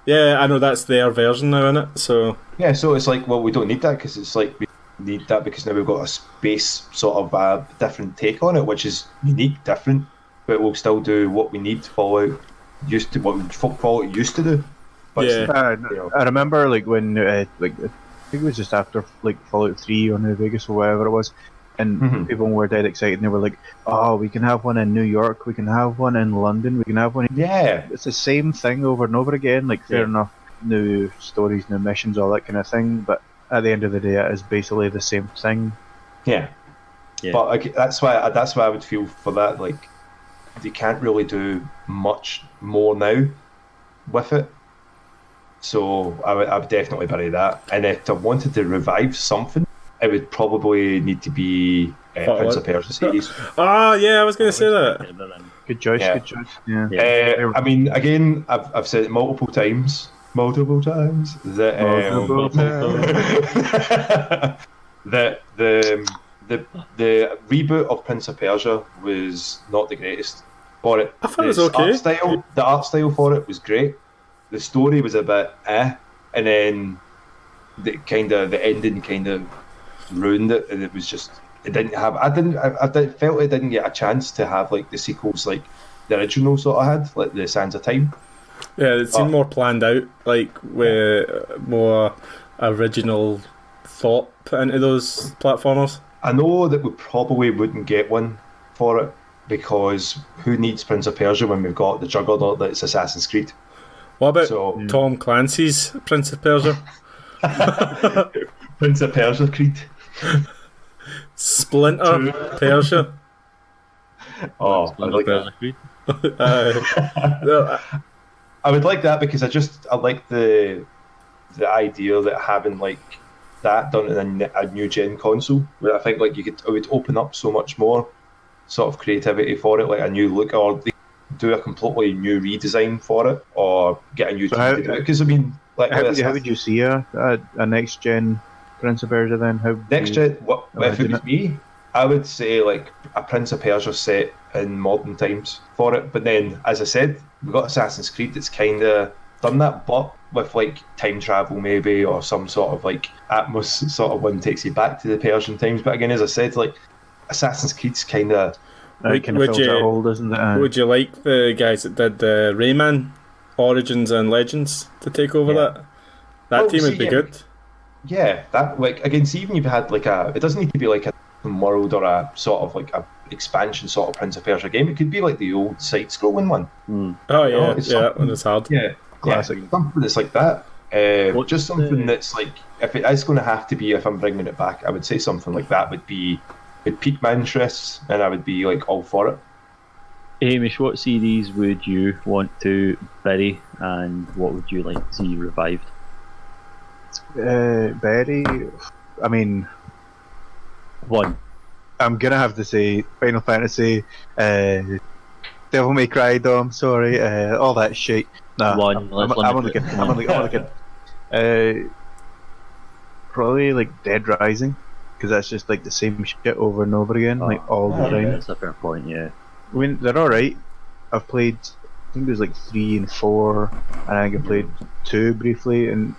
Yeah, I know that's their version now, innit? So yeah, so it's like, well, we don't need that because it's like we need that because now we've got a space sort of different take on it, which is unique, different, but we'll still do what we need. Fallout used to do. But yeah, I remember like when I think it was just after like Fallout 3 or New Vegas or whatever it was, and people were dead excited and they were like, oh, we can have one in New York, we can have one in London, we can have one it's the same thing over and over again. Like fair enough, new stories, new missions, all that kind of thing, but at the end of the day it is basically the same thing. But that's why I would feel for that, like they can't really do much more now with it. So I would definitely bury that. And if I wanted to revive something, it would probably need to be Prince of Persia series. Oh yeah, I was going to say that. Good choice. Yeah. I mean, again, I've said it multiple times that that the reboot of Prince of Persia was not the greatest for it. I thought it was okay. The art style for it was great. The story was a bit and then the ending kind of ruined it, and it was just I felt it didn't get a chance to have like the sequels like the original sort of had, like the Sands of Time. Yeah, it seemed more planned out, like with more original thought put into those platformers. I know that we probably wouldn't get one for it because who needs Prince of Persia when we've got the juggernaut that's Assassin's Creed? What about Tom Clancy's Prince of Persia? Prince of Persia Creed. Splinter Persia. Oh, I like that. Creed. I would like that because I like the idea that having like that done in a new gen console, where I think like it would open up so much more sort of creativity for it, like a new look, or they do a completely new redesign for it, or get a new team to do it. Because I mean, like how would you see a next gen Prince of Persia then? Next gen? If it was me, I would say like a Prince of Persia set in modern times for it. But then, as I said, we've got Assassin's Creed that's kind of done that, but with like time travel maybe, or some sort of like Atmos sort of one takes you back to the Persian times. But again, as I said, like Assassin's Creed's kind of fills that hole, doesn't it? Would you like the guys that did the Rayman Origins and Legends to take over that? That team would be good. Yeah, that like again, see, even if you had like it doesn't need to be like a world or a sort of like a expansion sort of Prince of Persia game. It could be like the old side-scrolling one. Oh yeah, that one is hard. Yeah, classic. Something that's like that. Just something that's like, if it is going to have to be, if I'm bringing it back, I would say something like that would pique my interest, and I would be like all for it. Hamish, what series would you want to bury, and what would you like to see revived? Bury. I mean, one. I'm gonna have to say Final Fantasy, Devil May Cry, Dom. Sorry, all that shit. Nah, one. I'm only kidding. Probably like Dead Rising, because that's just like the same shit over and over again, like all the time. That's a fair point. Yeah. I mean, they're all right. I've played, I think there's like 3 and 4, and I think I played 2 briefly, and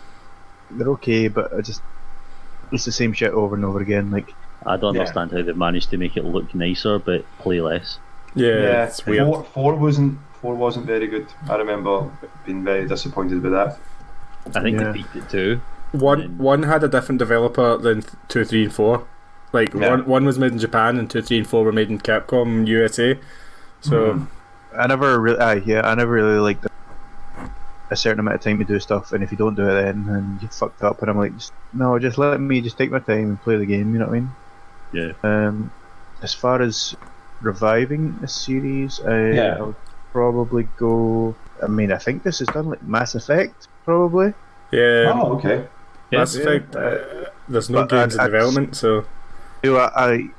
they're okay, but it's the same shit over and over again. Like, I don't understand how they've managed to make it look nicer but play less. Yeah, it's weird. 4 wasn't very good. I remember being very disappointed with that. I think they peaked at 2. One had a different developer than 2, 3 and 4. Like one was made in Japan and 2, 3 and 4 were made in Capcom USA. So I never really liked it. a certain amount of time to do stuff, and if you don't do it then you fucked up. And I'm like, just let me just take my time and play the game. You know what I mean? Yeah. As far as reviving a series, I'll probably go. I mean, I think this is done like Mass Effect, probably. Yeah. Oh, okay. Mass Effect. There's no games in development, so. I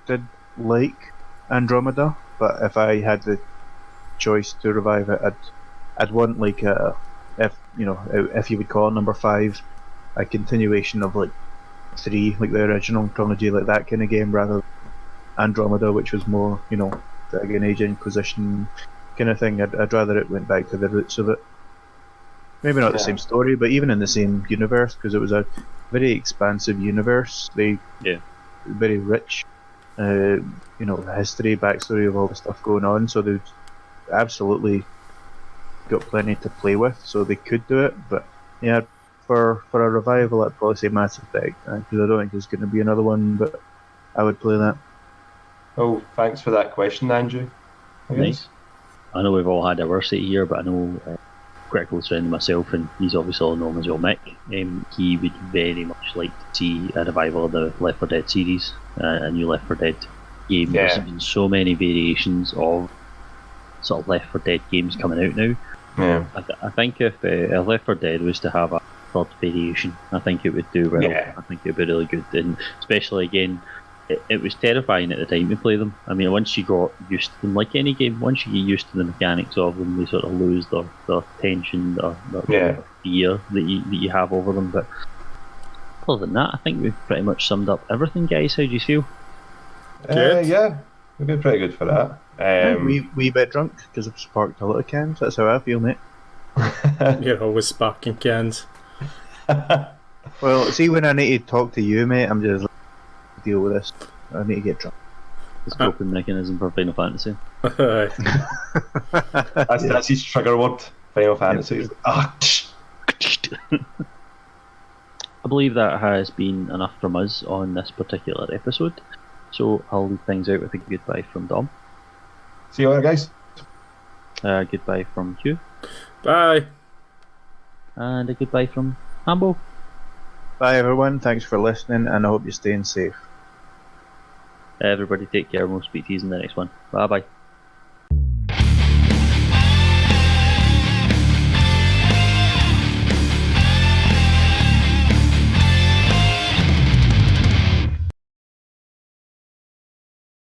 did like Andromeda, but if I had the choice to revive it, I'd want like if you would call it number 5, a continuation of like 3, like the original trilogy, like that kind of game, rather than Andromeda, which was more Dragon Age Inquisition kind of thing. I'd rather it went back to the roots of it. Maybe not the same story, but even in the same universe, because it was a very expansive universe. Very rich, history, backstory of all the stuff going on. So they've absolutely got plenty to play with. So they could do it, but yeah, for a revival, I'd probably say Mass Effect, because I don't think there's going to be another one. But I would play that. Oh, thanks for that question, Andrew. Nice. I know we've all had our say here, but I know quite a close friend of myself, and he's obviously all known as well, Mick. He would very much like to see a revival of the Left 4 Dead series, a new Left 4 Dead game. Yeah. There's been so many variations of sort of Left 4 Dead games coming out now. Yeah. I think if Left 4 Dead was to have a third variation, I think it would do well. Yeah. I think it would be really good, and especially again, it was terrifying at the time to play them. I mean, once you got used to them, like any game, once you get used to the mechanics of them, they sort of lose their tension, their fear that you have over them. But other than that, I think we've pretty much summed up everything, guys. How do you feel? Yeah, we've been pretty good for that. We bit drunk because I've sparked a lot of cans. That's how I feel, mate. You're always sparking cans. Well, see, when I need to talk to you, mate, I'm just deal with this. I need to get drunk. It's a coping mechanism for Final Fantasy. That's his trigger word. Final Fantasy. I believe that has been enough from us on this particular episode. So I'll leave things out with a goodbye from Dom. See you later, guys. Goodbye from Hugh. Bye. And a goodbye from Hambo. Bye, everyone. Thanks for listening, and I hope you're staying safe. Everybody take care, and we'll speak to you in the next one. Bye bye.